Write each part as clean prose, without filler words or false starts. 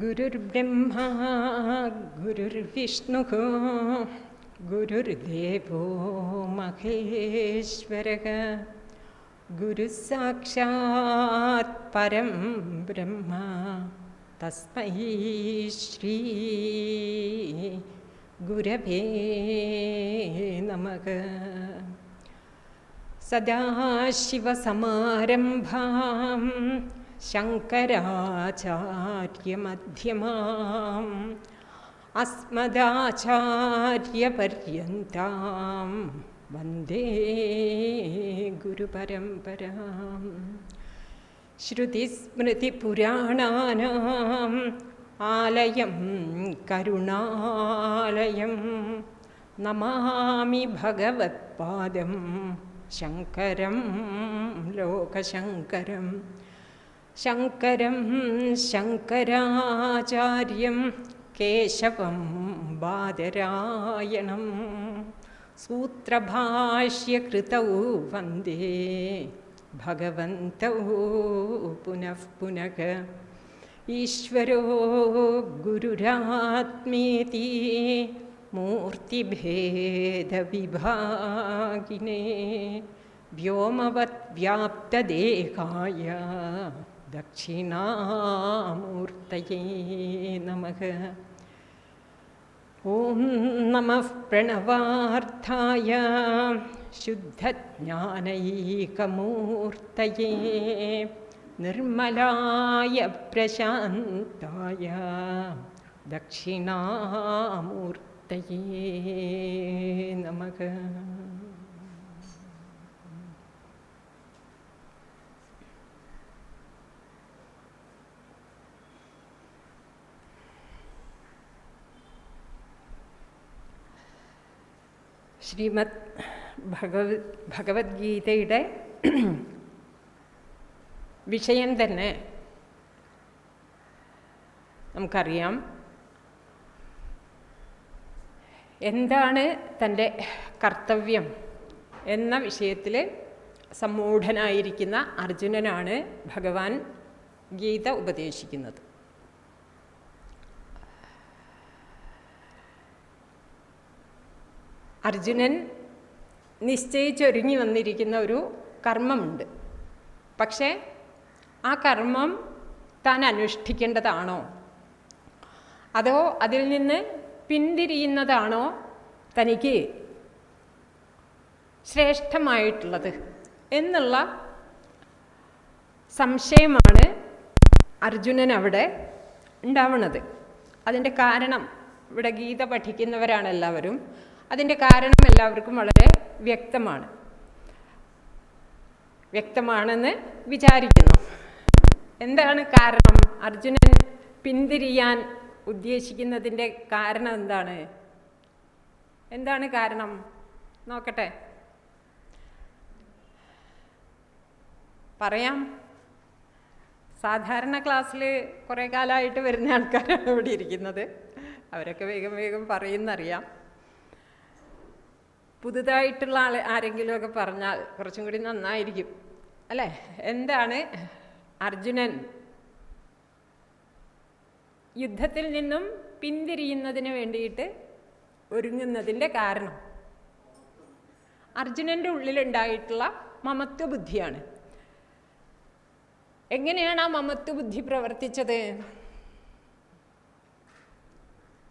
ഗുരുർബ്രഹ്മാ ഗുരുർവിഷ്ണുഃ ഗുരുർദേവോ മഹേശ്വരഃ ഗുരുസാക്ഷാത് പരം ബ്രഹ്മ തസ്മൈ ശ്രീ ഗുരവേ നമഃ. സദാശിവസമാരംഭാം ശങ്കരാചാര്യമധ്യമാം അസ്മദാചാര്യപര്യന്താം വന്ദേ ഗുരുപരമ്പരാം. ശ്രുതിസ്മൃതിപുരാണാനാം ആലയം കരുണാലയം നമാമി ഭഗവത്പാദം ശങ്കരം ലോകശങ്കരം. ശങ്കരം ശങ്കരാചാര്യം കേശവം ബാദരായണം സൂത്രഭാഷ്യകൃതൗ വന്ദേ ഭഗവന്തൗ പുനഃ പുനഃ. ഈശ്വരോ ഗുരുരാത്മേതി മൂർത്തിഭേദവിഭാഗിനേ വ്യോമവത് വ്യാപ്തദേഹായ ദക്ഷിണാമൂർത്തയേ നമഃ. ഓം നമഃ പ്രണവാർത്ഥായ ശുദ്ധജ്ഞാനൈകമൂർത്തയേ നിർമ്മലായ പ്രശാന്തായ ദക്ഷിണാമൂർത്തയേ നമഃ. ശ്രീമദ് ഭഗവത്ഗീതയുടെ വിഷയം തന്നെ നമുക്കറിയാം. എന്താണ് തൻ്റെ കർത്തവ്യം എന്ന വിഷയത്തിൽ സമ്മൂഢനായിരിക്കുന്ന അർജുനനാണ് ഭഗവാൻ ഗീത ഉപദേശിക്കുന്നത്. അർജുനൻ നിശ്ചയിച്ചൊരുങ്ങി വന്നിരിക്കുന്ന ഒരു കർമ്മമുണ്ട്. പക്ഷേ ആ കർമ്മം താൻ അനുഷ്ഠിക്കേണ്ടതാണോ അതോ അതിൽ നിന്ന് പിന്തിരിയുന്നതാണോ തനിക്ക് ശ്രേഷ്ഠമായിട്ടുള്ളത് എന്നുള്ള സംശയമാണ് അർജുനൻ അവിടെ ഉണ്ടാവുന്നത്. അതിൻ്റെ കാരണം ഇവിടെ ഗീത പഠിക്കുന്നവരാണ് എല്ലാവരും. അതിൻ്റെ കാരണം എല്ലാവർക്കും വളരെ വ്യക്തമാണെന്ന് വിചാരിക്കുന്നു. എന്താണ് കാരണം? അർജുനൻ പിന്തിരിയാൻ ഉദ്ദേശിക്കുന്നതിൻ്റെ കാരണം എന്താണ് കാരണം? നോക്കട്ടെ, പറയാം. സാധാരണ ക്ലാസ്സിൽ കുറേ കാലമായിട്ട് വരുന്ന ആൾക്കാരാണ് ഇവിടെ ഇരിക്കുന്നത്. അവരൊക്കെ വേഗം വേഗം പറയുന്നറിയാം. പുതുതായിട്ടുള്ള ആരെങ്കിലുമൊക്കെ പറഞ്ഞാൽ കുറച്ചും കൂടി നന്നായിരിക്കും അല്ലേ? എന്താണ് അർജുനൻ യുദ്ധത്തിൽ നിന്നും പിന്തിരിയുന്നതിന് വേണ്ടിയിട്ട് ഒരുങ്ങുന്നതിൻ്റെ കാരണം? അർജുനൻ്റെ ഉള്ളിലുണ്ടായിട്ടുള്ള മമത്വ ബുദ്ധിയാണ്. എങ്ങനെയാണ് ആ മമത്വ ബുദ്ധി പ്രവർത്തിച്ചത്?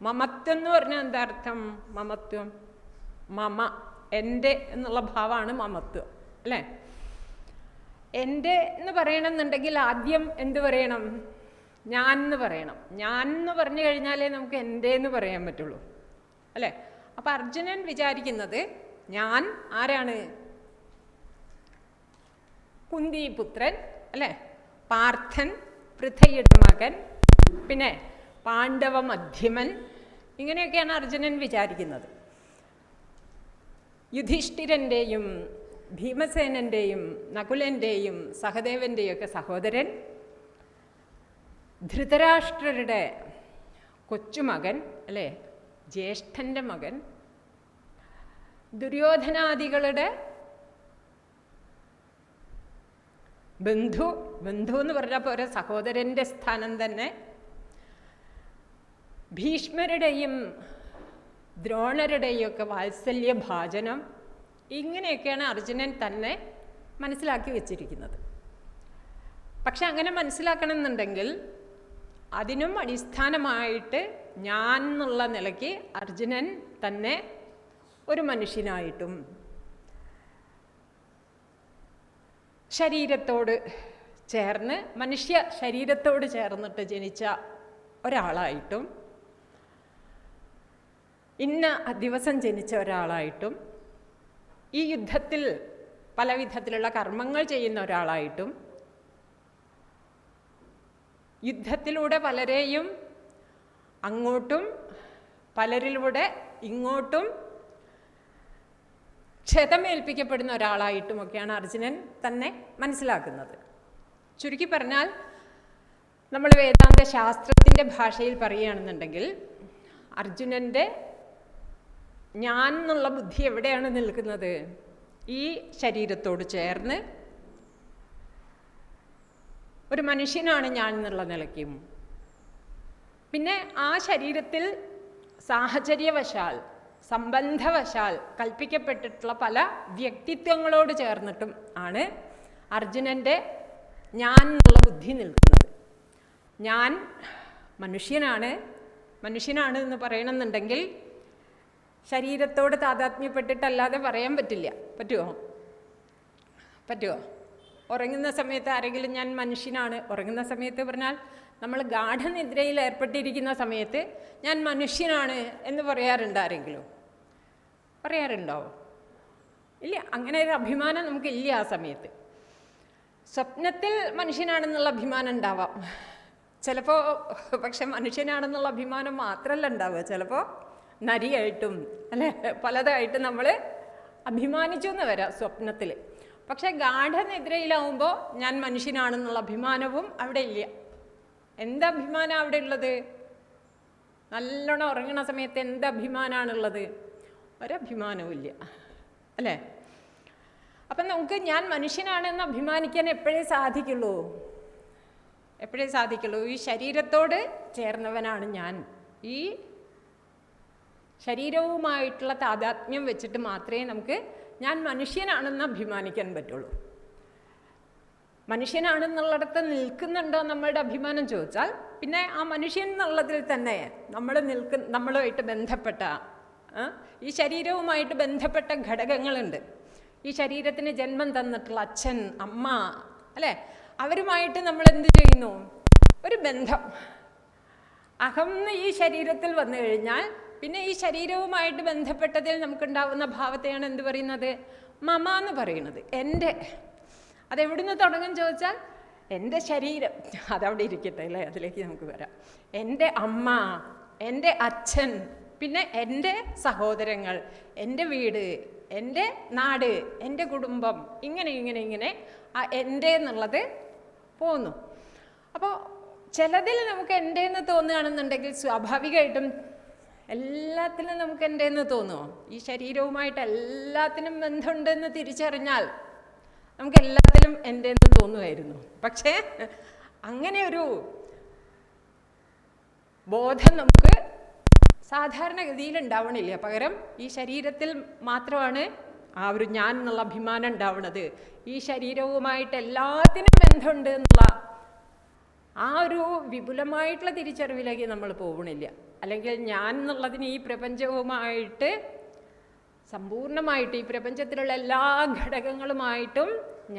മമത്വം എന്ന് പറഞ്ഞാൽ എന്താ അർത്ഥം? മമത്വം മമ, എൻ്റെ എന്നുള്ള ഭാവമാണ് മമത്വം അല്ലേ? എൻ്റെ എന്ന് പറയണമെന്നുണ്ടെങ്കിൽ ആദ്യം എന്ത് പറയണം? ഞാൻ എന്ന് പറയണം. ഞാൻ എന്ന് പറഞ്ഞു കഴിഞ്ഞാലേ നമുക്ക് എൻ്റെ എന്ന് പറയാൻ പറ്റുള്ളൂ അല്ലേ? അപ്പം അർജുനൻ വിചാരിക്കുന്നത് ഞാൻ ആരാണ്? കുന്തിപുത്രൻ അല്ലേ? പാർത്ഥൻ, പൃഥയുടെ മകൻ, പിന്നെ പാണ്ഡവ മധ്യമൻ, ഇങ്ങനെയൊക്കെയാണ് അർജുനൻ വിചാരിക്കുന്നത്. യുധിഷ്ഠിരൻ്റെയും ഭീമസേനൻ്റെയും നകുലൻ്റെയും സഹദേവൻ്റെയും ഒക്കെ സഹോദരൻ, ധൃതരാഷ്ട്രരുടെ കൊച്ചുമകൻ അല്ലേ? ജ്യേഷ്ഠൻ്റെ മകൻ, ദുര്യോധനാദികളുടെ ബന്ധു എന്ന് പറഞ്ഞാൽ പോരെ, സഹോദരൻ്റെ സ്ഥാനം തന്നെ. ഭീഷ്മരുടെയും ദ്രോണരുടെയും ഒക്കെ വാത്സല്യ ഭാജനം, ഇങ്ങനെയൊക്കെയാണ് അർജുനൻ തന്നെ മനസ്സിലാക്കി വച്ചിരിക്കുന്നത്. പക്ഷെ അങ്ങനെ മനസ്സിലാക്കണമെന്നുണ്ടെങ്കിൽ അതിനും അടിസ്ഥാനമായിട്ട് ഞാൻ എന്നുള്ള നിലയ്ക്ക് അർജുനൻ തന്നെ ഒരു മനുഷ്യനായിട്ടും ശരീരത്തോട് ചേർന്ന്, മനുഷ്യ ശരീരത്തോട് ചേർന്നിട്ട് ജനിച്ച ഒരാളായിട്ടും ഇന്ന ദിവസം ജനിച്ച ഒരാളായിട്ടും ഈ യുദ്ധത്തിൽ പല വിധത്തിലുള്ള കർമ്മങ്ങൾ ചെയ്യുന്ന ഒരാളായിട്ടും യുദ്ധത്തിലൂടെ പലരെയും അങ്ങോട്ടും പലരിലൂടെ ഇങ്ങോട്ടും ക്ഷതമേൽപ്പിക്കപ്പെടുന്ന ഒരാളായിട്ടുമൊക്കെയാണ് അർജുനൻ തന്നെ മനസ്സിലാക്കുന്നത്. ചുരുക്കി പറഞ്ഞാൽ നമ്മൾ വേദാന്ത ശാസ്ത്രത്തിൻ്റെ ഭാഷയിൽ പറയുകയാണെന്നുണ്ടെങ്കിൽ അർജുനൻ്റെ ഞാൻ എന്നുള്ള ബുദ്ധി എവിടെയാണ് നിൽക്കുന്നത്? ഈ ശരീരത്തോട് ചേർന്ന് ഒരു മനുഷ്യനാണ് ഞാൻ എന്നുള്ള നിലയ്ക്കും, പിന്നെ ആ ശരീരത്തിൽ സാഹചര്യവശാൽ സംബന്ധവശാൽ കൽപ്പിക്കപ്പെട്ടിട്ടുള്ള പല വ്യക്തിത്വങ്ങളോട് ചേർന്നിട്ടും ആണ് അർജുനൻ്റെ ഞാൻ എന്നുള്ള ബുദ്ധി നിൽക്കുന്നത്. ഞാൻ മനുഷ്യനാണ് എന്ന് പറയണമെന്നുണ്ടെങ്കിൽ ശരീരത്തോട് താതാത്മ്യപ്പെട്ടിട്ടല്ലാതെ പറയാൻ പറ്റില്ല. പറ്റുമോ? ഉറങ്ങുന്ന സമയത്ത് ആരെങ്കിലും ഞാൻ മനുഷ്യനാണ്, ഉറങ്ങുന്ന സമയത്ത് പറഞ്ഞാൽ നമ്മൾ ഗാഠനിദ്രയിൽ ഏർപ്പെട്ടിരിക്കുന്ന സമയത്ത് ഞാൻ മനുഷ്യനാണ് എന്ന് പറയാറുണ്ട് ആരെങ്കിലും? പറയാറുണ്ടോ? ഇല്ല. അങ്ങനെ ഒരു അഭിമാനം നമുക്കില്ല ആ സമയത്ത്. സ്വപ്നത്തിൽ മനുഷ്യനാണെന്നുള്ള അഭിമാനം ഉണ്ടാവാം ചിലപ്പോൾ, പക്ഷെ മനുഷ്യനാണെന്നുള്ള അഭിമാനം മാത്രമല്ല ഉണ്ടാവുക. ചിലപ്പോൾ നരിയായിട്ടും അല്ലെ പലതായിട്ട് നമ്മൾ അഭിമാനിച്ചു എന്ന് വരാം സ്വപ്നത്തിൽ. പക്ഷെ ഗാഠനിദ്രയിലാവുമ്പോൾ ഞാൻ മനുഷ്യനാണെന്നുള്ള അഭിമാനവും അവിടെ ഇല്ല. എന്താ അഭിമാനം അവിടെ ഉള്ളത്? നല്ലോണം ഉറങ്ങണ സമയത്ത് എന്ത് അഭിമാനമാണുള്ളത്? ഒരഭിമാനവും ഇല്ല അല്ലേ? അപ്പം നമുക്ക് ഞാൻ മനുഷ്യനാണെന്ന് അഭിമാനിക്കാൻ എപ്പോഴേ സാധിക്കുള്ളൂ? ഈ ശരീരത്തോട് ചേർന്നവനാണ് ഞാൻ. ഈ ശരീരവുമായിട്ടുള്ള താതാത്മ്യം വെച്ചിട്ട് മാത്രമേ നമുക്ക് ഞാൻ മനുഷ്യനാണെന്ന് അഭിമാനിക്കാൻ പറ്റുള്ളൂ. മനുഷ്യനാണെന്നുള്ളിടത്ത് നിൽക്കുന്നുണ്ടോ നമ്മളുടെ അഭിമാനം ചോദിച്ചാൽ, പിന്നെ ആ മനുഷ്യൻ എന്നുള്ളതിൽ തന്നെ നമ്മളുമായിട്ട് ബന്ധപ്പെട്ട ഈ ശരീരവുമായിട്ട് ബന്ധപ്പെട്ട ഘടകങ്ങളുണ്ട്. ഈ ശരീരത്തിന് ജന്മം തന്നിട്ടുള്ള അച്ഛൻ, അമ്മ അല്ലേ, അവരുമായിട്ട് നമ്മൾ എന്ത് ചെയ്യുന്നു? ഒരു ബന്ധം. അഹം ഈ ശരീരത്തിൽ വന്നു കഴിഞ്ഞാൽ പിന്നെ ഈ ശരീരവുമായിട്ട് ബന്ധപ്പെട്ടതിൽ നമുക്കുണ്ടാവുന്ന ഭാവത്തെയാണ് എന്ത് പറയുന്നത്? മമ എന്ന് പറയുന്നത്. എൻ്റെ. അതെവിടുന്ന് തുടങ്ങും ചോദിച്ചാൽ എൻ്റെ ശരീരം, അതവിടെ ഇരിക്കട്ടെ അല്ലേ, അതിലേക്ക് നമുക്ക് വരാം. എൻ്റെ അമ്മ, എൻ്റെ അച്ഛൻ, പിന്നെ എൻ്റെ സഹോദരങ്ങൾ, എൻ്റെ വീട്, എൻ്റെ നാട്, എൻ്റെ കുടുംബം, ഇങ്ങനെ ആ എൻ്റെ എന്നുള്ളത് പോന്നു. അപ്പോൾ ചിലതിൽ നമുക്ക് എൻ്റെ എന്ന് തോന്നുകയാണെന്നുണ്ടെങ്കിൽ സ്വാഭാവികമായിട്ടും എല്ലാത്തിനും നമുക്ക് എൻ്റെ എന്ന് തോന്നുമോ? ഈ ശരീരവുമായിട്ട് എല്ലാത്തിനും ബന്ധമുണ്ടെന്ന് തിരിച്ചറിഞ്ഞാൽ നമുക്ക് എല്ലാത്തിലും എൻ്റെ എന്ന് തോന്നുമായിരുന്നു. പക്ഷേ അങ്ങനെ ഒരു ബോധം നമുക്ക് സാധാരണഗതിയിൽ ഉണ്ടാവണില്ല. പകരം ഈ ശരീരത്തിൽ മാത്രമാണ് ആ ഒരു ഞാൻ എന്നുള്ള അഭിമാനം ഉണ്ടാവുന്നത്. ഈ ശരീരവുമായിട്ട് എല്ലാത്തിനും ബന്ധമുണ്ട് എന്നുള്ള ആ ഒരു വിപുലമായിട്ടുള്ള തിരിച്ചറിവിലേക്ക് നമ്മൾ പോകണില്ല. അല്ലെങ്കിൽ ഞാൻ എന്നുള്ളതിന് ഈ പ്രപഞ്ചവുമായിട്ട് സമ്പൂർണ്ണമായിട്ട് ഈ പ്രപഞ്ചത്തിലുള്ള എല്ലാ ഘടകങ്ങളുമായിട്ടും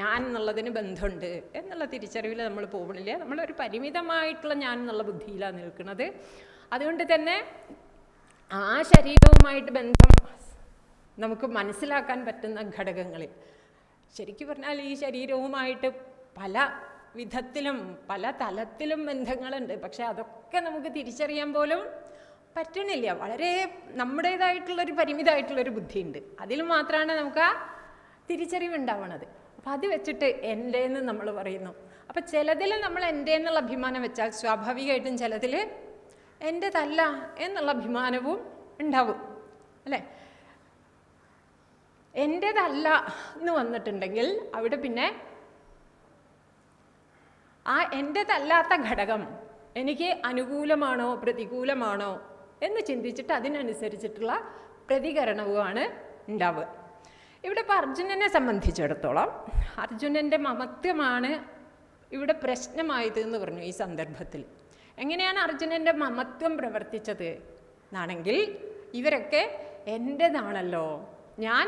ഞാൻ എന്നുള്ളതിന് ബന്ധമുണ്ട് എന്നുള്ള തിരിച്ചറിവിൽ നമ്മൾ പോകണില്ല. നമ്മളൊരു പരിമിതമായിട്ടുള്ള ഞാൻ എന്നുള്ള ബുദ്ധിയിലാണ് നിൽക്കുന്നത്. അതുകൊണ്ട് തന്നെ ആ ശരീരവുമായിട്ട് ബന്ധം നമുക്ക് മനസ്സിലാക്കാൻ പറ്റുന്ന ഘടകങ്ങളിൽ, ശരിക്കും പറഞ്ഞാൽ ഈ ശരീരവുമായിട്ട് പല വിധത്തിലും പല തലത്തിലും ബന്ധങ്ങളുണ്ട്. പക്ഷെ അതൊക്കെ നമുക്ക് തിരിച്ചറിയാൻ പോലും പറ്റണില്ല. വളരെ നമ്മുടേതായിട്ടുള്ളൊരു പരിമിതമായിട്ടുള്ളൊരു ബുദ്ധിയുണ്ട്. അതിൽ മാത്രമാണ് നമുക്ക് ആ തിരിച്ചറിവുണ്ടാവണത്. അപ്പം അത് വെച്ചിട്ട് എൻ്റെ എന്ന് നമ്മൾ പറയുന്നു. അപ്പം ചിലതിൽ നമ്മൾ എൻ്റെ എന്നുള്ള അഭിമാനം വെച്ചാൽ സ്വാഭാവികമായിട്ടും ചിലതിൽ എൻ്റെതല്ല എന്നുള്ള അഭിമാനവും ഉണ്ടാവും അല്ലേ? എൻ്റെതല്ല എന്ന് വന്നിട്ടുണ്ടെങ്കിൽ അവിടെ പിന്നെ ആ എൻ്റെതല്ലാത്ത ഘടകം എനിക്ക് അനുകൂലമാണോ പ്രതികൂലമാണോ എന്ന് ചിന്തിച്ചിട്ട് അതിനനുസരിച്ചിട്ടുള്ള പ്രതികരണവുമാണ് ഉണ്ടാവുക. ഇവിടെ ഇപ്പോൾ അർജുനനെ സംബന്ധിച്ചിടത്തോളം അർജുനൻ്റെ മമത്വമാണ് ഇവിടെ പ്രശ്നമായത് എന്ന് പറഞ്ഞു. ഈ സന്ദർഭത്തിൽ എങ്ങനെയാണ് അർജുനൻ്റെ മമത്വം പ്രവർത്തിച്ചത് എന്നാണെങ്കിൽ, ഇവരൊക്കെ എൻ്റെതാണല്ലോ, ഞാൻ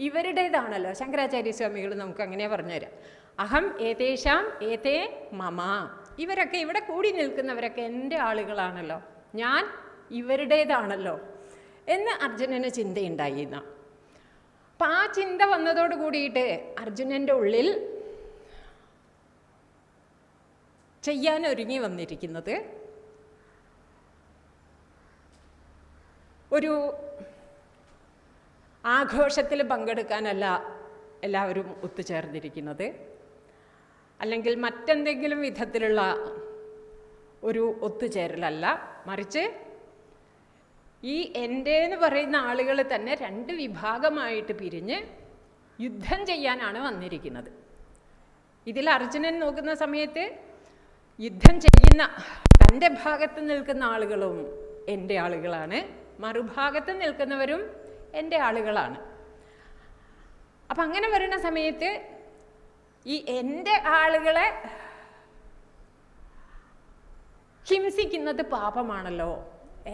ഇവരുടേതാണല്ലോ. ശങ്കരാചാര്യ സ്വാമികൾ നമുക്ക് അങ്ങനെ പറഞ്ഞുതരാം. അഹം ഏതേഷാം ഏതേ മമ, ഇവരൊക്കെ ഇവിടെ കൂടി നിൽക്കുന്നവരൊക്കെ എൻ്റെ ആളുകളാണല്ലോ, ഞാൻ ഇവരുടേതാണല്ലോ എന്ന് അർജുനന് ചിന്തയുണ്ടായിരുന്ന. അപ്പം ആ ചിന്ത വന്നതോട് കൂടിയിട്ട് അർജുനൻ്റെ ഉള്ളിൽ ചെയ്യാൻ ഒരുങ്ങി വന്നിരിക്കുന്നത് ഒരു ആഘോഷത്തിൽ പങ്കെടുക്കാനല്ല എല്ലാവരും ഒത്തുചേർന്നിരിക്കുന്നത്, അല്ലെങ്കിൽ മറ്റെന്തെങ്കിലും വിധത്തിലുള്ള ഒരു ഒത്തുചേരലല്ല, മറിച്ച് ഈ എൻ്റെ എന്ന് പറയുന്ന ആളുകൾ തന്നെ രണ്ട് വിഭാഗമായിട്ട് പിരിഞ്ഞ് യുദ്ധം ചെയ്യാനാണ് വന്നിരിക്കുന്നത്. ഇതിൽ അർജുനൻ നോക്കുന്ന സമയത്ത് യുദ്ധം ചെയ്യുന്ന തൻ്റെ ഭാഗത്ത് നിൽക്കുന്ന ആളുകളും എൻ്റെ ആളുകളാണ്, മറുഭാഗത്ത് നിൽക്കുന്നവരും എൻ്റെ ആളുകളാണ്. അപ്പം അങ്ങനെ വരുന്ന സമയത്ത് ഈ എൻ്റെ ആളുകളെ ഹിംസിക്കുന്നത് പാപമാണല്ലോ,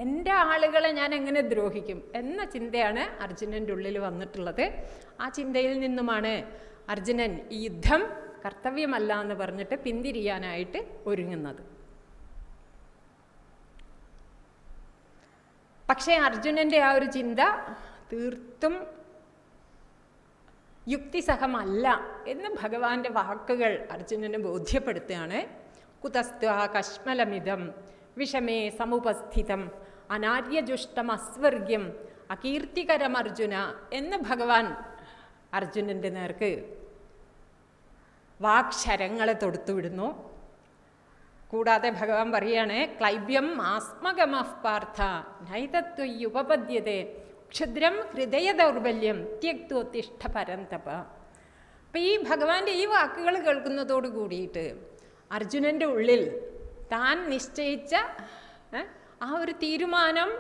എൻ്റെ ആളുകളെ ഞാൻ എങ്ങനെ ദ്രോഹിക്കും എന്ന ചിന്തയാണ് അർജുനൻ്റെ ഉള്ളിൽ വന്നിട്ടുള്ളത്. ആ ചിന്തയിൽ നിന്നുമാണ് അർജുനൻ ഈ യുദ്ധം കർത്തവ്യമല്ല എന്ന് പറഞ്ഞിട്ട് പിന്തിരിയാനായിട്ട് ഒരുങ്ങുന്നത്. പക്ഷേ അർജുനൻ്റെ ആ ഒരു ചിന്ത തീർത്തും യുക്തിസഹമല്ല എന്ന് ഭഗവാന്റെ വാക്കുകൾ അർജുനനെ ബോധ്യപ്പെടുത്തുകയാണ്. കുതസ്ത്വാ കശ്മലമിതം വിഷമേ സമുപസ്ഥിതം അനാര്യജുഷ്ടം അസ്വർഗ്യം അകീർത്തികരം അർജുന എന്ന് ഭഗവാൻ അർജുനൻ്റെ നേർക്ക് വാക്ശരങ്ങളെ തൊടുത്തുവിടുന്നു. കൂടാതെ ഭഗവാൻ പറയാണ്, ക്ലൈബ്യം ആസ്മഗമഃ പാർത്ഥ നൈതത്വയുപപദ്യതേ ക്ഷുദ്രം ഹൃദയ ദൗർബല്യം ത്യക്തോത്തിഷ്ഠ പരന്തപ. അപ്പം ഈ ഭഗവാന്റെ ഈ വാക്കുകൾ കേൾക്കുന്നതോട് കൂടിയിട്ട് അർജുനൻ്റെ ഉള്ളിൽ താൻ നിശ്ചയിച്ച ആ ഒരു തീരുമാനം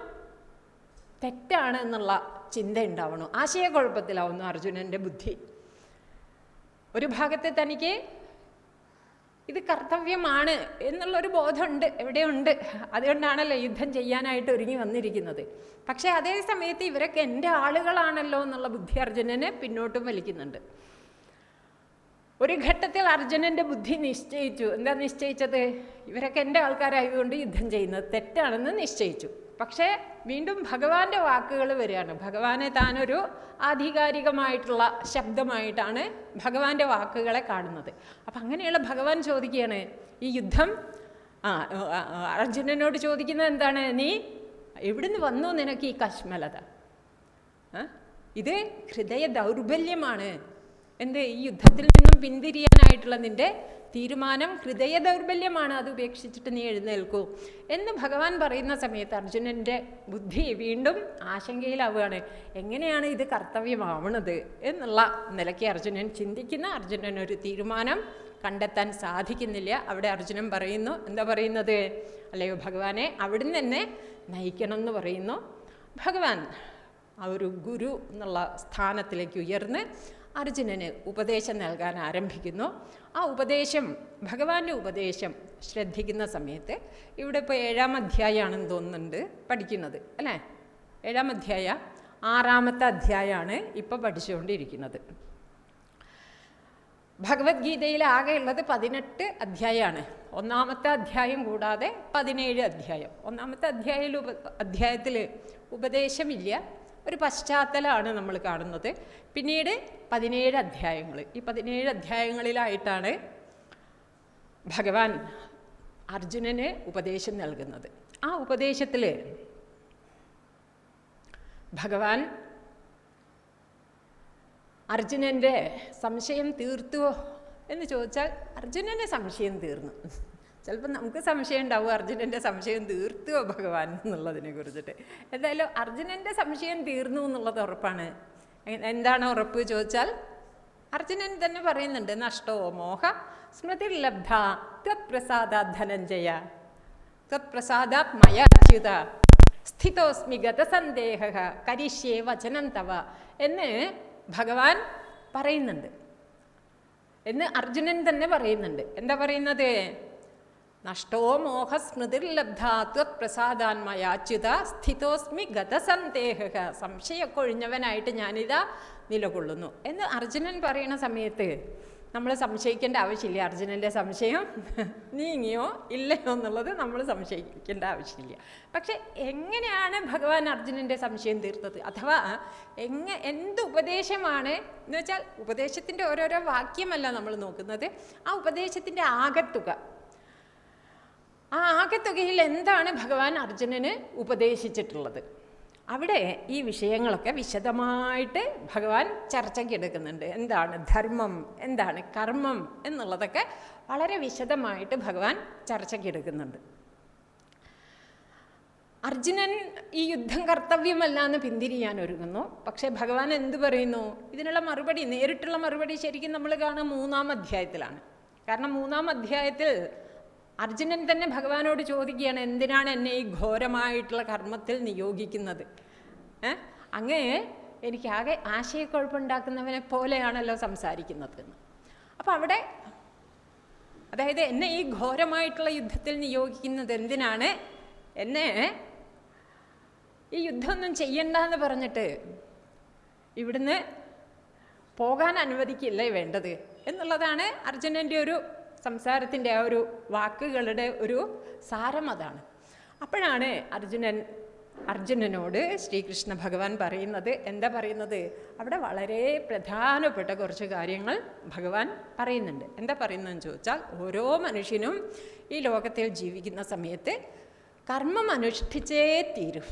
തെറ്റാണ് എന്നുള്ള ചിന്ത ഉണ്ടാവണം. ആശയക്കുഴപ്പത്തിലാവുന്നു അർജുനൻ്റെ ബുദ്ധി. ഒരു ഭാഗത്ത് തനിക്ക് ഇത് കർത്തവ്യമാണ് എന്നുള്ളൊരു ബോധമുണ്ട്, എവിടെയുണ്ട്. അതുകൊണ്ടാണല്ലോ യുദ്ധം ചെയ്യാനായിട്ട് ഒരുങ്ങി വന്നിരിക്കുന്നത്. പക്ഷേ അതേ സമയത്ത് ഇവരൊക്കെ എൻ്റെ ആളുകളാണല്ലോ എന്നുള്ള ബുദ്ധി അർജുനനെ പിന്നോട്ടും വലിക്കുന്നുണ്ട്. ഒരു ഘട്ടത്തിൽ അർജുനൻ്റെ ബുദ്ധി നിശ്ചയിച്ചു. എന്താ നിശ്ചയിച്ചത്? ഇവരൊക്കെ എൻ്റെ ആൾക്കാരായതുകൊണ്ട് യുദ്ധം ചെയ്യുന്നത് തെറ്റാണെന്ന് നിശ്ചയിച്ചു. പക്ഷേ വീണ്ടും ഭഗവാന്റെ വാക്കുകൾ വരികയാണ്. ഭഗവാനെ താനൊരു ആധികാരികമായിട്ടുള്ള ശബ്ദമായിട്ടാണ് ഭഗവാന്റെ വാക്കുകളെ കാണുന്നത്. അപ്പം അങ്ങനെയുള്ള ഭഗവാൻ ചോദിക്കുകയാണ്, ഈ യുദ്ധം അർജുനനോട് ചോദിക്കുന്നത് എന്താണ്? നീ എവിടുന്ന് വന്നു നിനക്ക് ഈ കശ്മലത? ഇത് ഹൃദയ ദൗർബല്യമാണ്. എന്ത്? ഈ യുദ്ധത്തിൽ നിന്നും പിന്തിരിയാനായിട്ടുള്ള നിന്റെ തീരുമാനം ഹൃദയ ദൗർബല്യമാണ്, അത് ഉപേക്ഷിച്ചിട്ട് നീ എഴുന്നേൽക്കൂ എന്ന് ഭഗവാൻ പറയുന്ന സമയത്ത് അർജുനൻ്റെ ബുദ്ധി വീണ്ടും ആശങ്കയിലാവുകയാണ്. എങ്ങനെയാണ് ഇത് കർത്തവ്യമാവണത് എന്നുള്ള നിലയ്ക്ക് അർജുനൻ ചിന്തിക്കുന്ന അർജുനൻ ഒരു തീരുമാനം കണ്ടെത്താൻ സാധിക്കുന്നില്ല. അവിടെ അർജുനൻ പറയുന്നു, എന്താ പറയുന്നത്? അല്ലയോ ഭഗവാനെ, അവിടുന്ന് തന്നെ നയിക്കണം എന്ന് പറയുന്നു. ഭഗവാൻ ആ ഒരു ഗുരു എന്നുള്ള സ്ഥാനത്തിലേക്ക് ഉയർന്ന് അർജുനന് ഉപദേശം നൽകാൻ ആരംഭിക്കുന്നു. ആ ഉപദേശം, ഭഗവാന്റെ ഉപദേശം ശ്രദ്ധിക്കുന്ന സമയത്ത് ഇവിടെ ഇപ്പോൾ 7-ാം അധ്യായമാണെന്ന് തോന്നുന്നുണ്ട് പഠിക്കുന്നത്, അല്ലേ? 7-ാം അധ്യായ 6-ാമത്തെ അധ്യായമാണ് ഇപ്പോൾ പഠിച്ചുകൊണ്ടിരിക്കുന്നത്. ഭഗവത്ഗീതയിൽ ആകെയുള്ളത് 18 അധ്യായമാണ്. 1-ാമത്തെ അധ്യായം കൂടാതെ 17 അധ്യായം. 1-ാമത്തെ അധ്യായത്തിൽ ഉപദേശമില്ല, ഒരു പശ്ചാത്തലമാണ് നമ്മൾ കാണുന്നത്. പിന്നീട് 17 അധ്യായങ്ങൾ. ഈ 17 അധ്യായങ്ങളിലായിട്ടാണ് ഭഗവാൻ അർജുനന് ഉപദേശം നൽകുന്നത്. ആ ഉപദേശത്തിൽ ഭഗവാൻ അർജുനൻ്റെ സംശയം തീർത്തുവോ എന്ന് ചോദിച്ചാൽ അർജുനൻ്റെ സംശയം തീർന്നു. ചിലപ്പോൾ നമുക്ക് സംശയം ഉണ്ടാവും, അർജുനൻ്റെ സംശയം തീർത്തുവോ ഭഗവാൻ എന്നുള്ളതിനെ കുറിച്ചിട്ട്. എന്തായാലും അർജുനൻ്റെ സംശയം തീർന്നു എന്നുള്ളത് ഉറപ്പാണ്. എന്താണ് ഉറപ്പ് ചോദിച്ചാൽ അർജുനൻ തന്നെ പറയുന്നുണ്ട്, നഷ്ടോ മോഹ സ്മൃതിർലബ്ധ ത്വത്പ്രസാദാത് ധനഞ്ജയ ത്വത്പ്രസാദാത് മയ അച്യുത സ്ഥിതോസ്മി ഗതസന്ദേഹ കരിഷ്യേ വചനം തവ എന്ന് ഭഗവാൻ പറയുന്നുണ്ട്, എന്ന് അർജുനൻ തന്നെ പറയുന്നുണ്ട്. എന്താ പറയുന്നത്? നഷ്ടോ മോഹസ്മൃതിർലബ്ധ ത്വത് പ്രസാദാന്മയാച്യുത സ്ഥിതോസ്മി ഗതസന്ദേഹ, സംശയമൊക്കെ ഒഴിഞ്ഞവനായിട്ട് ഞാനിതാ നിലകൊള്ളുന്നു എന്ന് അർജുനൻ പറയുന്ന സമയത്ത് നമ്മൾ സംശയിക്കേണ്ട ആവശ്യമില്ല. അർജുനൻ്റെ സംശയം നീങ്ങിയോ ഇല്ലയോ എന്നുള്ളത് നമ്മൾ സംശയിക്കേണ്ട ആവശ്യമില്ല. പക്ഷെ എങ്ങനെയാണ് ഭഗവാൻ അർജുനൻ്റെ സംശയം തീർത്തത്? അഥവാ എന്ത് ഉപദേശമാണ് എന്ന് വെച്ചാൽ, ഉപദേശത്തിൻ്റെ ഓരോരോ വാക്യമല്ല നമ്മൾ നോക്കുന്നത്, ആ ഉപദേശത്തിൻ്റെ ആകത്തുക. ആ ആകത്തുകയിൽ എന്താണ് ഭഗവാൻ അർജുനന് ഉപദേശിച്ചിട്ടുള്ളത്? അവിടെ ഈ വിഷയങ്ങളൊക്കെ വിശദമായിട്ട് ഭഗവാൻ ചർച്ചയ്ക്കെടുക്കുന്നുണ്ട്. എന്താണ് ധർമ്മം, എന്താണ് കർമ്മം എന്നുള്ളതൊക്കെ വളരെ വിശദമായിട്ട് ഭഗവാൻ ചർച്ചയ്ക്കെടുക്കുന്നുണ്ട്. അർജുനൻ ഈ യുദ്ധം കർത്തവ്യമല്ല എന്ന് പിന്തിരിയാൻ ഒരുങ്ങുന്നു. പക്ഷേ ഭഗവാൻ എന്ത് പറയുന്നു? ഇതിനുള്ള മറുപടി, നേരിട്ടുള്ള മറുപടി ശരിക്കും നമ്മൾ കാണുക 3-ാം അധ്യായത്തിലാണ്. കാരണം 3-ാം അധ്യായത്തിൽ അർജുനൻ തന്നെ ഭഗവാനോട് ചോദിക്കുകയാണ്, എന്തിനാണ് എന്നെ ഈ ഘോരമായിട്ടുള്ള കർമ്മത്തിൽ നിയോഗിക്കുന്നത്? അങ്ങേ എനിക്കാകെ ആശയക്കുഴപ്പമുണ്ടാക്കുന്നവനെ പോലെയാണല്ലോ സംസാരിക്കുന്നത് എന്ന്. അപ്പം അവിടെ, അതായത് എന്നെ ഈ ഘോരമായിട്ടുള്ള യുദ്ധത്തിൽ നിയോഗിക്കുന്നത് എന്തിനാണ്? എന്നെ ഈ യുദ്ധമൊന്നും ചെയ്യണ്ടെന്ന് പറഞ്ഞിട്ട് ഇവിടുന്ന് പോകാൻ അനുവദിക്കില്ലേ വേണ്ടത് എന്നുള്ളതാണ് അർജുനൻ്റെ ഒരു സംസാരത്തിൻ്റെ ആ ഒരു വാക്കുകളുടെ ഒരു സാരം അതാണ്. അപ്പോഴാണ് അർജുനനോട് ശ്രീകൃഷ്ണ ഭഗവാൻ പറയുന്നത്, എന്താ പറയുന്നത്? അവിടെ വളരെ പ്രധാനപ്പെട്ട കുറച്ച് കാര്യങ്ങൾ ഭഗവാൻ പറയുന്നുണ്ട്. എന്താ പറയുന്നതെന്ന് ചോദിച്ചാൽ, ഓരോ മനുഷ്യനും ഈ ലോകത്തിൽ ജീവിക്കുന്ന സമയത്ത് കർമ്മം അനുഷ്ഠിച്ചേ തീരും.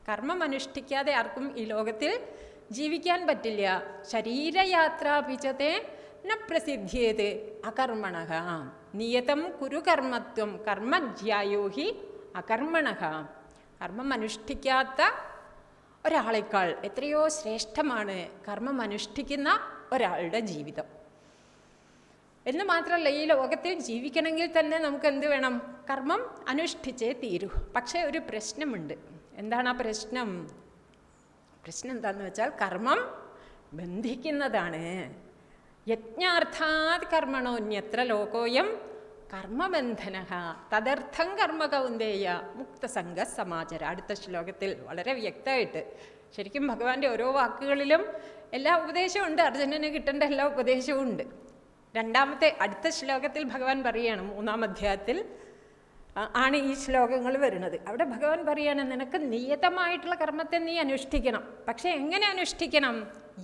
കർമ്മം അനുഷ്ഠിക്കാതെ ആർക്കും ഈ ലോകത്തിൽ ജീവിക്കാൻ പറ്റില്ല. ശരീരയാത്രാപിച്ചതേ ന പ്രസിദ്ധ്യേത് അകർമ്മണഃ നിയതം കുരു കർമ്മത്വം കർമ്മജ്യായോ ഹി അകർമ്മണഃ. കർമ്മം അനുഷ്ഠിക്കാത്ത ഒരാളെക്കാൾ എത്രയോ ശ്രേഷ്ഠമാണ് കർമ്മം അനുഷ്ഠിക്കുന്ന ഒരാളുടെ ജീവിതം. എന്ന് മാത്രമല്ല, ഈ ലോകത്തിൽ ജീവിക്കണമെങ്കിൽ തന്നെ നമുക്ക് എന്ത് വേണം? കർമ്മം അനുഷ്ഠിച്ചേ തീരൂ. പക്ഷേ ഒരു പ്രശ്നമുണ്ട്. എന്താണ് ആ പ്രശ്നം? പ്രശ്നം എന്താണെന്ന് വെച്ചാൽ, കർമ്മം ബന്ധിക്കുന്നതാണ്. യജ്ഞാർത്ഥാത് കർമ്മണോന്യത്ര ലോകോയം കർമ്മബന്ധനഃ തദർത്ഥം കർമ്മ കൗന്ദേയ മുക്തസംഗ സമാചര. അടുത്ത ശ്ലോകത്തിൽ വളരെ വ്യക്തമായിട്ട് ശരിക്കും ഭഗവാന്റെ ഓരോ വാക്കുകളിലും എല്ലാ ഉപദേശവും ഉണ്ട്. അർജുനന് കിട്ടേണ്ട എല്ലാ ഉപദേശവും ഉണ്ട്. അടുത്ത ശ്ലോകത്തിൽ ഭഗവാൻ പറയുകയാണ്, 3-ാം അധ്യായത്തിൽ ആണ് ഈ ശ്ലോകങ്ങൾ വരുന്നത്. അവിടെ ഭഗവാൻ പറയുകയാണ്, നിനക്ക് നിയതമായിട്ടുള്ള കർമ്മത്തെ നീ അനുഷ്ഠിക്കണം. പക്ഷെ എങ്ങനെ അനുഷ്ഠിക്കണം?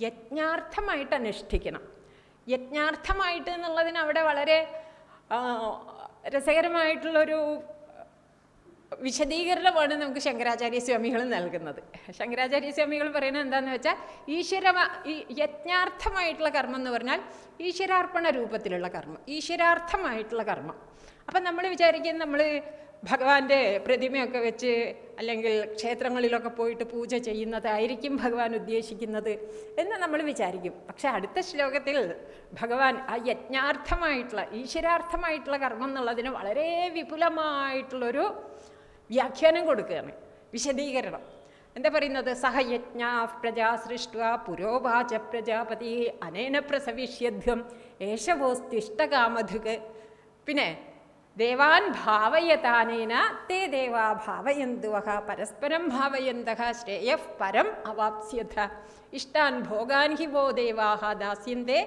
യജ്ഞാർത്ഥമായിട്ട് അനുഷ്ഠിക്കണം. യജ്ഞാർത്ഥമായിട്ട് എന്നുള്ളതിന് അവിടെ വളരെ രസകരമായിട്ടുള്ളൊരു വിശദീകരണമാണ് നമുക്ക് ശങ്കരാചാര്യ സ്വാമികൾ നൽകുന്നത്. ശങ്കരാചാര്യ സ്വാമികൾ പറയുന്നത് എന്താണെന്ന് വെച്ചാൽ, യജ്ഞാർത്ഥമായിട്ടുള്ള കർമ്മം എന്ന് പറഞ്ഞാൽ ഈശ്വരാർപ്പണ രൂപത്തിലുള്ള കർമ്മം, ഈശ്വരാർത്ഥമായിട്ടുള്ള കർമ്മം. അപ്പം നമ്മൾ വിചാരിക്കും, നമ്മൾ ഭഗവാന്റെ പ്രതിമയൊക്കെ വെച്ച് അല്ലെങ്കിൽ ക്ഷേത്രങ്ങളിലൊക്കെ പോയിട്ട് പൂജ ചെയ്യുന്നതായിരിക്കും ഭഗവാൻ ഉദ്ദേശിക്കുന്നത് എന്ന് നമ്മൾ വിചാരിക്കും. പക്ഷെ അടുത്ത ശ്ലോകത്തിൽ ഭഗവാൻ ആ യജ്ഞാർത്ഥമായിട്ടുള്ള ഈശ്വരാർത്ഥമായിട്ടുള്ള കർമ്മം എന്നുള്ളതിന് വളരെ വിപുലമായിട്ടുള്ളൊരു വ്യാഖ്യാനം കൊടുക്കുകയാണ്, വിശദീകരണം. എന്താ പറയുന്നത്? സഹയജ്ഞാ പ്രജാ സൃഷ്ട്വാ പുരോവാച പ്രജാപതി അനേന പ്രസവിഷ്യധ്യം ഏഷവോസ്തിഷ്ടകാമധുക്. പിന്നെ ദേവാൻ ഭാവയതാനേന തേ ദേവാ ഭാവയന്തുവഃ പരസ്പരം ഭാവയന്തഃ ശ്രേയഃ പരം അവാപ്സ്യഥ ഇഷ്ടാൻ ഭോഗാൻ ഹി വോ ദേവാഃ ദാസ്യന്തേ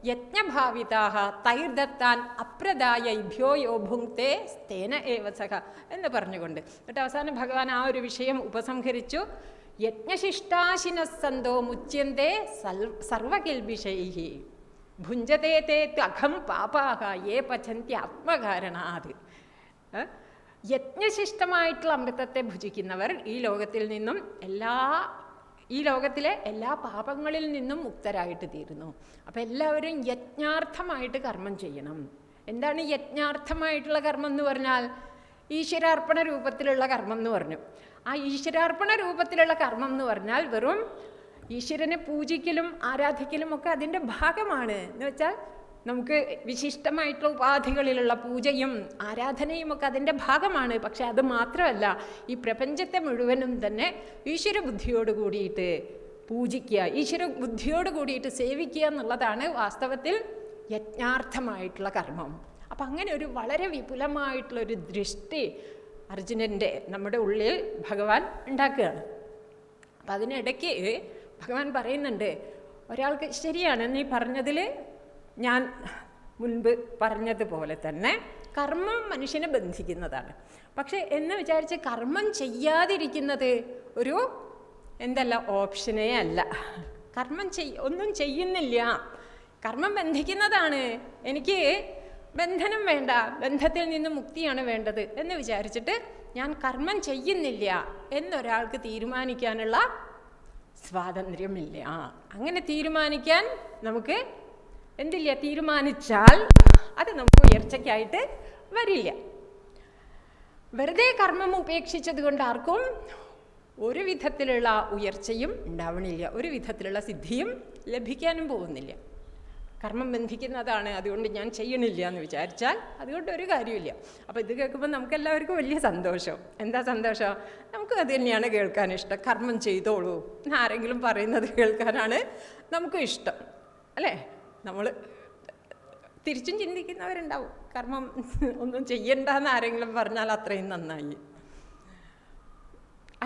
യജ്ഞഭാവിതാഃ തൈർദത്താൻ അപ്രദായൈഭ്യോ യോ ഭുങ്ക്തേ സ്തേന ഏവ സഹ എന്ന് പറഞ്ഞുകൊണ്ട് എന്നിട്ട് അവസാനം ഭഗവാൻ ആ ഒരു വിഷയം ഉപസംഹരിച്ചു. യജ്ഞശിഷ്ടാശിനസ്സന്തോ മുച്യന്തേ സർവകിൽബിഷൈഃ ഭുഞ്ചതേ തേ അഖം പാപാഹ യേ പചന്തി ആത്മകാരണാത്. യജ്ഞശിഷ്ടമായിട്ടുള്ള അമൃതത്തെ ഭുജിക്കുന്നവർ ഈ ലോകത്തിലെ എല്ലാ പാപങ്ങളിൽ നിന്നും മുക്തരായിട്ട് തീരുന്നു. അപ്പം എല്ലാവരും യജ്ഞാർത്ഥമായിട്ട് കർമ്മം ചെയ്യണം. എന്താണ് യജ്ഞാർത്ഥമായിട്ടുള്ള കർമ്മം എന്ന് പറഞ്ഞാൽ? ഈശ്വരാർപ്പണ രൂപത്തിലുള്ള കർമ്മം എന്ന് പറഞ്ഞു. ആ ഈശ്വരാർപ്പണ രൂപത്തിലുള്ള കർമ്മം എന്ന് പറഞ്ഞാൽ വെറും ഈശ്വരനെ പൂജിക്കലും ആരാധിക്കലും ഒക്കെ അതിൻ്റെ ഭാഗമാണ്. എന്ന് വെച്ചാൽ നമുക്ക് വിശിഷ്ടമായിട്ടുള്ള ഉപാധികളിലുള്ള പൂജയും ആരാധനയും ഒക്കെ അതിൻ്റെ ഭാഗമാണ്. പക്ഷെ അത് മാത്രമല്ല, ഈ പ്രപഞ്ചത്തെ മുഴുവനും തന്നെ ഈശ്വര ബുദ്ധിയോട് കൂടിയിട്ട് പൂജിക്കുക, ഈശ്വര ബുദ്ധിയോട് കൂടിയിട്ട് സേവിക്കുക എന്നുള്ളതാണ് വാസ്തവത്തിൽ യജ്ഞാർത്ഥമായിട്ടുള്ള കർമ്മം. അപ്പം അങ്ങനെ ഒരു വളരെ വിപുലമായിട്ടുള്ളൊരു ദൃഷ്ടി അർജുനൻ്റെ നമ്മുടെ ഉള്ളിൽ ഭഗവാൻ ഉണ്ടാക്കുകയാണ്. അപ്പം അതിനിടയ്ക്ക് ഭഗവാൻ പറയുന്നുണ്ട്, ഒരാൾക്ക് ശരിയാണ് നീ പറഞ്ഞതിൽ, ഞാൻ മുൻപ് പറഞ്ഞതുപോലെ തന്നെ കർമ്മം മനുഷ്യനെ ബന്ധിക്കുന്നതാണ്. പക്ഷെ എന്ന് വിചാരിച്ച് കർമ്മം ചെയ്യാതിരിക്കുന്നത് ഒരു ഓപ്ഷനേ അല്ല. കർമ്മം ഒന്നും ചെയ്യുന്നില്ല, കർമ്മം ബന്ധിക്കുന്നതാണ്, എനിക്ക് ബന്ധനം വേണ്ട, ബന്ധത്തിൽ നിന്ന് മുക്തിയാണ് വേണ്ടത് എന്ന് വിചാരിച്ചിട്ട് ഞാൻ കർമ്മം ചെയ്യുന്നില്ല എന്നൊരാൾക്ക് തീരുമാനിക്കാനുള്ള സ്വാതന്ത്ര്യമില്ല. അങ്ങനെ തീരുമാനിക്കാൻ നമുക്ക് തീരുമാനിച്ചാൽ അത് നമുക്ക് ഉയർച്ചയ്ക്കായിട്ട് വരില്ല. വെറുതെ കർമ്മം ഉപേക്ഷിച്ചത് കൊണ്ട് ആർക്കും ഒരു വിധത്തിലുള്ള ഉയർച്ചയും ഉണ്ടാവണില്ല, ഒരു വിധത്തിലുള്ള സിദ്ധിയും ലഭിക്കാനും പോകുന്നില്ല. കർമ്മം ബന്ധിക്കുന്നതാണ്, അതുകൊണ്ട് ഞാൻ ചെയ്യണില്ല എന്ന് വിചാരിച്ചാൽ അതുകൊണ്ട് ഒരു കാര്യമില്ല. അപ്പോൾ ഇത് കേൾക്കുമ്പോൾ നമുക്കെല്ലാവർക്കും വലിയ സന്തോഷം. എന്താ സന്തോഷം? നമുക്ക് അത് തന്നെയാണ് കേൾക്കാൻ ഇഷ്ടം. കർമ്മം ചെയ്തോളൂ ആരെങ്കിലും പറയുന്നത് കേൾക്കാനാണ് നമുക്ക് ഇഷ്ടം, അല്ലേ? നമ്മൾ തിരിച്ചും ചിന്തിക്കുന്നവരുണ്ടാവും, കർമ്മം ഒന്നും ചെയ്യണ്ടെന്ന് ആരെങ്കിലും പറഞ്ഞാൽ അത്രയും നന്നായി.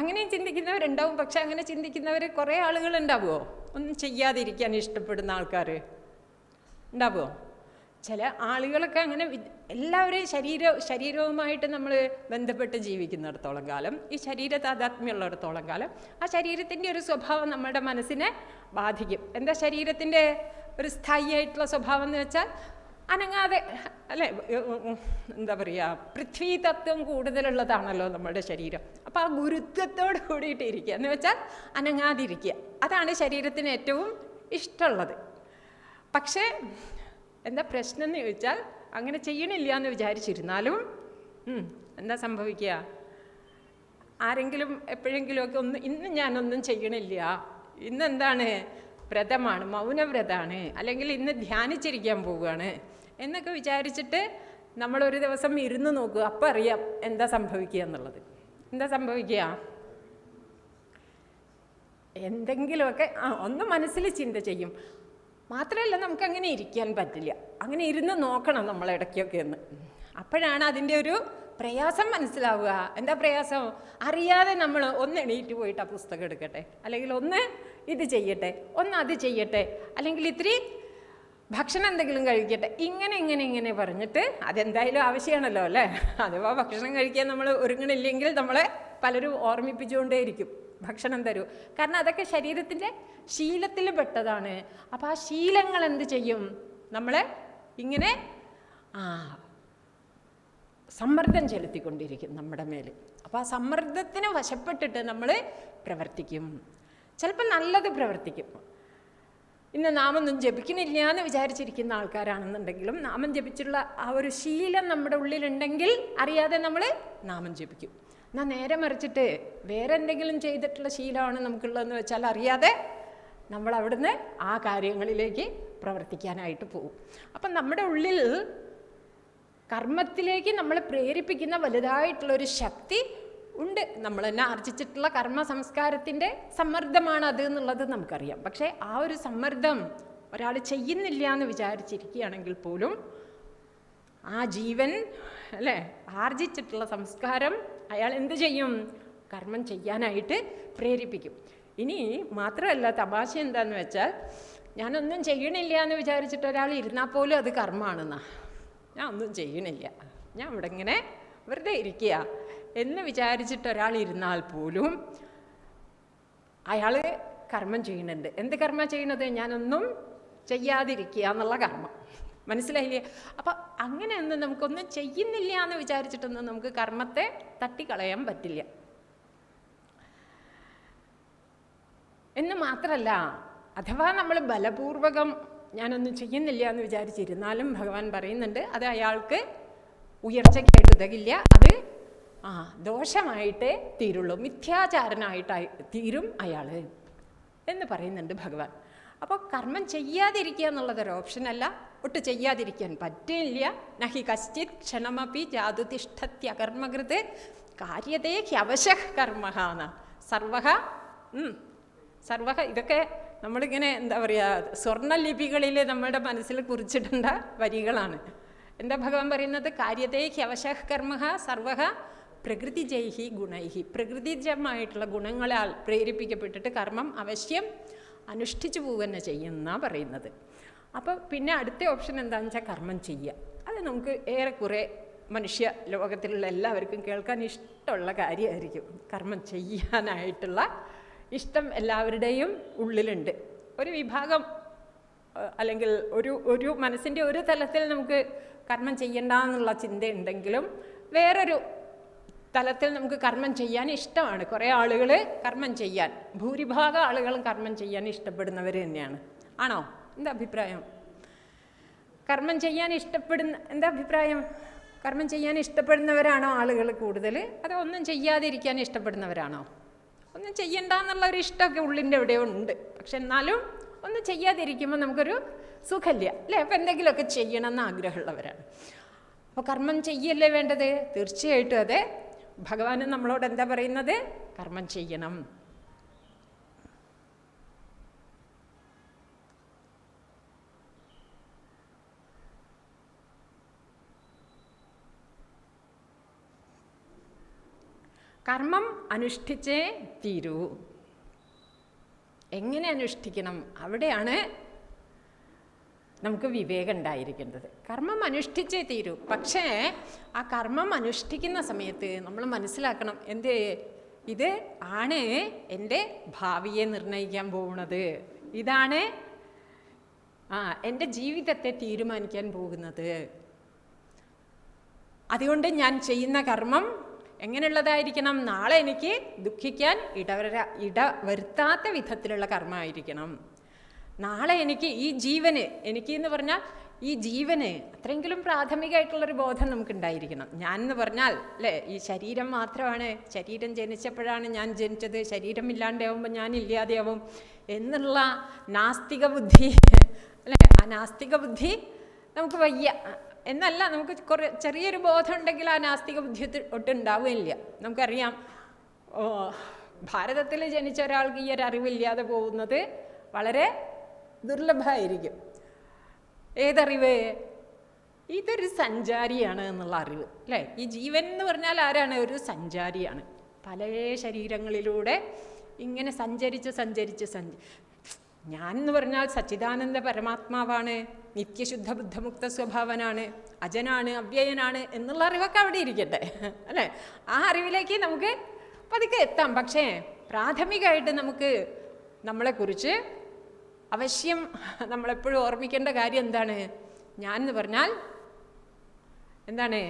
അങ്ങനെയും ചിന്തിക്കുന്നവരുണ്ടാവും. പക്ഷെ അങ്ങനെ ചിന്തിക്കുന്നവർ കുറേ ആളുകളുണ്ടാവുമോ? ഒന്നും ചെയ്യാതിരിക്കാൻ ഇഷ്ടപ്പെടുന്ന ആൾക്കാർ ഉണ്ടാവുമോ? ചില ആളുകളൊക്കെ അങ്ങനെ എല്ലാവരെയും ശരീരവുമായിട്ട് നമ്മൾ ബന്ധപ്പെട്ട് ജീവിക്കുന്നിടത്തോളം കാലം, ഈ ശരീര താതാത്മ്യമുള്ളിടത്തോളം കാലം ആ ശരീരത്തിൻ്റെ ഒരു സ്വഭാവം നമ്മുടെ മനസ്സിനെ ബാധിക്കും. എന്താ ശരീരത്തിൻ്റെ ഒരു സ്ഥായിയായിട്ടുള്ള സ്വഭാവം എന്ന് വെച്ചാൽ അനങ്ങാതെ, അല്ലേ? എന്താ പറയുക, പൃഥ്വി തത്വം കൂടുതലുള്ളതാണല്ലോ നമ്മുടെ ശരീരം. അപ്പോൾ ആ ഗുരുത്വത്തോട് കൂടിയിട്ട് ഇരിക്കുക എന്ന് വെച്ചാൽ അനങ്ങാതിരിക്കുക, അതാണ് ശരീരത്തിന് ഏറ്റവും ഇഷ്ടമുള്ളത്. പക്ഷേ എന്താ പ്രശ്നം എന്ന് ചോദിച്ചാൽ, അങ്ങനെ ചെയ്യണില്ല എന്ന് വിചാരിച്ചിരുന്നാലും എന്താ സംഭവിക്കുക? ആരെങ്കിലും എപ്പോഴെങ്കിലുമൊക്കെ ഇന്ന് ഞാനൊന്നും ചെയ്യണില്ല, ഇന്നെന്താണ് വ്രതമാണ്, മൗനവ്രതമാണ്, അല്ലെങ്കിൽ ഇന്ന് ധ്യാനിച്ചിരിക്കാൻ പോവുകയാണ് എന്നൊക്കെ വിചാരിച്ചിട്ട് നമ്മളൊരു ദിവസം ഇരുന്ന് നോക്കുക. അപ്പം അറിയാം എന്താ സംഭവിക്കുക എന്നുള്ളത്. എന്താ സംഭവിക്കുക? എന്തെങ്കിലുമൊക്കെ ഒന്ന് മനസ്സിൽ ചിന്ത ചെയ്യും. മാത്രമല്ല നമുക്കങ്ങനെ ഇരിക്കാൻ പറ്റില്ല, അങ്ങനെ ഇരുന്ന് നോക്കണം നമ്മൾ ഇടയ്ക്കൊക്കെ ഒന്ന്. അപ്പോഴാണ് അതിൻ്റെ ഒരു പ്രയാസം മനസ്സിലാവുക. എന്താ പ്രയാസം? അറിയാതെ നമ്മൾ ഒന്ന് എണീറ്റ് പോയിട്ട് ആ പുസ്തകം എടുക്കട്ടെ, അല്ലെങ്കിൽ ഒന്ന് ഇത് ചെയ്യട്ടെ, ഒന്ന് അത് ചെയ്യട്ടെ, അല്ലെങ്കിൽ ഇത്തിരി ഭക്ഷണം എന്തെങ്കിലും കഴിക്കട്ടെ, ഇങ്ങനെ പറഞ്ഞിട്ട് അതെന്തായാലും ആവശ്യമാണല്ലോ, അല്ലേ? അഥവാ ഭക്ഷണം കഴിക്കാൻ നമ്മൾ ഒരുങ്ങണില്ലെങ്കിൽ നമ്മളെ പലരും ഓർമ്മിപ്പിച്ചുകൊണ്ടേയിരിക്കും, ഭക്ഷണം തരൂ. കാരണം അതൊക്കെ ശരീരത്തിൻ്റെ ശീലത്തിൽ പെട്ടതാണ്. അപ്പോൾ ആ ശീലങ്ങൾ എന്ത് ചെയ്യും? നമ്മളെ ഇങ്ങനെ സമ്മർദ്ദം ചെലുത്തിക്കൊണ്ടിരിക്കും നമ്മുടെ മേൽ. അപ്പോൾ ആ സമ്മർദ്ദത്തിന് വശപ്പെട്ടിട്ട് നമ്മൾ പ്രവർത്തിക്കും. ചിലപ്പോൾ നല്ലത് പ്രവർത്തിക്കും. ഇന്ന് നാമൊന്നും ജപിക്കണില്ല എന്ന് വിചാരിച്ചിരിക്കുന്ന ആൾക്കാരാണെന്നുണ്ടെങ്കിലും നാമം ജപിച്ചുള്ള ആ ഒരു ശീലം നമ്മുടെ ഉള്ളിലുണ്ടെങ്കിൽ അറിയാതെ നമ്മൾ നാമം ജപിക്കും. എന്നാൽ നേരെ മറിച്ചിട്ട് വേറെ എന്തെങ്കിലും ചെയ്തിട്ടുള്ള ശീലമാണ് നമുക്കുള്ളതെന്ന് വെച്ചാൽ അറിയാതെ നമ്മൾ അവിടുന്ന് ആ കാര്യങ്ങളിലേക്ക് പ്രവർത്തിക്കാനായിട്ട് പോകും. അപ്പം നമ്മുടെ ഉള്ളിൽ കർമ്മത്തിലേക്ക് നമ്മളെ പ്രേരിപ്പിക്കുന്ന വലുതായിട്ടുള്ളൊരു ശക്തി ഉണ്ട്. നമ്മൾ തന്നെ ആർജിച്ചിട്ടുള്ള കർമ്മ സംസ്കാരത്തിൻ്റെ സമ്മർദ്ദമാണ് അത് എന്നുള്ളത് നമുക്കറിയാം. പക്ഷേ ആ ഒരു സമ്മർദ്ദം ഒരാൾ ചെയ്യുന്നില്ല എന്ന് വിചാരിച്ചിരിക്കുകയാണെങ്കിൽ പോലും ആ ജീവൻ, അല്ലേ, ആർജിച്ചിട്ടുള്ള സംസ്കാരം അയാൾ എന്ത് ചെയ്യും? കർമ്മം ചെയ്യാനായിട്ട് പ്രേരിപ്പിക്കും. ഇനി മാത്രമല്ല, തമാശ എന്താണെന്ന് വെച്ചാൽ, ഞാനൊന്നും ചെയ്യണില്ല എന്ന് വിചാരിച്ചിട്ട് ഒരാൾ ഇരുന്നാൽ പോലും അത് കർമ്മമാണെന്നാ. ഞാൻ ഒന്നും ചെയ്യണില്ല, ഞാൻ ഇവിടെ ഇങ്ങനെ വെറുതെ ഇരിക്കുക എന്ന് വിചാരിച്ചിട്ട് ഒരാൾ ഇരുന്നാൽ പോലും അയാൾ കർമ്മം ചെയ്യുന്നുണ്ട്. എന്ത് കർമ്മം ചെയ്യണത്? ഞാനൊന്നും ചെയ്യാതിരിക്കുക എന്നുള്ള കർമ്മം. മനസ്സിലായില്ലേ? അപ്പം അങ്ങനെയൊന്നും നമുക്കൊന്നും ചെയ്യുന്നില്ല എന്ന് വിചാരിച്ചിട്ടൊന്നും നമുക്ക് കർമ്മത്തെ തട്ടിക്കളയാൻ പറ്റില്ല. എന്ന് മാത്രമല്ല, അഥവാ നമ്മൾ ബലപൂർവകം ഞാനൊന്നും ചെയ്യുന്നില്ല എന്ന് വിചാരിച്ചിരുന്നാലും ഭഗവാൻ പറയുന്നുണ്ട് അത് അയാൾക്ക് ഉയർച്ചയ്ക്കായിട്ട് ഉതകില്ല, അത് ദോഷമായിട്ടേ തീരുള്ളൂ, മിഥ്യാചാരനായിട്ടായി തീരും അയാൾ എന്ന് പറയുന്നുണ്ട് ഭഗവാൻ. അപ്പോൾ കർമ്മം ചെയ്യാതിരിക്കുക എന്നുള്ളതൊരു ഓപ്ഷനല്ല, ഒട്ട് ചെയ്യാതിരിക്കാൻ പറ്റില്ല. നഹി കശ്ചിത് ക്ഷണമപി ജാതുതിഷ്ഠത്യകർമ്മകൃത് കാര്യതേ ഹ്യവശഃ കർമ്മഹാന സർവഹ. ഇതൊക്കെ നമ്മളിങ്ങനെ എന്താ പറയുക, സ്വർണ്ണലിപികളിൽ നമ്മുടെ മനസ്സിൽ കുറിച്ചിടേണ്ട വരികളാണ്. എന്താ ഭഗവാൻ പറയുന്നത്? കാര്യതേ ഹ്യവശഃ കർമ്മഃ സർവഹ പ്രകൃതിജൈഹി ഗുണൈഹി. പ്രകൃതിജമായിട്ടുള്ള ഗുണങ്ങളാൽ പ്രേരിപ്പിക്കപ്പെട്ടിട്ട് കർമ്മം അവശ്യം അനുഷ്ഠിച്ചു പോവുക ചെയ്യുന്ന പറയുന്നത്. അപ്പോൾ പിന്നെ അടുത്ത ഓപ്ഷൻ എന്താണെന്ന് വെച്ചാൽ കർമ്മം ചെയ്യുക. അത് നമുക്ക് ഏറെക്കുറെ മനുഷ്യ ലോകത്തിലുള്ള എല്ലാവർക്കും കേൾക്കാൻ ഇഷ്ടമുള്ള കാര്യമായിരിക്കും. കർമ്മം ചെയ്യാനായിട്ടുള്ള ഇഷ്ടം എല്ലാവരുടെയും ഉള്ളിലുണ്ട്. ഒരു വിഭാഗം അല്ലെങ്കിൽ ഒരു മനസ്സിൻ്റെ ഒരു തലത്തിൽ നമുക്ക് കർമ്മം ചെയ്യണ്ട എന്നുള്ള ചിന്തയുണ്ടെങ്കിലും വേറൊരു തലത്തിൽ നമുക്ക് കർമ്മം ചെയ്യാൻ ഇഷ്ടമാണ്. കുറേ ആളുകൾ കർമ്മം ചെയ്യാൻ, ഭൂരിഭാഗം ആളുകളും കർമ്മം ചെയ്യാൻ ഇഷ്ടപ്പെടുന്നവർ തന്നെയാണ്. ആണോ? എന്താ അഭിപ്രായം? കർമ്മം ചെയ്യാൻ എന്താ അഭിപ്രായം? കർമ്മം ചെയ്യാൻ ഇഷ്ടപ്പെടുന്നവരാണോ ആളുകൾ കൂടുതൽ, അതോ ഒന്നും ചെയ്യാതിരിക്കാൻ ഇഷ്ടപ്പെടുന്നവരാണോ? ഒന്നും ചെയ്യണ്ട എന്നുള്ളൊരു ഇഷ്ടമൊക്കെ ഉള്ളിൻ്റെ എവിടെയോ ഉണ്ട്. പക്ഷെ എന്നാലും ഒന്നും ചെയ്യാതിരിക്കുമ്പോൾ നമുക്കൊരു സുഖമില്ല അല്ലേ? അപ്പോൾ എന്തെങ്കിലുമൊക്കെ ചെയ്യണമെന്ന് ആഗ്രഹമുള്ളവരാണ്. അപ്പോൾ കർമ്മം ചെയ്യല്ലേ വേണ്ടത്? തീർച്ചയായിട്ടും അതെ. ഭഗവാൻ നമ്മളോട് എന്താ പറയുന്നത്? കർമ്മം ചെയ്യണം. കർമ്മം അനുഷ്ഠിച്ചേ തീരൂ. എങ്ങനെ അനുഷ്ഠിക്കണം? അവിടെയാണ് നമുക്ക് വിവേകം ഉണ്ടായിരിക്കേണ്ടത്. കർമ്മം അനുഷ്ഠിച്ചേ തീരൂ. പക്ഷേ ആ കർമ്മം അനുഷ്ഠിക്കുന്ന സമയത്ത് നമ്മൾ മനസ്സിലാക്കണം, ഇത് ആണ് എൻ്റെ ഭാവിയെ നിർണ്ണയിക്കാൻ പോകുന്നത്, ഇതാണ് എൻ്റെ ജീവിതത്തെ തീരുമാനിക്കാൻ പോകുന്നത്. അതുകൊണ്ട് ഞാൻ ചെയ്യുന്ന കർമ്മം എങ്ങനെയുള്ളതായിരിക്കണം? നാളെ എനിക്ക് ദുഃഖിക്കാൻ ഇടവരുത്താത്ത വിധത്തിലുള്ള കർമ്മമായിരിക്കണം. നാളെ എനിക്ക് എന്ന് പറഞ്ഞാൽ ഈ ജീവന് അത്രയെങ്കിലും പ്രാഥമികമായിട്ടുള്ളൊരു ബോധം നമുക്കുണ്ടായിരിക്കണം. ഞാൻ എന്ന് പറഞ്ഞാൽ അല്ലേ, ഈ ശരീരം മാത്രമാണ്, ശരീരം ജനിച്ചപ്പോഴാണ് ഞാൻ ജനിച്ചത്, ശരീരം ഇല്ലാണ്ടാവുമ്പോൾ ഞാൻ ഇല്ലാതെയാവും എന്നുള്ള നാസ്തിക ബുദ്ധി അല്ലേ, ആ നാസ്തിക ബുദ്ധി നമുക്ക് വയ്യ എന്നല്ല. നമുക്ക് ചെറിയൊരു ബോധം ഉണ്ടെങ്കിൽ ആ നാസ്തിക ബുദ്ധി ഒട്ടും ഉണ്ടാവുകയില്ല. നമുക്കറിയാം, ഭാരതത്തിൽ ജനിച്ച ഒരാൾക്ക് ഈ ഒരു അറിവില്ലാതെ പോകുന്നത് വളരെ ദുർലഭമായിരിക്കും. ഏതറിവ്? ഇതൊരു സഞ്ചാരിയാണ് എന്നുള്ള അറിവ് അല്ലേ. ഈ ജീവൻ എന്ന് പറഞ്ഞാൽ ആരാണ്? ഒരു സഞ്ചാരിയാണ്. പല ശരീരങ്ങളിലൂടെ ഇങ്ങനെ സഞ്ചരിച്ച് ഞാൻ എന്ന് പറഞ്ഞാൽ സച്ചിദാനന്ദ പരമാത്മാവാണ്, നിത്യശുദ്ധ ബുദ്ധമുക്ത സ്വഭാവനാണ്, അജനാണ്, അവ്യയനാണ് എന്നുള്ള അറിവൊക്കെ അവിടെ ഇരിക്കട്ടെ അല്ലേ. ആ അറിവിലേക്ക് നമുക്ക് പതുക്കെ എത്താം. പക്ഷേ പ്രാഥമികമായിട്ട് നമുക്ക് നമ്മളെക്കുറിച്ച് അവശ്യം നമ്മളെപ്പോഴും ഓർമ്മിക്കേണ്ട കാര്യം എന്താണ്? ഞാൻ എന്ന് പറഞ്ഞാൽ എന്താണ്?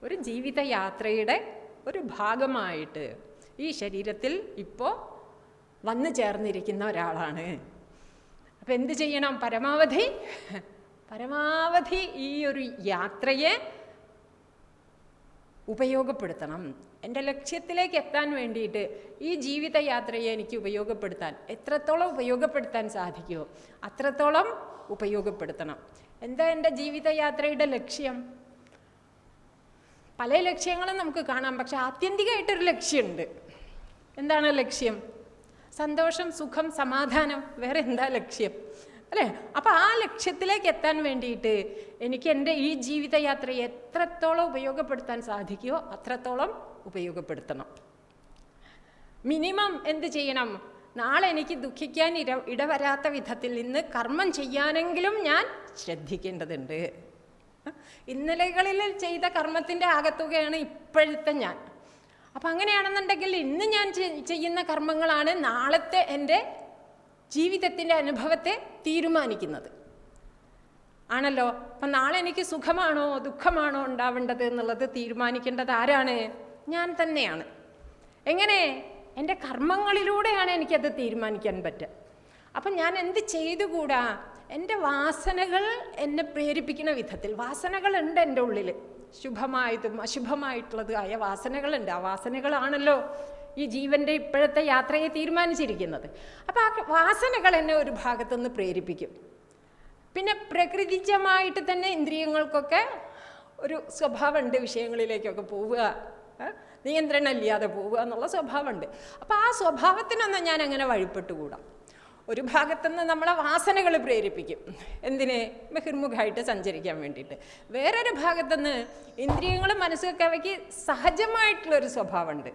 ഒരു ജീവിതയാത്രയുടെ ഒരു ഭാഗമായിട്ട് ഈ ശരീരത്തിൽ ഇപ്പോൾ വന്നു ചേർന്നിരിക്കുന്ന ഒരാളാണ്. അപ്പം എന്ത് ചെയ്യണം? പരമാവധി ഈ ഒരു യാത്രയെ ഉപയോഗപ്പെടുത്തണം. എൻ്റെ ലക്ഷ്യത്തിലേക്ക് എത്താൻ വേണ്ടിയിട്ട് ഈ ജീവിതയാത്രയെ എനിക്ക് എത്രത്തോളം ഉപയോഗപ്പെടുത്താൻ സാധിക്കുമോ അത്രത്തോളം ഉപയോഗപ്പെടുത്തണം. എന്താ എൻ്റെ ജീവിതയാത്രയുടെ ലക്ഷ്യം? പല ലക്ഷ്യങ്ങളും നമുക്ക് കാണാം, പക്ഷെ ആത്യന്തികമായിട്ടൊരു ലക്ഷ്യമുണ്ട്. എന്താണ് ലക്ഷ്യം? സന്തോഷം, സുഖം, സമാധാനം. വേറെ എന്താ ലക്ഷ്യം അല്ലേ? അപ്പം ആ ലക്ഷ്യത്തിലേക്ക് എത്താൻ വേണ്ടിയിട്ട് എനിക്ക് എൻ്റെ ഈ ജീവിതയാത്രയെ എത്രത്തോളം ഉപയോഗപ്പെടുത്താൻ സാധിക്കുമോ അത്രത്തോളം ഉപയോഗപ്പെടുത്തണം. മിനിമം എന്ത് ചെയ്യണം? നാളെ എനിക്ക് ദുഃഖിക്കാൻ ഇടവരാത്ത വിധത്തിൽ ഇന്ന് കർമ്മം ചെയ്യാനെങ്കിലും ഞാൻ ശ്രദ്ധിക്കേണ്ടതുണ്ട്. ഇന്നലകളിൽ ചെയ്ത കർമ്മത്തിൻ്റെ ആകത്തുകയാണ് ഇപ്പോഴത്തെ ഞാൻ. അപ്പം അങ്ങനെയാണെന്നുണ്ടെങ്കിൽ ഇന്ന് ഞാൻ ചെയ്യുന്ന കർമ്മങ്ങളാണ് നാളത്തെ എൻ്റെ ജീവിതത്തിൻ്റെ അനുഭവത്തെ തീരുമാനിക്കുന്നത് ആണല്ലോ. അപ്പം നാളെ എനിക്ക് സുഖമാണോ ദുഃഖമാണോ ഉണ്ടാവേണ്ടത് എന്നുള്ളത് തീരുമാനിക്കേണ്ടത് ആരാണ്? ഞാൻ തന്നെയാണ്. എങ്ങനെ? എൻ്റെ കർമ്മങ്ങളിലൂടെയാണ് എനിക്കത് തീരുമാനിക്കാൻ പറ്റുക. അപ്പം ഞാൻ എന്ത് ചെയ്തുകൂടാ? എൻ്റെ വാസനകൾ എന്നെ പ്രേരിപ്പിക്കുന്ന വിധത്തിൽ, വാസനകളുണ്ട് എൻ്റെ ഉള്ളിൽ, ശുഭമായതും അശുഭമായിട്ടുള്ളതായ വാസനകളുണ്ട്. ആ വാസനകളാണല്ലോ ഈ ജീവൻ്റെ ഇപ്പോഴത്തെ യാത്രയെ തീരുമാനിച്ചിരിക്കുന്നത്. അപ്പോൾ ആ വാസനകൾ എന്നെ ഒരു ഭാഗത്തുനിന്ന് പ്രേരിപ്പിക്കും. പിന്നെ പ്രകൃതിജമായിട്ട് തന്നെ ഇന്ദ്രിയങ്ങൾക്കൊക്കെ ഒരു സ്വഭാവമുണ്ട്, വിഷയങ്ങളിലേക്കൊക്കെ പോവുക, നിയന്ത്രണം ഇല്ലാതെ പോവുക എന്നുള്ള സ്വഭാവമുണ്ട്. അപ്പോൾ ആ സ്വഭാവത്തിനൊന്നും ഞാൻ അങ്ങനെ വഴിപ്പെട്ടുകൂടാ. ഒരു ഭാഗത്തുനിന്ന് നമ്മളെ വാസനകൾ പ്രേരിപ്പിക്കും, എന്തിനെ? ബഹിർമുഖമായിട്ട് സഞ്ചരിക്കാൻ വേണ്ടിയിട്ട്. വേറൊരു ഭാഗത്തുനിന്ന് ഇന്ദ്രിയങ്ങളും മനസ്സൊക്കെ അവയ്ക്ക് സഹജമായിട്ടുള്ളൊരു സ്വഭാവമുണ്ട്.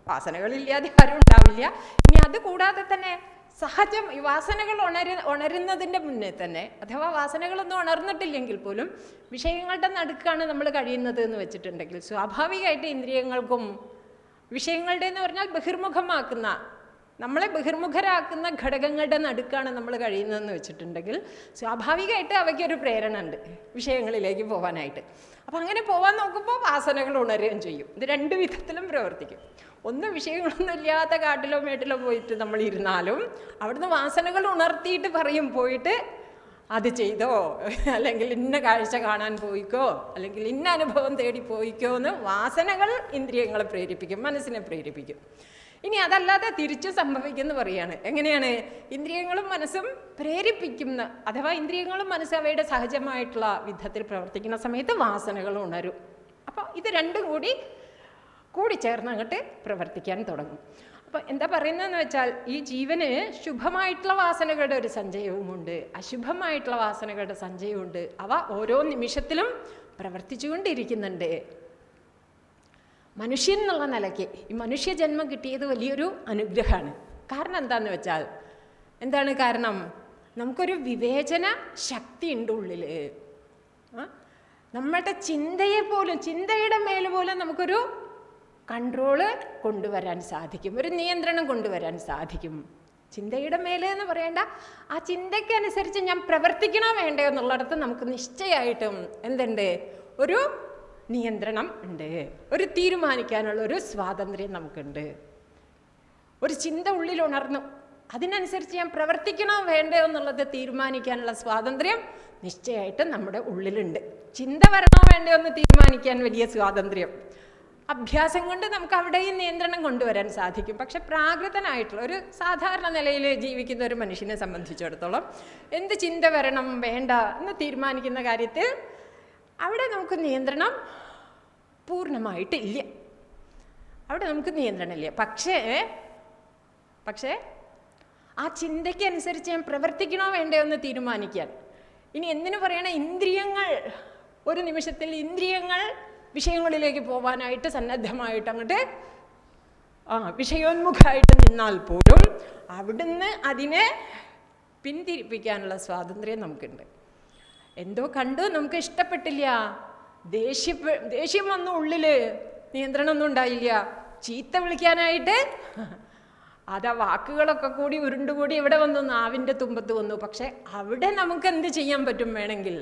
വാസനകളില്ലാതെ ആരും ഉണ്ടാവില്ല. ഇനി അതുകൂടാതെ തന്നെ സഹജം ഈ വാസനകൾ ഉണരുന്നതിൻ്റെ മുന്നേ തന്നെ, അഥവാ വാസനകളൊന്നും ഉണർന്നിട്ടില്ലെങ്കിൽ പോലും വിഷയങ്ങളുടെ നടുക്കാണ് നമ്മൾ കഴിയുന്നത് എന്ന് വെച്ചിട്ടുണ്ടെങ്കിൽ, സ്വാഭാവികമായിട്ട് ഇന്ദ്രിയങ്ങൾക്കും വിഷയങ്ങളുടെ എന്ന് പറഞ്ഞാൽ ബഹിർമുഖമാക്കുന്ന, നമ്മളെ ബഹിർമുഖരാക്കുന്ന ഘടകങ്ങളുടെ നടുക്കാണ് നമ്മൾ കഴിയുന്നതെന്ന് വെച്ചിട്ടുണ്ടെങ്കിൽ സ്വാഭാവികമായിട്ട് അവയ്ക്കൊരു പ്രേരണ ഉണ്ട് വിഷയങ്ങളിലേക്ക് പോകാനായിട്ട്. അപ്പം അങ്ങനെ പോകാൻ നോക്കുമ്പോൾ വാസനകൾ ഉണരുകയും ചെയ്യും. ഇത് രണ്ട് വിധത്തിലും പ്രവർത്തിക്കും. ഒന്ന്, വിഷയങ്ങളൊന്നും ഇല്ലാത്ത കാട്ടിലോ മേട്ടിലോ പോയിട്ട് നമ്മൾ ഇരുന്നാലും അവിടുന്ന് വാസനകൾ ഉണർത്തിയിട്ട് പറയും, പോയിട്ട് അത് ചെയ്തോ, അല്ലെങ്കിൽ ഇന്ന കാഴ്ച കാണാൻ പോയിക്കോ, അല്ലെങ്കിൽ ഇന്ന അനുഭവം തേടി പോയിക്കോ എന്ന് വാസനകൾ ഇന്ദ്രിയങ്ങളെ പ്രേരിപ്പിക്കും, മനസ്സിനെ പ്രേരിപ്പിക്കും. ഇനി അതല്ലാതെ തിരിച്ചു സംഭവിക്കുമെന്ന് പറയാണ്. എങ്ങനെയാണ്? ഇന്ദ്രിയങ്ങളും മനസ്സും പ്രേരിപ്പിക്കുന്ന, അഥവാ ഇന്ദ്രിയങ്ങളും മനസ്സും അവയുടെ സഹജമായിട്ടുള്ള വിധത്തിൽ പ്രവർത്തിക്കുന്ന സമയത്ത് വാസനകൾ ഉണരും. അപ്പോൾ ഇത് രണ്ടും കൂടി ചേർന്ന് അങ്ങോട്ട് പ്രവർത്തിക്കാൻ തുടങ്ങും. അപ്പോൾ എന്താ പറയുന്നതെന്ന് വെച്ചാൽ, ഈ ജീവന് ശുഭമായിട്ടുള്ള വാസനകളുടെ ഒരു സഞ്ചയവുമുണ്ട്, അശുഭമായിട്ടുള്ള വാസനകളുടെ സഞ്ചയവുമുണ്ട്. അവ ഓരോ നിമിഷത്തിലും പ്രവർത്തിച്ചുകൊണ്ടിരിക്കുന്നുണ്ട്. മനുഷ്യൻ എന്നുള്ള നിലയ്ക്ക് ഈ മനുഷ്യജന്മം കിട്ടിയത് വലിയൊരു അനുഗ്രഹമാണ്. കാരണം എന്താണെന്ന് വെച്ചാൽ, എന്താണ് കാരണം? നമുക്കൊരു വിവേചന ശക്തി ഉണ്ട് ഉള്ളിൽ. നമ്മളുടെ ചിന്തയുടെ മേൽ പോലും നമുക്കൊരു കൺട്രോള് കൊണ്ടുവരാൻ സാധിക്കും, ഒരു നിയന്ത്രണം കൊണ്ടുവരാൻ സാധിക്കും. ചിന്തയുടെ മേലെ എന്ന് പറയേണ്ട, ആ ചിന്തയ്ക്കനുസരിച്ച് ഞാൻ പ്രവർത്തിക്കണോ വേണ്ടയോ എന്നുള്ളിടത്ത് നമുക്ക് നിശ്ചയമായിട്ടും എന്തുണ്ട്? ഒരു നിയന്ത്രണം ഉണ്ട്, ഒരു തീരുമാനിക്കാനുള്ള ഒരു സ്വാതന്ത്ര്യം നമുക്കുണ്ട്. ഒരു ചിന്ത ഉള്ളിൽ ഉണർന്നു, അതിനനുസരിച്ച് ഞാൻ പ്രവർത്തിക്കണോ വേണ്ടയോ എന്നുള്ളത് തീരുമാനിക്കാനുള്ള സ്വാതന്ത്ര്യം നിശ്ചയമായിട്ടും നമ്മുടെ ഉള്ളിലുണ്ട്. ചിന്ത വരണോ വേണ്ടയോ എന്ന് തീരുമാനിക്കാൻ വലിയ സ്വാതന്ത്ര്യം അഭ്യാസം കൊണ്ട് നമുക്ക് അവിടെയും നിയന്ത്രണം കൊണ്ടുവരാൻ സാധിക്കും. പക്ഷെ പ്രാകൃതനായിട്ടുള്ള ഒരു സാധാരണ നിലയിൽ ജീവിക്കുന്ന ഒരു മനുഷ്യനെ സംബന്ധിച്ചിടത്തോളം എന്ത് ചിന്ത വരണം വേണ്ട എന്ന് തീരുമാനിക്കുന്ന കാര്യത്തിൽ അവിടെ നമുക്ക് നിയന്ത്രണം പൂർണ്ണമായിട്ടില്ല. അവിടെ നമുക്ക് നിയന്ത്രണമില്ല. പക്ഷേ ആ ചിന്തയ്ക്കനുസരിച്ച് ഞാൻ പ്രവർത്തിക്കണോ വേണ്ടയോ എന്ന് തീരുമാനിക്കാൻ, ഇനി എന്തിനു പറയണ, ഇന്ദ്രിയങ്ങൾ ഒരു നിമിഷത്തിൽ ഇന്ദ്രിയങ്ങൾ വിഷയങ്ങളിലേക്ക് പോകാനായിട്ട് സന്നദ്ധമായിട്ട് അങ്ങോട്ട് വിഷയോന്മുഖമായിട്ട് നിന്നാൽ പോലും അവിടുന്ന് അതിനെ പിന്തിരിപ്പിക്കാനുള്ള സ്വാതന്ത്ര്യം നമുക്കുണ്ട്. എന്തോ കണ്ടു, നമുക്ക് ഇഷ്ടപ്പെട്ടില്ല, ദേഷ്യം വന്നു, ഉള്ളിൽ നിയന്ത്രണമൊന്നും ഉണ്ടായില്ല, ചീത്ത വിളിക്കാനായിട്ട് അതാ വാക്കുകളൊക്കെ കൂടി ഉരുണ്ടുകൂടി ഇവിടെ വന്നു, നാവിൻ്റെ തുമ്പത്ത് വന്നു. പക്ഷെ അവിടെ നമുക്ക് എന്ത് ചെയ്യാൻ പറ്റും? വേണമെങ്കിൽ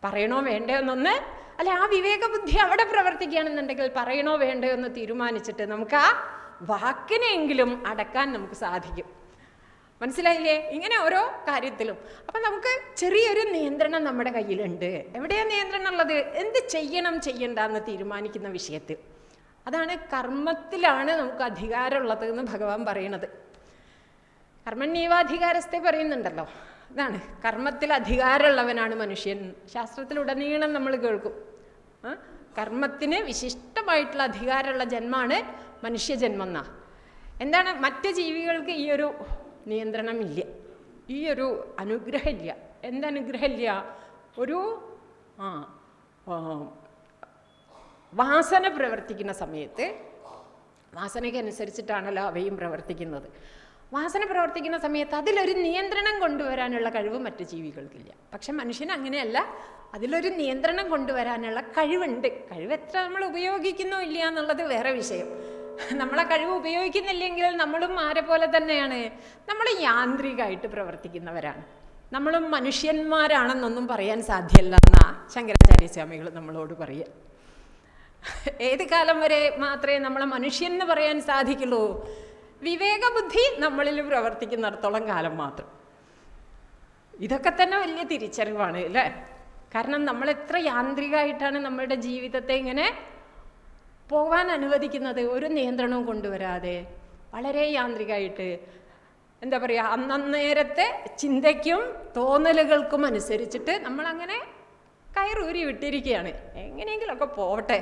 പറയണോ വേണ്ടയോ എന്നൊന്ന്, അല്ലെ ആ വിവേകബുദ്ധി അവിടെ പ്രവർത്തിക്കുകയാണെന്നുണ്ടെങ്കിൽ പറയണോ വേണ്ടയോ എന്ന് തീരുമാനിച്ചിട്ട് നമുക്ക് ആ വാക്കിനെങ്കിലും അടക്കാൻ നമുക്ക് സാധിക്കും. മനസ്സിലായില്ലേ? ഇങ്ങനെ ഓരോ കാര്യത്തിലും അപ്പം നമുക്ക് ചെറിയൊരു നിയന്ത്രണം നമ്മുടെ കയ്യിലുണ്ട്. എവിടെയാണ് നിയന്ത്രണം ഉള്ളത്? എന്ത് ചെയ്യണം ചെയ്യണ്ട എന്ന് തീരുമാനിക്കുന്ന വിഷയത്തിൽ. അതാണ് കർമ്മത്തിലാണ് നമുക്ക് അധികാരമുള്ളത് എന്ന് ഭഗവാൻ പറയണത്. കർമ്മണ്യേവാധികാരസ്ഥ പറയുന്നുണ്ടല്ലോ. അതാണ് കർമ്മത്തിൽ അധികാരമുള്ളവനാണ് മനുഷ്യൻ. ശാസ്ത്രത്തിലുടനീളം നമ്മൾ കേൾക്കും, കർമ്മത്തിന് വിശിഷ്ടമായിട്ടുള്ള അധികാരമുള്ള ജന്മമാണ് മനുഷ്യജന്മം എന്നാ. എന്താണ്? മറ്റ് ജീവികൾക്ക് ഈ ഒരു നിയന്ത്രണമില്ല, ഈ ഒരു അനുഗ്രഹമില്ല. എന്തനുഗ്രഹമില്ല? ഒരു വാസന പ്രവർത്തിക്കുന്ന സമയത്ത് വാസനയ്ക്കനുസരിച്ചിട്ടാണല്ലോ അവയും പ്രവർത്തിക്കുന്നത്. വാസന പ്രവർത്തിക്കുന്ന സമയത്ത് അതിലൊരു നിയന്ത്രണം കൊണ്ടുവരാനുള്ള കഴിവ് മറ്റ് ജീവികൾക്കില്ല. പക്ഷെ മനുഷ്യന് അങ്ങനെയല്ല, അതിലൊരു നിയന്ത്രണം കൊണ്ടുവരാനുള്ള കഴിവുണ്ട്. കഴിവ് എത്ര നമ്മൾ ഉപയോഗിക്കുന്നോ ഇല്ല എന്നുള്ളത് വേറെ വിഷയം. നമ്മളെ കഴിവ് ഉപയോഗിക്കുന്നില്ലെങ്കിൽ നമ്മളും ആരെ പോലെ തന്നെയാണ്, നമ്മൾ യാന്ത്രികമായിട്ട് പ്രവർത്തിക്കുന്നവരാണ്. നമ്മളും മനുഷ്യന്മാരാണെന്നൊന്നും പറയാൻ സാധ്യമല്ല എന്നാ ശങ്കരാചാര്യസ്വാമികൾ നമ്മളോട് പറയുക. ഏത് കാലം വരെ മാത്രമേ നമ്മളെ മനുഷ്യൻ എന്ന് പറയാൻ സാധിക്കുള്ളൂ? വിവേകബുദ്ധി നമ്മളിൽ പ്രവർത്തിക്കുന്നിടത്തോളം കാലം മാത്രം. ഇതൊക്കെ തന്നെ വലിയ തിരിച്ചറിവാണ് അല്ലേ? കാരണം നമ്മൾ എത്ര യാന്ത്രികമായിട്ടാണ് നമ്മളുടെ ജീവിതത്തെ ഇങ്ങനെ പോകാൻ അനുവദിക്കുന്നത്, ഒരു നിയന്ത്രണവും കൊണ്ടുവരാതെ വളരെ യാന്ത്രികമായിട്ട്. എന്താ പറയുക, അന്നേരത്തെ ചിന്തയ്ക്കും തോന്നലുകൾക്കും അനുസരിച്ചിട്ട് നമ്മളങ്ങനെ കയറൂരി വിട്ടിരിക്കുകയാണ്. എങ്ങനെയെങ്കിലുമൊക്കെ പോവട്ടെ,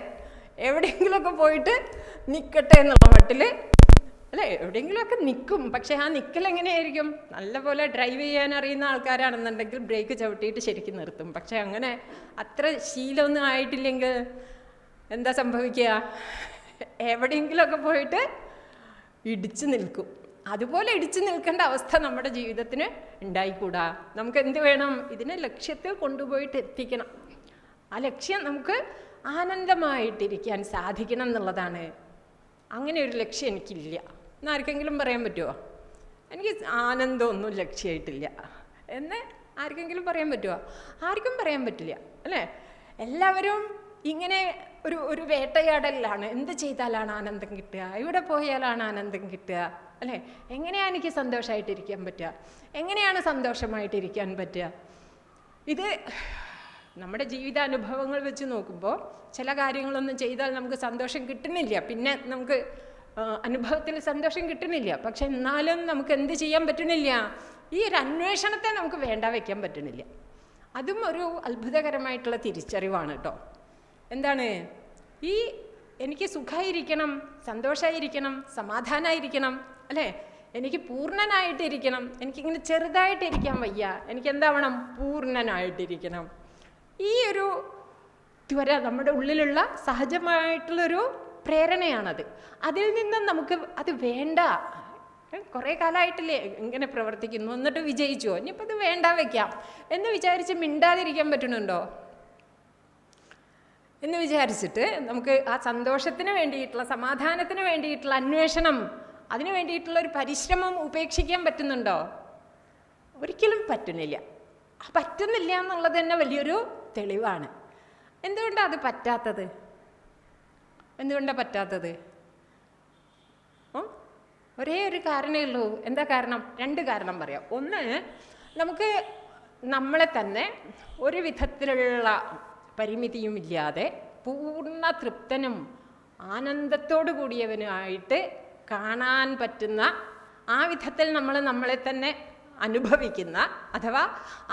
എവിടെയെങ്കിലുമൊക്കെ പോയിട്ട് നിൽക്കട്ടെ എന്നുള്ള മട്ടിൽ, അല്ലേ? എവിടെയെങ്കിലുമൊക്കെ നിൽക്കും. പക്ഷേ ആ നിൽക്കൽ എങ്ങനെയായിരിക്കും? നല്ലപോലെ ഡ്രൈവ് ചെയ്യാൻ അറിയുന്ന ആൾക്കാരാണെന്നുണ്ടെങ്കിൽ ബ്രേക്ക് ചവിട്ടിയിട്ട് ശരിക്കും നിർത്തും. പക്ഷെ അങ്ങനെ അത്ര ശീലമൊന്നും ആയിട്ടില്ലെങ്കിൽ എന്താ സംഭവിക്കുക? എവിടെയെങ്കിലുമൊക്കെ പോയിട്ട് ഇടിച്ചു നിൽക്കും. അതുപോലെ ഇടിച്ചു നിൽക്കേണ്ട അവസ്ഥ നമ്മുടെ ജീവിതത്തിന് ഉണ്ടായിക്കൂടാ. നമുക്ക് എന്ത് വേണം? ഇതിനെ ലക്ഷ്യത്തിൽ കൊണ്ടുപോയിട്ട് എത്തിക്കണം. ആ ലക്ഷ്യം നമുക്ക് ആനന്ദമായിട്ടിരിക്കാൻ സാധിക്കണം എന്നുള്ളതാണ്. അങ്ങനെ ഒരു ലക്ഷ്യം എനിക്കില്ല എന്ന് ആർക്കെങ്കിലും പറയാൻ പറ്റുമോ? എനിക്ക് ആനന്ദമൊന്നും ലക്ഷ്യമായിട്ടില്ല എന്ന് ആർക്കെങ്കിലും പറയാൻ പറ്റുമോ? ആർക്കും പറയാൻ പറ്റില്ല, അല്ലേ? എല്ലാവരും ഇങ്ങനെ ഒരു വേട്ടയാടലാണ്. എന്ത് ചെയ്താലാണ് ആനന്ദം കിട്ടുക? എവിടെ പോയാലാണ് ആനന്ദം കിട്ടുക? അല്ലേ? എങ്ങനെയാണ് എനിക്ക് സന്തോഷമായിട്ടിരിക്കാൻ പറ്റുക? എങ്ങനെയാണ് സന്തോഷമായിട്ടിരിക്കാൻ പറ്റുക? ഇത് നമ്മുടെ ജീവിതാനുഭവങ്ങൾ വെച്ച് നോക്കുമ്പോൾ ചില കാര്യങ്ങളൊന്നും ചെയ്താൽ നമുക്ക് സന്തോഷം കിട്ടുന്നില്ല, പിന്നെ നമുക്ക് അനുഭവത്തിൽ സന്തോഷം കിട്ടുന്നില്ല. പക്ഷെ എന്നാലും നമുക്ക് എന്ത് ചെയ്യാൻ പറ്റുന്നില്ല? ഈ ഒരു അന്വേഷണത്തെ നമുക്ക് വേണ്ട വയ്ക്കാൻ പറ്റുന്നില്ല. അതും ഒരു അത്ഭുതകരമായിട്ടുള്ള തിരിച്ചറിവാണ് കേട്ടോ. എന്താണ് ഈ എനിക്ക് സുഖമായിരിക്കണം, സന്തോഷമായിരിക്കണം, സമാധാനമായിരിക്കണം, അല്ലേ? എനിക്ക് പൂർണ്ണനായിട്ടിരിക്കണം. എനിക്കിങ്ങനെ ചെറുതായിട്ടിരിക്കാൻ വയ്യ. എനിക്ക് എന്താവണം? പൂർണ്ണനായിട്ടിരിക്കണം. ഈ ഒരു ത്വര നമ്മുടെ ഉള്ളിലുള്ള സഹജമായിട്ടുള്ളൊരു പ്രേരണയാണത്. അതിൽ നിന്നും നമുക്ക് അത് വേണ്ട. കുറേ കാലമായിട്ടില്ലേ ഇങ്ങനെ പ്രവർത്തിക്കുന്നു, എന്നിട്ട് വിജയിച്ചോ, ഇനിയിപ്പോൾ ഇത് വേണ്ട വയ്ക്കാം എന്ന് വിചാരിച്ച് മിണ്ടാതിരിക്കാൻ പറ്റുന്നുണ്ടോ? എന്ന് വിചാരിച്ചിട്ട് നമുക്ക് ആ സന്തോഷത്തിന് വേണ്ടിയിട്ടുള്ള, സമാധാനത്തിന് വേണ്ടിയിട്ടുള്ള അന്വേഷണം, അതിനു വേണ്ടിയിട്ടുള്ള ഒരു പരിശ്രമം ഉപേക്ഷിക്കാൻ പറ്റുന്നുണ്ടോ? ഒരിക്കലും പറ്റുന്നില്ല. പറ്റുന്നില്ല എന്നുള്ളത് തന്നെ വലിയൊരു തെളിവാണ്. എന്തുകൊണ്ടാണ് അത് പറ്റാത്തത്? എന്തുകൊണ്ടാണ് പറ്റാത്തത്? ഒരേ ഒരു കാരണമേ ഉള്ളൂ. എന്താ കാരണം? രണ്ട് കാരണം പറയാം. ഒന്ന്, നമുക്ക് നമ്മളെ തന്നെ ഒരു വിധത്തിലുള്ള പരിമിതിയുമില്ലാതെ പൂർണ്ണ തൃപ്തനും ആനന്ദത്തോടു കൂടിയവനുമായിട്ട് കാണാൻ പറ്റുന്ന, ആ വിധത്തിൽ നമ്മൾ നമ്മളെ തന്നെ അനുഭവിക്കുന്ന, അഥവാ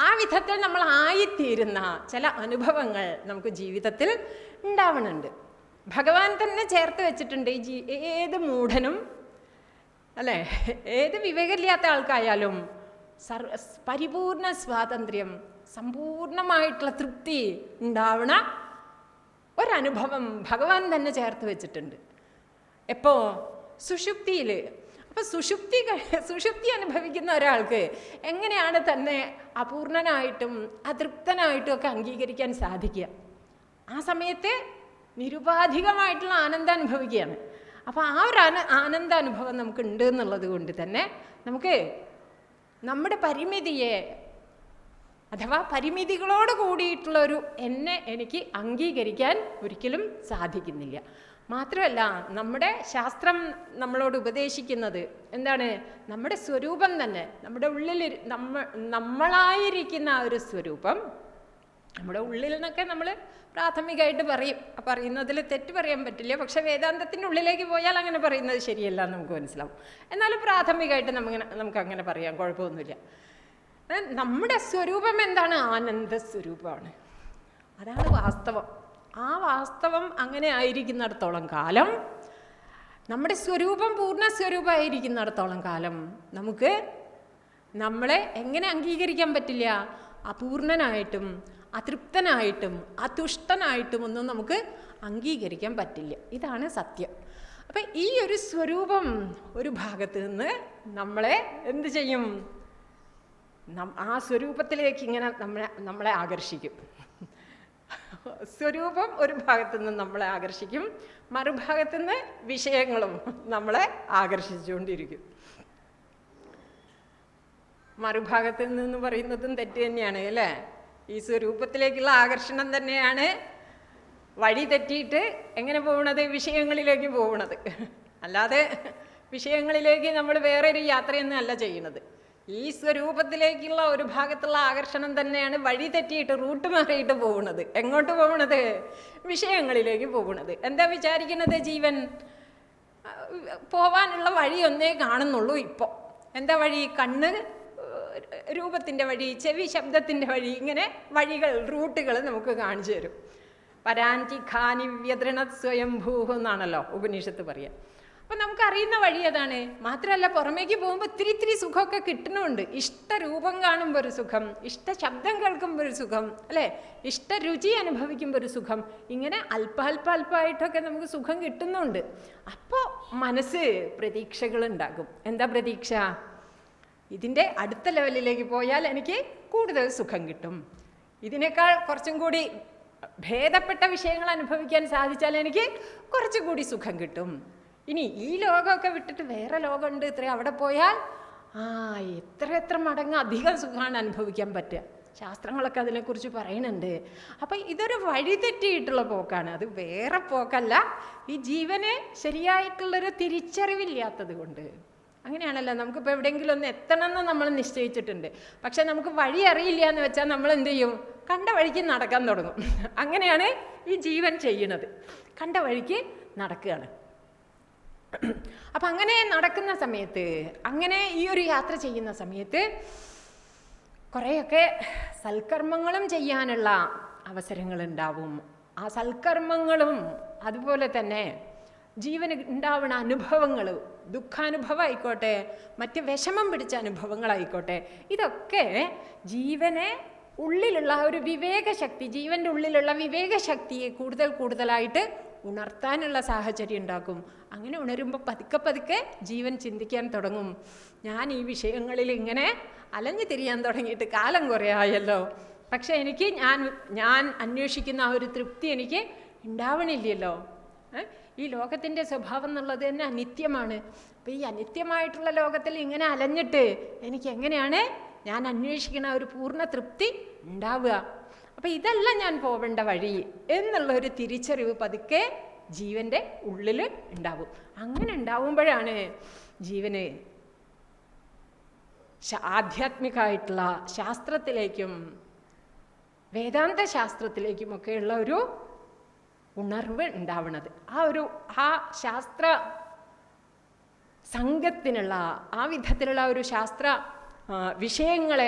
ആ വിധത്തിൽ നമ്മൾ ആയിത്തീരുന്ന ചില അനുഭവങ്ങൾ നമുക്ക് ജീവിതത്തിൽ ഉണ്ടാവുന്നുണ്ട്. ഭഗവാൻ തന്നെ ചേർത്ത് വെച്ചിട്ടുണ്ട്. ഏത് മൂഢനും, അല്ലേ, ഏത് വിവേകമില്ലാത്ത ആൾക്കായാലും പരിപൂർണ സ്വാതന്ത്ര്യം, സമ്പൂർണമായിട്ടുള്ള തൃപ്തി ഉണ്ടാവണ ഒരനുഭവം ഭഗവാൻ തന്നെ ചേർത്ത് വെച്ചിട്ടുണ്ട്. എപ്പോൾ? സുഷുപ്തിയിൽ. അപ്പം സുഷുപ്തി അനുഭവിക്കുന്ന ഒരാൾക്ക് എങ്ങനെയാണ് തന്നെ അപൂർണനായിട്ടും അതൃപ്തനായിട്ടും ഒക്കെ അംഗീകരിക്കാൻ സാധിക്കുക? ആ സമയത്ത് നിരുപാധികമായിട്ടുള്ള ആനന്ദം അനുഭവിക്കുകയാണ്. അപ്പോൾ ആ ഒരു ആനന്ദാനുഭവം നമുക്ക് ഉണ്ട് എന്നുള്ളത് കൊണ്ട് തന്നെ നമുക്ക് നമ്മുടെ പരിമിതിയെ, അഥവാ പരിമിതികളോട് കൂടിയിട്ടുള്ളൊരു എനിക്ക് അംഗീകരിക്കാൻ ഒരിക്കലും സാധിക്കുന്നില്ല. മാത്രമല്ല, നമ്മുടെ ശാസ്ത്രം നമ്മളോട് ഉപദേശിക്കുന്നത് എന്താണ്? നമ്മുടെ സ്വരൂപം തന്നെ, നമ്മുടെ ഉള്ളിൽ നമ്മളായിരിക്കുന്ന ആ ഒരു സ്വരൂപം, നമ്മുടെ ഉള്ളിൽ നിന്നൊക്കെ നമ്മൾ പ്രാഥമികമായിട്ട് പറയുന്നതിൽ തെറ്റ് പറയാൻ പറ്റില്ല. പക്ഷെ വേദാന്തത്തിൻ്റെ ഉള്ളിലേക്ക് പോയാൽ അങ്ങനെ പറയുന്നത് ശരിയല്ല എന്ന് നമുക്ക് മനസ്സിലാവും. എന്നാലും പ്രാഥമികമായിട്ട് നമുക്ക് അങ്ങനെ പറയാം, കുഴപ്പമൊന്നുമില്ല. നമ്മുടെ സ്വരൂപം എന്താണ്? ആനന്ദ സ്വരൂപമാണ്. അതാണ് വാസ്തവം. ആ വാസ്തവം അങ്ങനെ ആയിരിക്കുന്നിടത്തോളം കാലം, നമ്മുടെ സ്വരൂപം പൂർണ്ണ സ്വരൂപമായിരിക്കുന്നിടത്തോളം കാലം നമുക്ക് നമ്മളെ എങ്ങനെ അംഗീകരിക്കാൻ പറ്റില്ല? അപൂർണനായിട്ടും അതൃപ്തനായിട്ടും അതുഷ്ടനായിട്ടും ഒന്നും നമുക്ക് അംഗീകരിക്കാൻ പറ്റില്ല. ഇതാണ് സത്യം. അപ്പം ഈ ഒരു സ്വരൂപം ഒരു ഭാഗത്ത് നിന്ന് നമ്മളെ എന്ത് ചെയ്യും? ആ സ്വരൂപത്തിലേക്ക് ഇങ്ങനെ നമ്മളെ ആകർഷിക്കും. സ്വരൂപം ഒരു ഭാഗത്തു നിന്ന് നമ്മളെ ആകർഷിക്കും, മറുഭാഗത്തു നിന്ന് വിഷയങ്ങളും നമ്മളെ ആകർഷിച്ചുകൊണ്ടിരിക്കും. മറുഭാഗത്ത് നിന്ന് പറയുന്നതും തെറ്റ് തന്നെയാണ്, അല്ലേ? ഈ സ്വരൂപത്തിലേക്കുള്ള ആകർഷണം തന്നെയാണ് വഴി തെറ്റിയിട്ട് എങ്ങനെ പോകുന്നത്? വിഷയങ്ങളിലേക്ക് പോകുന്നത്. അല്ലാതെ വിഷയങ്ങളിലേക്ക് നമ്മൾ വേറൊരു യാത്രയൊന്നും അല്ല ചെയ്യുന്നത്. ഈ സ്വരൂപത്തിലേക്കുള്ള ഒരു ഭാഗത്തുള്ള ആകർഷണം തന്നെയാണ് വഴി തെറ്റിയിട്ട് റൂട്ട് മാറിയിട്ട് പോകുന്നത്. എങ്ങോട്ട് പോകുന്നത്? വിഷയങ്ങളിലേക്ക് പോകുന്നത്. എന്താ വിചാരിക്കുന്നത് ജീവൻ? പോവാനുള്ള വഴി ഒന്നേ കാണുന്നുള്ളൂ ഇപ്പോൾ. എന്താ വഴി? കണ്ണ് രൂപത്തിൻ്റെ വഴി, ചെവി ശബ്ദത്തിൻ്റെ വഴി, ഇങ്ങനെ വഴികൾ, റൂട്ടുകൾ നമുക്ക് കാണിച്ചു തരും. പരാഞ്ചി ഖാനി വ്യതൃണത് സ്വയംഭൂഹ് എന്നാണല്ലോ ഉപനിഷത്ത് പറയുക. അപ്പം നമുക്കറിയുന്ന വഴി അതാണ്. മാത്രമല്ല പുറമേക്ക് പോകുമ്പോൾ ഇത്തിരി സുഖമൊക്കെ കിട്ടുന്നുണ്ട്. ഇഷ്ടരൂപം കാണുമ്പോൾ ഒരു സുഖം, ഇഷ്ട ശബ്ദം കേൾക്കുമ്പോൾ ഒരു സുഖം, അല്ലേ, ഇഷ്ടരുചി അനുഭവിക്കുമ്പോൾ ഒരു സുഖം, ഇങ്ങനെ അല്പായിട്ടൊക്കെ നമുക്ക് സുഖം കിട്ടുന്നുണ്ട്. അപ്പോൾ മനസ്സ് പ്രതീക്ഷകളുണ്ടാകും. എന്താ പ്രതീക്ഷ? ഇതിൻ്റെ അടുത്ത ലെവലിലേക്ക് പോയാൽ എനിക്ക് കൂടുതൽ സുഖം കിട്ടും, ഇതിനേക്കാൾ കുറച്ചും കൂടി ഭേദപ്പെട്ട വിഷയങ്ങൾ അനുഭവിക്കാൻ സാധിച്ചാൽ എനിക്ക് കുറച്ചും കൂടി സുഖം കിട്ടും. ഇനി ഈ ലോകമൊക്കെ വിട്ടിട്ട് വേറെ ലോകമുണ്ട്, അവിടെ പോയാൽ എത്ര മടങ്ങ് അധികം സുഖമാണ് അനുഭവിക്കാൻ പറ്റുക. ശാസ്ത്രങ്ങളൊക്കെ അതിനെക്കുറിച്ച് പറയുന്നുണ്ട്. അപ്പം ഇതൊരു വഴി തെറ്റിയിട്ടുള്ള പോക്കാണ്, അത് വേറെ പോക്കല്ല. ഈ ജീവന് ശരിയായിട്ടുള്ളൊരു തിരിച്ചറിവില്ലാത്തത് കൊണ്ട്. അങ്ങനെയാണല്ലോ, നമുക്കിപ്പോൾ എവിടെയെങ്കിലും ഒന്ന് എത്തണമെന്ന് നമ്മൾ നിശ്ചയിച്ചിട്ടുണ്ട്, പക്ഷെ നമുക്ക് വഴി അറിയില്ല എന്ന് വെച്ചാൽ നമ്മൾ എന്ത് ചെയ്യും? കണ്ട വഴിക്ക് നടക്കാൻ തുടങ്ങും. അങ്ങനെയാണ് ഈ ജീവൻ ചെയ്യണത്, കണ്ട വഴിക്ക് നടക്കുകയാണ്. അപ്പം അങ്ങനെ നടക്കുന്ന സമയത്ത്, അങ്ങനെ ഈ ഒരു യാത്ര ചെയ്യുന്ന സമയത്ത് കുറേയൊക്കെ സൽക്കർമ്മങ്ങളും ചെയ്യാനുള്ള അവസരങ്ങളുണ്ടാവും. ആ സൽക്കർമ്മങ്ങളും അതുപോലെ തന്നെ ജീവന് ഉണ്ടാവുന്ന അനുഭവങ്ങൾ, ദുഃഖാനുഭവം ആയിക്കോട്ടെ, മറ്റ് വിഷമം പിടിച്ച അനുഭവങ്ങളായിക്കോട്ടെ, ഇതൊക്കെ ജീവനെ ഉള്ളിലുള്ള ഒരു വിവേകശക്തി, ജീവൻ്റെ ഉള്ളിലുള്ള വിവേകശക്തിയെ കൂടുതലായിട്ട് ഉണർത്താനുള്ള സാഹചര്യം ഉണ്ടാക്കും. അങ്ങനെ ഉണരുമ്പോൾ പതുക്കെ ജീവൻ ചിന്തിക്കാൻ തുടങ്ങും, ഞാൻ ഈ വിഷയങ്ങളിൽ ഇങ്ങനെ അലഞ്ഞു തിരിയാൻ തുടങ്ങിയിട്ട് കാലം കുറേ ആയല്ലോ, പക്ഷെ എനിക്ക് ഞാൻ അന്വേഷിക്കുന്ന ആ ഒരു തൃപ്തി എനിക്ക് ഉണ്ടാവണില്ലല്ലോ. ഈ ലോകത്തിൻ്റെ സ്വഭാവം എന്നുള്ളത് തന്നെ അനിത്യമാണ്. അപ്പോൾ ഈ അനിത്യമായിട്ടുള്ള ലോകത്തിൽ ഇങ്ങനെ അലഞ്ഞിട്ട് എനിക്ക് എങ്ങനെയാണ് ഞാൻ അന്വേഷിക്കുന്ന ഒരു പൂർണ്ണ തൃപ്തി ഉണ്ടാവുക? അപ്പം ഇതല്ല ഞാൻ പോവേണ്ട വഴി എന്നുള്ളൊരു തിരിച്ചറിവ് പതുക്കെ ജീവൻ്റെ ഉള്ളിൽ ഉണ്ടാവും. അങ്ങനെ ഉണ്ടാവുമ്പോഴാണ് ജീവന് ആധ്യാത്മികമായിട്ടുള്ള ശാസ്ത്രത്തിലേക്കും വേദാന്ത ശാസ്ത്രത്തിലേക്കുമൊക്കെയുള്ള ഒരു ഉണർവ് ഉണ്ടാവുന്നത്. ആ ശാസ്ത്ര സംഘത്തിനുള്ള, ആ വിധത്തിലുള്ള ഒരു ശാസ്ത്ര വിഷയങ്ങളെ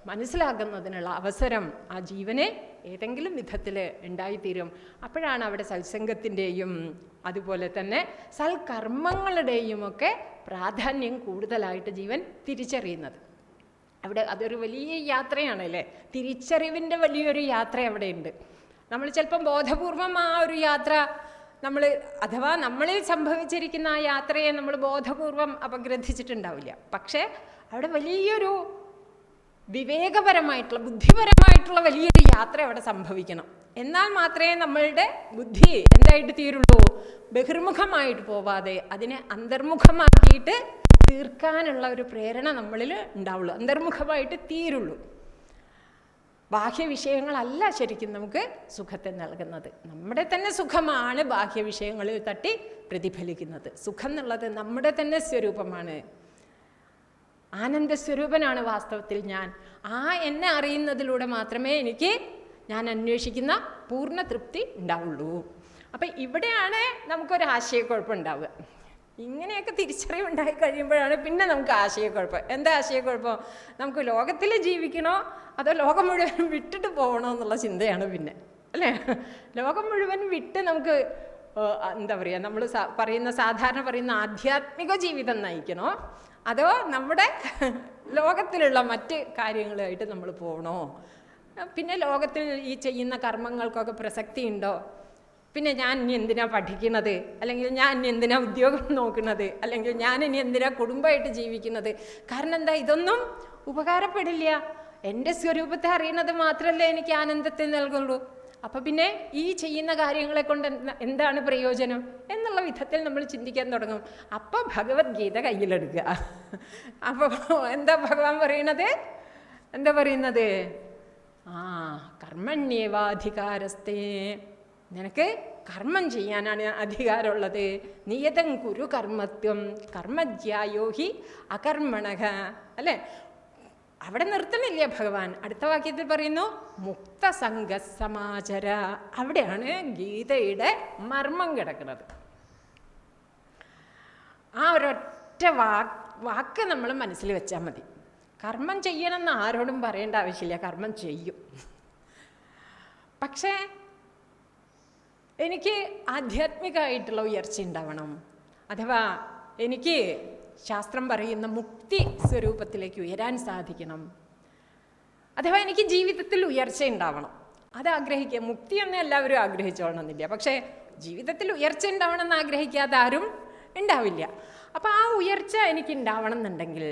മനസ്സിലാക്കുന്നതിനുള്ള അവസരം ആ ജീവനെ ഏതെങ്കിലും വിധത്തിൽ ഉണ്ടായിത്തീരും. അപ്പോഴാണ് അവിടെ സത്സംഗത്തിൻ്റെയും അതുപോലെ തന്നെ സൽക്കർമ്മങ്ങളുടെയും ഒക്കെ പ്രാധാന്യം കൂടുതലായിട്ട് ജീവൻ തിരിച്ചറിയുന്നത്. അവിടെ അതൊരു വലിയ യാത്രയാണ് അല്ലേ, തിരിച്ചറിവിൻ്റെ വലിയൊരു യാത്ര അവിടെയുണ്ട്. നമ്മൾ ചിലപ്പം ബോധപൂർവം ആ ഒരു യാത്ര അഥവാ നമ്മളിൽ സംഭവിച്ചിരിക്കുന്ന ആ യാത്രയെ നമ്മൾ ബോധപൂർവം അപഗ്രഥിച്ചിട്ടുണ്ടാവില്ല. പക്ഷേ അവിടെ വലിയൊരു വിവേകപരമായിട്ടുള്ള, ബുദ്ധിപരമായിട്ടുള്ള വലിയൊരു യാത്ര അവിടെ സംഭവിക്കണം. എന്നാൽ മാത്രമേ നമ്മളുടെ ബുദ്ധി എന്തായിട്ട് തീരുള്ളൂ? ബഹിർമുഖമായിട്ട് പോവാതെ അതിനെ അന്തർമുഖമാക്കിയിട്ട് തീർക്കാനുള്ള ഒരു പ്രേരണ നമ്മളിൽ ഉണ്ടാവുള്ളൂ, അന്തർമുഖമായിട്ട് തീരുള്ളൂ. ബാഹ്യവിഷയങ്ങളല്ല ശരിക്കും നമുക്ക് സുഖത്തെ നൽകുന്നത്. നമ്മുടെ തന്നെ സുഖമാണ് ബാഹ്യവിഷയങ്ങളിൽ തട്ടി പ്രതിഫലിക്കുന്നത്. സുഖം എന്നുള്ളത് നമ്മുടെ തന്നെ സ്വരൂപമാണ്, ആനന്ദസ്വരൂപനാണ് വാസ്തവത്തിൽ ഞാൻ. എന്നെ അറിയുന്നതിലൂടെ മാത്രമേ എനിക്ക് ഞാൻ അന്വേഷിക്കുന്ന പൂർണ്ണ തൃപ്തി ഉണ്ടാവുള്ളൂ. അപ്പം ഇവിടെയാണ് നമുക്കൊരു ആശയക്കുഴപ്പമുണ്ടാവുക. ഇങ്ങനെയൊക്കെ തിരിച്ചറിവുണ്ടായി കഴിയുമ്പോഴാണ് പിന്നെ നമുക്ക് ആശയക്കുഴപ്പം. എന്താ ആശയക്കുഴപ്പം? നമുക്ക് ലോകത്തിൽ ജീവിക്കണോ അതോ ലോകം മുഴുവൻ വിട്ടിട്ട് പോകണോ എന്നുള്ള ചിന്തയാണ് പിന്നെ, അല്ലേ? ലോകം മുഴുവൻ വിട്ട് നമുക്ക് എന്താ പറയുക, നമ്മൾ സാധാരണ പറയുന്ന ആധ്യാത്മിക ജീവിതം നയിക്കണോ അതോ നമ്മുടെ ലോകത്തിലുള്ള മറ്റ് കാര്യങ്ങളുമായിട്ട് നമ്മൾ പോകണോ? പിന്നെ ലോകത്തിൽ ഈ ചെയ്യുന്ന കർമ്മങ്ങൾക്കൊക്കെ പ്രസക്തി ഉണ്ടോ? പിന്നെ ഞാൻ ഇനി എന്തിനാ പഠിക്കുന്നത്, അല്ലെങ്കിൽ ഞാൻ ഇനി എന്തിനാ ഉദ്യോഗം നോക്കുന്നത്, അല്ലെങ്കിൽ ഞാൻ ഇനി എന്തിനാ കുടുംബമായിട്ട് ജീവിക്കുന്നത്? കാരണം എന്താ, ഇതൊന്നും ഉപകാരപ്പെടില്ല. എൻ്റെ സ്വരൂപത്തെ അറിയുന്നത് മാത്രമല്ലേ എനിക്ക് ആനന്ദത്തെ നൽകുള്ളൂ. അപ്പം പിന്നെ ഈ ചെയ്യുന്ന കാര്യങ്ങളെ കൊണ്ട് എന്താണ് പ്രയോജനം എന്നുള്ള വിധത്തിൽ നമ്മൾ ചിന്തിക്കാൻ തുടങ്ങും. അപ്പോൾ ഭഗവത്ഗീത കയ്യിലെടുക്കുക. അപ്പോൾ എന്താ ഭഗവാൻ പറയണത്? എന്താ പറയുന്നത്? കർമ്മണ്യേവാധികാരസ്തേ, നിനക്ക് കർമ്മം ചെയ്യാനാണ് അധികാരമുള്ളത്. നിയതം കുരു കർമ്മത്വം കർമ്മജ്യായോ ഹി അകർമ്മണഃ, അല്ലേ? അവിടെ നിർത്തുന്നില്ല ഭഗവാൻ. അടുത്ത വാക്യത്തിൽ പറയുന്നു മുക്തസംഗ സമാചര. അവിടെയാണ് ഗീതയുടെ മർമ്മം കിടക്കുന്നത്. ആ ഒരൊറ്റ വാക്ക് നമ്മൾ മനസ്സിൽ വെച്ചാൽ മതി. കർമ്മം ചെയ്യണമെന്ന് ആരോടും പറയേണ്ട ആവശ്യമില്ല, കർമ്മം ചെയ്യും. പക്ഷേ എനിക്ക് ആധ്യാത്മികമായിട്ടുള്ള ഉയർച്ച ഉണ്ടാവണം, അഥവാ എനിക്ക് ശാസ്ത്രം പറയുന്ന മുക്തി സ്വരൂപത്തിലേക്ക് ഉയരാൻ സാധിക്കണം, അഥവാ എനിക്ക് ജീവിതത്തിൽ ഉയർച്ച ഉണ്ടാവണം, അത് ആഗ്രഹിക്കുക. മുക്തിയൊന്നും എല്ലാവരും ആഗ്രഹിച്ചോളണമെന്നില്ല, പക്ഷേ ജീവിതത്തിൽ ഉയർച്ച ഉണ്ടാവണം എന്ന് ആഗ്രഹിക്കാതെ ആരും ഉണ്ടാവില്ല. അപ്പം ആ ഉയർച്ച എനിക്ക് ഉണ്ടാവണം എന്നുണ്ടെങ്കിൽ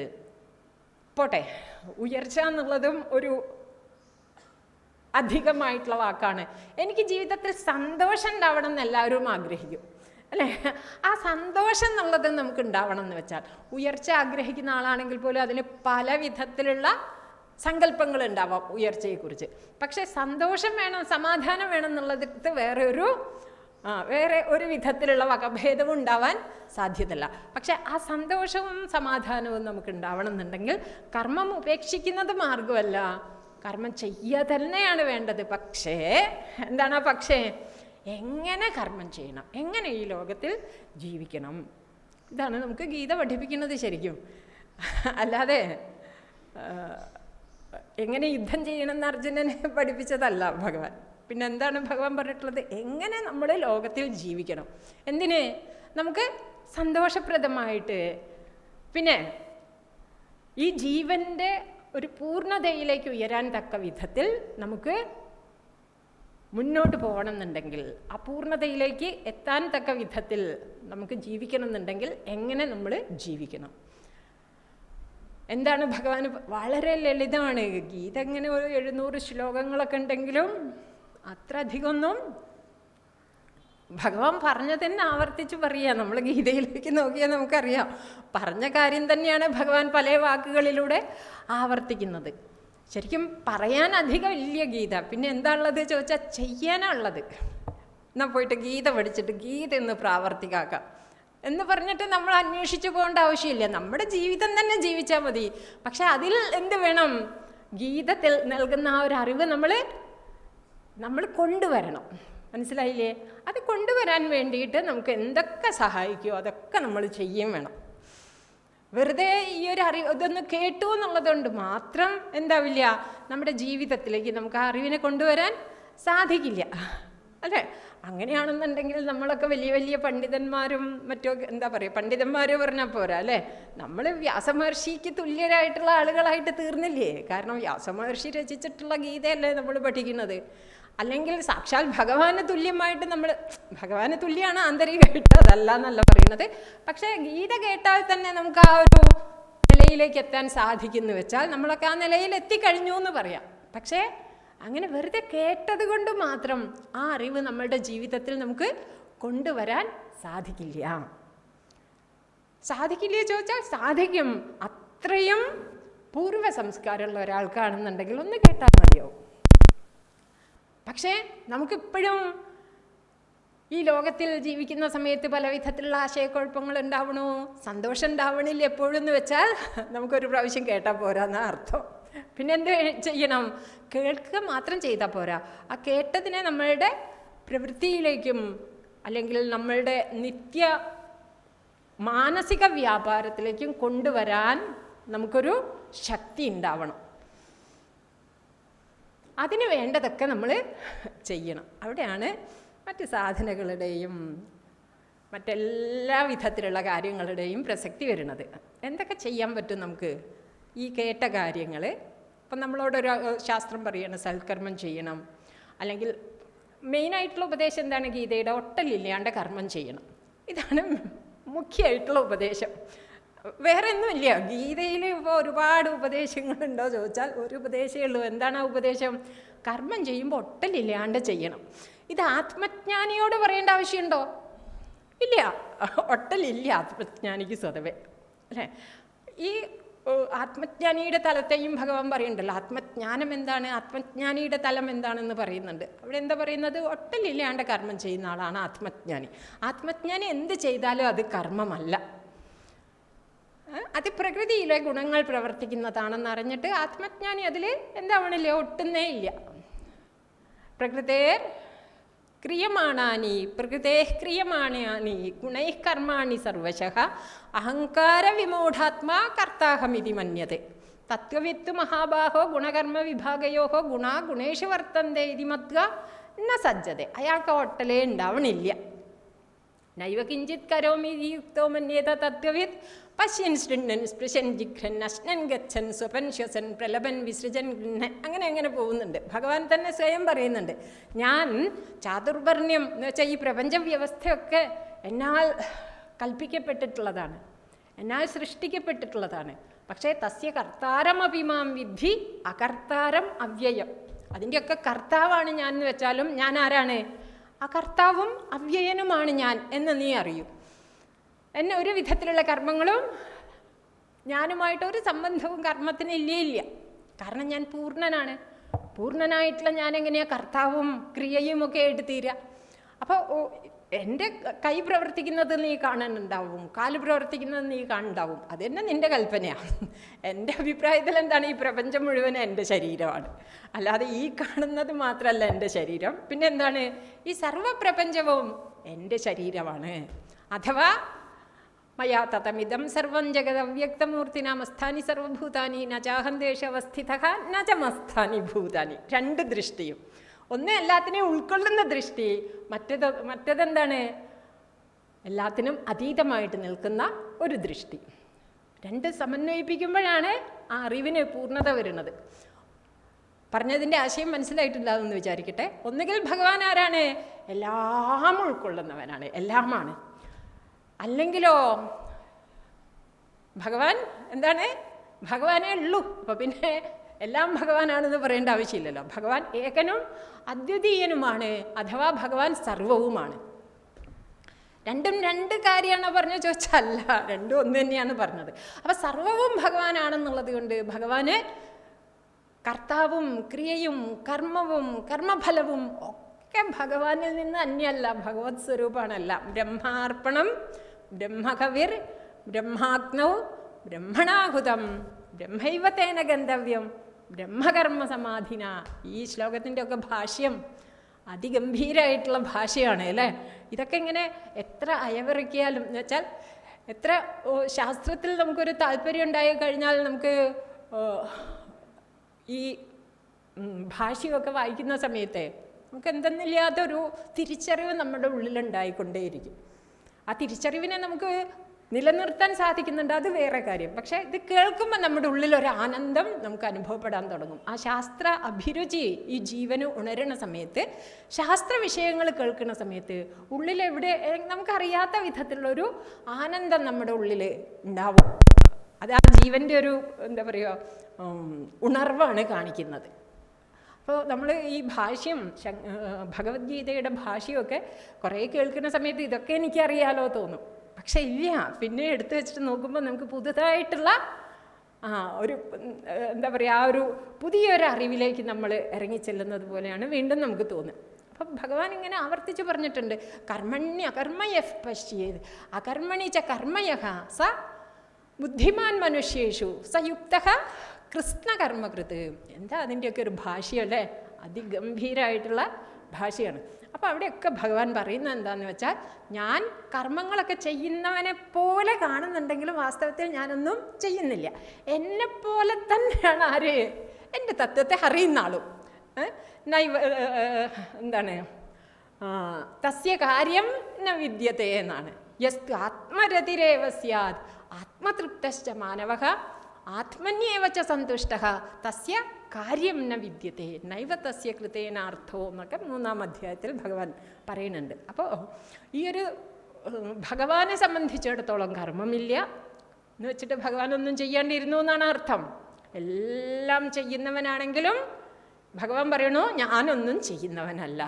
പോട്ടെ, ഉയർച്ച എന്നുള്ളതും ഒരു അധികമായിട്ടുള്ള വാക്കാണ്. എനിക്ക് ജീവിതത്തിൽ സന്തോഷം ഉണ്ടാവണം എന്ന് എല്ലാവരും ആഗ്രഹിക്കും, അല്ലേ? ആ സന്തോഷം എന്നുള്ളത് നമുക്ക് ഉണ്ടാവണം എന്ന് വെച്ചാൽ, ഉയർച്ച ആഗ്രഹിക്കുന്ന ആളാണെങ്കിൽ പോലും അതിന് പല വിധത്തിലുള്ള സങ്കല്പങ്ങൾ ഉണ്ടാവാം ഉയർച്ചയെക്കുറിച്ച്. പക്ഷെ സന്തോഷം വേണം, സമാധാനം വേണം എന്നുള്ളത് വേറെ ഒരു വിധത്തിലുള്ള വകഭേദവും ഉണ്ടാവാൻ സാധ്യതല്ല. പക്ഷെ ആ സന്തോഷവും സമാധാനവും നമുക്ക് ഉണ്ടാവണം എന്നുണ്ടെങ്കിൽ കർമ്മം ഉപേക്ഷിക്കുന്നത് മാർഗമല്ല, കർമ്മം ചെയ്യുക തന്നെയാണ് വേണ്ടത്. പക്ഷേ എന്താണ് പക്ഷേ? എങ്ങനെ കർമ്മം ചെയ്യണം, എങ്ങനെ ഈ ലോകത്തിൽ ജീവിക്കണം, ഇതാണ് നമുക്ക് ഗീത പഠിപ്പിക്കുന്നത് ശരിക്കും. അല്ലാതെ എങ്ങനെ യുദ്ധം ചെയ്യണമെന്ന് അർജുനനെ പഠിപ്പിച്ചതല്ല ഭഗവാൻ. പിന്നെ എന്താണ് ഭഗവാൻ പറഞ്ഞിട്ടുള്ളത്? എങ്ങനെ നമ്മൾ ലോകത്തിൽ ജീവിക്കണം, എന്തിന്? നമുക്ക് സന്തോഷപ്രദമായിട്ട്, പിന്നെ ഈ ജീവൻ്റെ ഒരു പൂർണ്ണതയിലേക്ക് ഉയരാൻ തക്ക വിധത്തിൽ നമുക്ക് മുന്നോട്ട് പോകണം എന്നുണ്ടെങ്കിൽ, ആ പൂർണ്ണതയിലേക്ക് എത്താൻ തക്ക വിധത്തിൽ നമുക്ക് ജീവിക്കണം എന്നുണ്ടെങ്കിൽ എങ്ങനെ നമ്മൾ ജീവിക്കണം? എന്താണ് ഭഗവാൻ? വളരെ ലളിതമാണ്. ഗീത ഇങ്ങനെ ഒരു 700 ശ്ലോകങ്ങളൊക്കെ ഉണ്ടെങ്കിലും അത്ര അധികമൊന്നും ഭഗവാൻ പറഞ്ഞത് തന്നെ ആവർത്തിച്ച് പറയുക. നമ്മൾ ഗീതയിലേക്ക് നോക്കിയാൽ നമുക്കറിയാം, പറഞ്ഞ കാര്യം തന്നെയാണ് ഭഗവാൻ പല വാക്കുകളിലൂടെ ആവർത്തിക്കുന്നത്. ശരിക്കും പറയാൻ അധികം ഇല്ല ഗീത. പിന്നെ എന്താ ഉള്ളത് ചോദിച്ചാൽ ചെയ്യാനുള്ളത്. എന്നാൽ പോയിട്ട് ഗീത പഠിച്ചിട്ട് ഗീത ഒന്ന് പ്രാവർത്തികാക്കാം എന്ന് പറഞ്ഞിട്ട് നമ്മൾ അന്വേഷിച്ച് പോകേണ്ട ആവശ്യമില്ല. നമ്മുടെ ജീവിതം തന്നെ ജീവിച്ചാൽ മതി. പക്ഷെ അതിൽ എന്ത് വേണം? ഗീതത്തിൽ നൽകുന്ന ആ ഒരു അറിവ് നമ്മൾ കൊണ്ടുവരണം. മനസ്സിലായില്ലേ? അത് കൊണ്ടുവരാൻ വേണ്ടിയിട്ട് നമുക്ക് എന്തൊക്കെ സഹായിക്കുമോ അതൊക്കെ നമ്മൾ ചെയ്യും വേണം. വെറുതെ ഈ ഒരു അറിവ് ഇതൊന്ന് കേട്ടു എന്നുള്ളതുകൊണ്ട് മാത്രം എന്താവില്ല, നമ്മുടെ ജീവിതത്തിലേക്ക് നമുക്ക് ആ അറിവിനെ കൊണ്ടുവരാൻ സാധിക്കില്ല, അല്ലേ? അങ്ങനെയാണെന്നുണ്ടെങ്കിൽ നമ്മളൊക്കെ വലിയ വലിയ പണ്ഡിതന്മാരും മറ്റോ എന്താ പറയുക, പണ്ഡിതന്മാർ പറഞ്ഞാൽ പോരാ, അല്ലേ? നമ്മൾ വ്യാസമഹർഷിക്ക് തുല്യരായിട്ടുള്ള ആളുകളായിട്ട് തീർന്നില്ലേ? കാരണം വ്യാസമഹർഷി രചിച്ചിട്ടുള്ള ഗീതയല്ലേ നമ്മൾ പഠിക്കുന്നത്. അല്ലെങ്കിൽ സാക്ഷാൽ ഭഗവാന് തുല്യമായിട്ട് ഭഗവാന് തുല്യമാണ് ആന്തരികമായിട്ട്, അതല്ല എന്നല്ല പറയുന്നത്. പക്ഷേ ഗീത കേട്ടാൽ തന്നെ നമുക്ക് ആ ഒരു നിലയിലേക്ക് എത്താൻ സാധിക്കുന്നു വെച്ചാൽ നമ്മളൊക്കെ ആ നിലയിൽ എത്തിക്കഴിഞ്ഞു എന്ന് പറയാം. പക്ഷേ അങ്ങനെ വെറുതെ കേട്ടത് കൊണ്ട് മാത്രം ആ അറിവ് നമ്മളുടെ ജീവിതത്തിൽ നമുക്ക് കൊണ്ടുവരാൻ സാധിക്കില്ല. ചോദിച്ചാൽ സാധിക്കും. അത്രയും പൂർവ്വ സംസ്കാരമുള്ള ഒരാൾക്കാണെന്നുണ്ടെങ്കിൽ ഒന്ന് കേട്ടാൽ മതിയാവും. പക്ഷേ നമുക്കിപ്പോഴും ഈ ലോകത്തിൽ ജീവിക്കുന്ന സമയത്ത് പല വിധത്തിലുള്ള ആശയക്കുഴപ്പങ്ങൾ ഉണ്ടാവണു, സന്തോഷം ഉണ്ടാവണില്ല എപ്പോഴും എന്ന് വെച്ചാൽ നമുക്കൊരു പ്രാവശ്യം കേട്ടാൽ പോരാന്നാ അർത്ഥം. പിന്നെ എന്ത് ചെയ്യണം? കേൾക്കുക മാത്രം ചെയ്താൽ പോരാ. ആ കേട്ടതിനെ നമ്മളുടെ പ്രവൃത്തിയിലേക്കും അല്ലെങ്കിൽ നമ്മളുടെ നിത്യ മാനസിക വ്യാപാരത്തിലേക്കും കൊണ്ടുവരാൻ നമുക്കൊരു ശക്തി ഉണ്ടാവണം. അതിന് വേണ്ടതൊക്കെ നമ്മൾ ചെയ്യണം. അവിടെയാണ് മറ്റ് സാധനകളുടെയും മറ്റെല്ലാ വിധത്തിലുള്ള കാര്യങ്ങളുടെയും പ്രസക്തി വരുന്നത്. എന്തൊക്കെ ചെയ്യാൻ പറ്റും നമുക്ക്? ഈ കേട്ട കാര്യങ്ങൾ, ഇപ്പം നമ്മളോടൊരു ശാസ്ത്രം പറയണം സൽക്കർമ്മം ചെയ്യണം, അല്ലെങ്കിൽ മെയിനായിട്ടുള്ള ഉപദേശം എന്താണ് ഗീതയുടെ? ഒട്ടലില്ലാണ്ട് കർമ്മം ചെയ്യണം. ഇതാണ് മുഖ്യമായിട്ടുള്ള ഉപദേശം. വേറെ ഒന്നുമില്ല. ഗീതയിൽ ഇപ്പോൾ ഒരുപാട് ഉപദേശങ്ങളുണ്ടോ ചോദിച്ചാൽ ഒരു ഉപദേശമേ ഉള്ളൂ. എന്താണ് ആ ഉപദേശം? കർമ്മം ചെയ്യുമ്പോൾ ഒട്ടലില്ലാണ്ട് ചെയ്യണം. ഇത് ആത്മജ്ഞാനിയോട് പറയേണ്ട ആവശ്യമുണ്ടോ? ഇല്ല, ഒട്ടലില്ല ആത്മജ്ഞാനിക്ക് സ്വതവേ, അല്ലേ? ഈ ആത്മജ്ഞാനിയുടെ തലത്തെയും ഭഗവാൻ പറയുന്നുണ്ടല്ലോ. ആത്മജ്ഞാനം എന്താണ്, ആത്മജ്ഞാനിയുടെ തലം എന്താണെന്ന് പറയുന്നുണ്ട്. അവിടെ എന്താ പറയുന്നത്? ഒട്ടലില്ലാണ്ട് കർമ്മം ചെയ്യുന്ന ആളാണ് ആത്മജ്ഞാനി. ആത്മജ്ഞാനി എന്ത് ചെയ്താലും അത് കർമ്മമല്ല. അത് പ്രകൃതിയിലെ ഗുണങ്ങൾ പ്രവർത്തിക്കുന്നതാണെന്ന് അറിഞ്ഞിട്ട് ആത്മജ്ഞാനി അതിൽ എന്താവണില്ല, ഒട്ടുന്നേ ഇല്ല. പ്രകൃതേർ ക്രിയമാണാനി ഗുണൈ കർമാണി സർവശഃ അഹങ്കാര വിമൂഢാത്മാ കർത്താഹമിതി മന്യത്തെ തത്വവിത്ത് മഹാബാഹോ ഗുണകർമ്മ വിഭാഗയോ ഗുണാ ഗുണേഷു വർത്തന്തെ ഇതി മത്വ ന സജ്ജതെ. അയാൾക്ക് ഒട്ടലേ ഉണ്ടാവണില്ല. നൈവ കിഞ്ചിത് കരോമി യുക്തോ മന്യേത തത്വവിത് പശ്യൻ ശൃണ്ണൻ സ്പൃശൻ ജിഘ്രൻ അശ്നൻ ഗച്ഛൻ സ്വപൻ ശ്വസൻ പ്രലപൻ വിസൃജൻ ഗൃഹൻ, അങ്ങനെ പോകുന്നുണ്ട്. ഭഗവാൻ തന്നെ സ്വയം പറയുന്നുണ്ട്, ഞാൻ ചാതുർവർണ്ണ്യം എന്ന് വെച്ചാൽ ഈ പ്രപഞ്ച വ്യവസ്ഥയൊക്കെ എന്നാൽ കൽപ്പിക്കപ്പെട്ടിട്ടുള്ളതാണ്, എന്നാൽ സൃഷ്ടിക്കപ്പെട്ടിട്ടുള്ളതാണ്. പക്ഷേ തസ്യ കർത്താരമഭിമാം വിദ്ധി അകർത്താരം അവ്യയം. അതിൻ്റെയൊക്കെ കർത്താവാണ് ഞാൻ എന്ന് വെച്ചാലും ഞാൻ ആരാണ്? അകർത്താവും അവ്യയനുമാണ് ഞാൻ എന്ന് നീ അറിയൂ. എന്നെ ഒരു വിധത്തിലുള്ള കർമ്മങ്ങളും ഞാനുമായിട്ടൊരു സംബന്ധവും കർമ്മത്തിന് ഇല്ല. കാരണം ഞാൻ പൂർണ്ണനാണ്. പൂർണ്ണനായിട്ടുള്ള ഞാൻ എങ്ങനെയാണ് കർത്താവും ക്രിയയും ഒക്കെ ആയിട്ട് തീരുക? അപ്പോൾ എൻ്റെ കൈ പ്രവർത്തിക്കുന്നത് നീ കാണുന്നുണ്ടാവും, കാല് പ്രവർത്തിക്കുന്നത് നീ കാണുന്നുണ്ടാവും. അതെന്നെ നിൻ്റെ കൽപ്പനയാണ്. എൻ്റെ അഭിപ്രായത്തിൽ എന്താണ്, ഈ പ്രപഞ്ചം മുഴുവൻ എൻ്റെ ശരീരമാണ്. അല്ലാതെ ഈ കാണുന്നത് മാത്രമല്ല എൻ്റെ ശരീരം. പിന്നെ എന്താണ്, ഈ സർവപ്രപഞ്ചവും എൻ്റെ ശരീരമാണ്. അഥവാ മയാ തതമിദം സർവം ജഗദവ്യക്തമൂർത്തിനാമസ്ഥാനി സർവഭൂതാനി നചാഹം ദേശവസ്ഥിതഃ നചമസ്ഥാനി ഭൂതാനി. രണ്ട് ദൃഷ്ടിയും, ഒന്ന് എല്ലാത്തിനെയും ഉൾക്കൊള്ളുന്ന ദൃഷ്ടി, മറ്റേതെന്താണ്, എല്ലാത്തിനും അതീതമായിട്ട് നിൽക്കുന്ന ഒരു ദൃഷ്ടി. രണ്ട് സമന്വയിപ്പിക്കുമ്പോഴാണ് ആ അറിവിന് പൂർണ്ണത വരുന്നത്. പറഞ്ഞതിൻ്റെ ആശയം മനസ്സിലായിട്ടുണ്ടാകുമെന്ന് വിചാരിക്കട്ടെ. ഒന്നുകിൽ ഭഗവാൻ ആരാണ്? എല്ലാം ഉൾക്കൊള്ളുന്നവനാണ്, എല്ലാമാണ്. അല്ലെങ്കിലോ ഭഗവാൻ എന്താണ്? ഭഗവാനേ ഉള്ളൂ. അപ്പോൾ പിന്നെ എല്ലാം ഭഗവാനാണെന്ന് പറയേണ്ട ആവശ്യമില്ലല്ലോ. ഭഗവാൻ ഏകനും അദ്വിതീയനുമാണ്, അഥവാ ഭഗവാൻ സർവവുമാണ്. രണ്ടും രണ്ട് കാര്യമാണോ പറഞ്ഞു ചോദിച്ചല്ല, രണ്ടും ഒന്ന് തന്നെയാണ് പറഞ്ഞത്. അപ്പം സർവവും ഭഗവാനാണെന്നുള്ളത് കൊണ്ട് ഭഗവാന് കർത്താവും ക്രിയയും കർമ്മവും കർമ്മഫലവും ഒക്കെ ഭഗവാനിൽ നിന്ന് അന്യല്ല, ഭഗവത് സ്വരൂപമാണല്ല. ബ്രഹ്മാർപ്പണം ബ്രഹ്മകവിർ ബ്രഹ്മാഗ്നൗ ബ്രഹ്മണാഹുതം ബ്രഹ്മൈവ തേന ഗന്ധവ്യം ബ്രഹ്മകർമ്മ സമാധിന. ഈ ശ്ലോകത്തിൻ്റെ ഒക്കെ ഭാഷ്യം അതിഗംഭീരമായിട്ടുള്ള ഭാഷയാണ് അല്ലേ. ഇതൊക്കെ ഇങ്ങനെ എത്ര അയവിറക്കിയാലും എന്ന് വെച്ചാൽ എത്ര ശാസ്ത്രത്തിൽ നമുക്കൊരു താല്പര്യം ഉണ്ടായി കഴിഞ്ഞാൽ നമുക്ക് ഈ ഭാഷയൊക്കെ വായിക്കുന്ന സമയത്തെ നമുക്ക് എന്തെന്നില്ലാത്തൊരു തിരിച്ചറിവ് നമ്മുടെ ഉള്ളിലുണ്ടായിക്കൊണ്ടേയിരിക്കും. ആ തിരിച്ചറിവിനെ നമുക്ക് നിലനിർത്താൻ സാധിക്കുന്നുണ്ട്, അത് വേറെ കാര്യം. പക്ഷേ ഇത് കേൾക്കുമ്പോൾ നമ്മുടെ ഉള്ളിലൊരു ആനന്ദം നമുക്ക് അനുഭവപ്പെടാൻ തുടങ്ങും. ആ ശാസ്ത്ര അഭിരുചി ഈ ജീവന് ഉണരുന്ന സമയത്ത്, ശാസ്ത്ര വിഷയങ്ങൾ കേൾക്കുന്ന സമയത്ത് ഉള്ളിലെവിടെ നമുക്കറിയാത്ത വിധത്തിലുള്ളൊരു ആനന്ദം നമ്മുടെ ഉള്ളിൽ ഉണ്ടാവും. അത് ആ ജീവൻ്റെ ഒരു എന്താ പറയുക ഉണർവാണ് കാണിക്കുന്നത്. അപ്പോൾ നമ്മൾ ഈ ഭാഷ്യം ഭഗവത്ഗീതയുടെ ഭാഷ്യമൊക്കെ കുറേ കേൾക്കുന്ന സമയത്ത് ഇതൊക്കെ എനിക്കറിയാലോ തോന്നും. പക്ഷെ ഇല്ല, പിന്നെ എടുത്തു വെച്ചിട്ട് നോക്കുമ്പോൾ നമുക്ക് പുതുതായിട്ടുള്ള ഒരു എന്താ പറയുക ആ ഒരു പുതിയൊരു അറിവിലേക്ക് നമ്മൾ ഇറങ്ങിച്ചെല്ലുന്നത് പോലെയാണ് വീണ്ടും നമുക്ക് തോന്നുക. അപ്പം ഭഗവാൻ ഇങ്ങനെ ആവർത്തിച്ച് പറഞ്ഞിട്ടുണ്ട്, കർമ്മണ്യകർമ്മയഃ പശ്യേത് അകർമ്മണി ച കർമ്മയഃ സ ബുദ്ധിമാൻ മനുഷ്യേഷു സയുക്തഃ കൃഷ്ണകർമ്മകൃത്. എന്താ അതിൻ്റെയൊക്കെ ഒരു ഭാഷയല്ലേ, അതിഗംഭീരമായിട്ടുള്ള ഭാഷയാണ്. അപ്പോൾ അവിടെയൊക്കെ ഭഗവാൻ പറയുന്നത് എന്താണെന്ന് വെച്ചാൽ, ഞാൻ കർമ്മങ്ങളൊക്കെ ചെയ്യുന്നവനെ പോലെ കാണുന്നുണ്ടെങ്കിലും വാസ്തവത്തിൽ ഞാനൊന്നും ചെയ്യുന്നില്ല. എന്നെപ്പോലെ തന്നെയാണ് ആര്? എൻ്റെ തത്വത്തെ അറിയുന്ന ആളും. എന്താണ് തസ്യ കാര്യം ന വിദ്യത്തെ എന്നാണ്. യസ്തു ആത്മരതിരേവ സ്യാത് ആത്മതൃപ്തശ്ച മാനവഃ ആത്മന്യേവ ച സന്തുഷ്ടഃ തസ്യ കാര്യം ന വിദ്യത്തെ നൈവ തസ്യ കൃതേനാർത്ഥോ എന്നൊക്കെ 3-ാം അധ്യായത്തിൽ ഭഗവാൻ പറയുന്നുണ്ട്. അപ്പോൾ ഈ ഒരു ഭഗവാനെ സംബന്ധിച്ചിടത്തോളം കർമ്മമില്ല എന്ന് വെച്ചിട്ട് ഭഗവാനൊന്നും ചെയ്യാണ്ടിരുന്നു എന്നാണ് അർത്ഥം. എല്ലാം ചെയ്യുന്നവനാണെങ്കിലും ഭഗവാൻ പറയണു ഞാനൊന്നും ചെയ്യുന്നവനല്ല.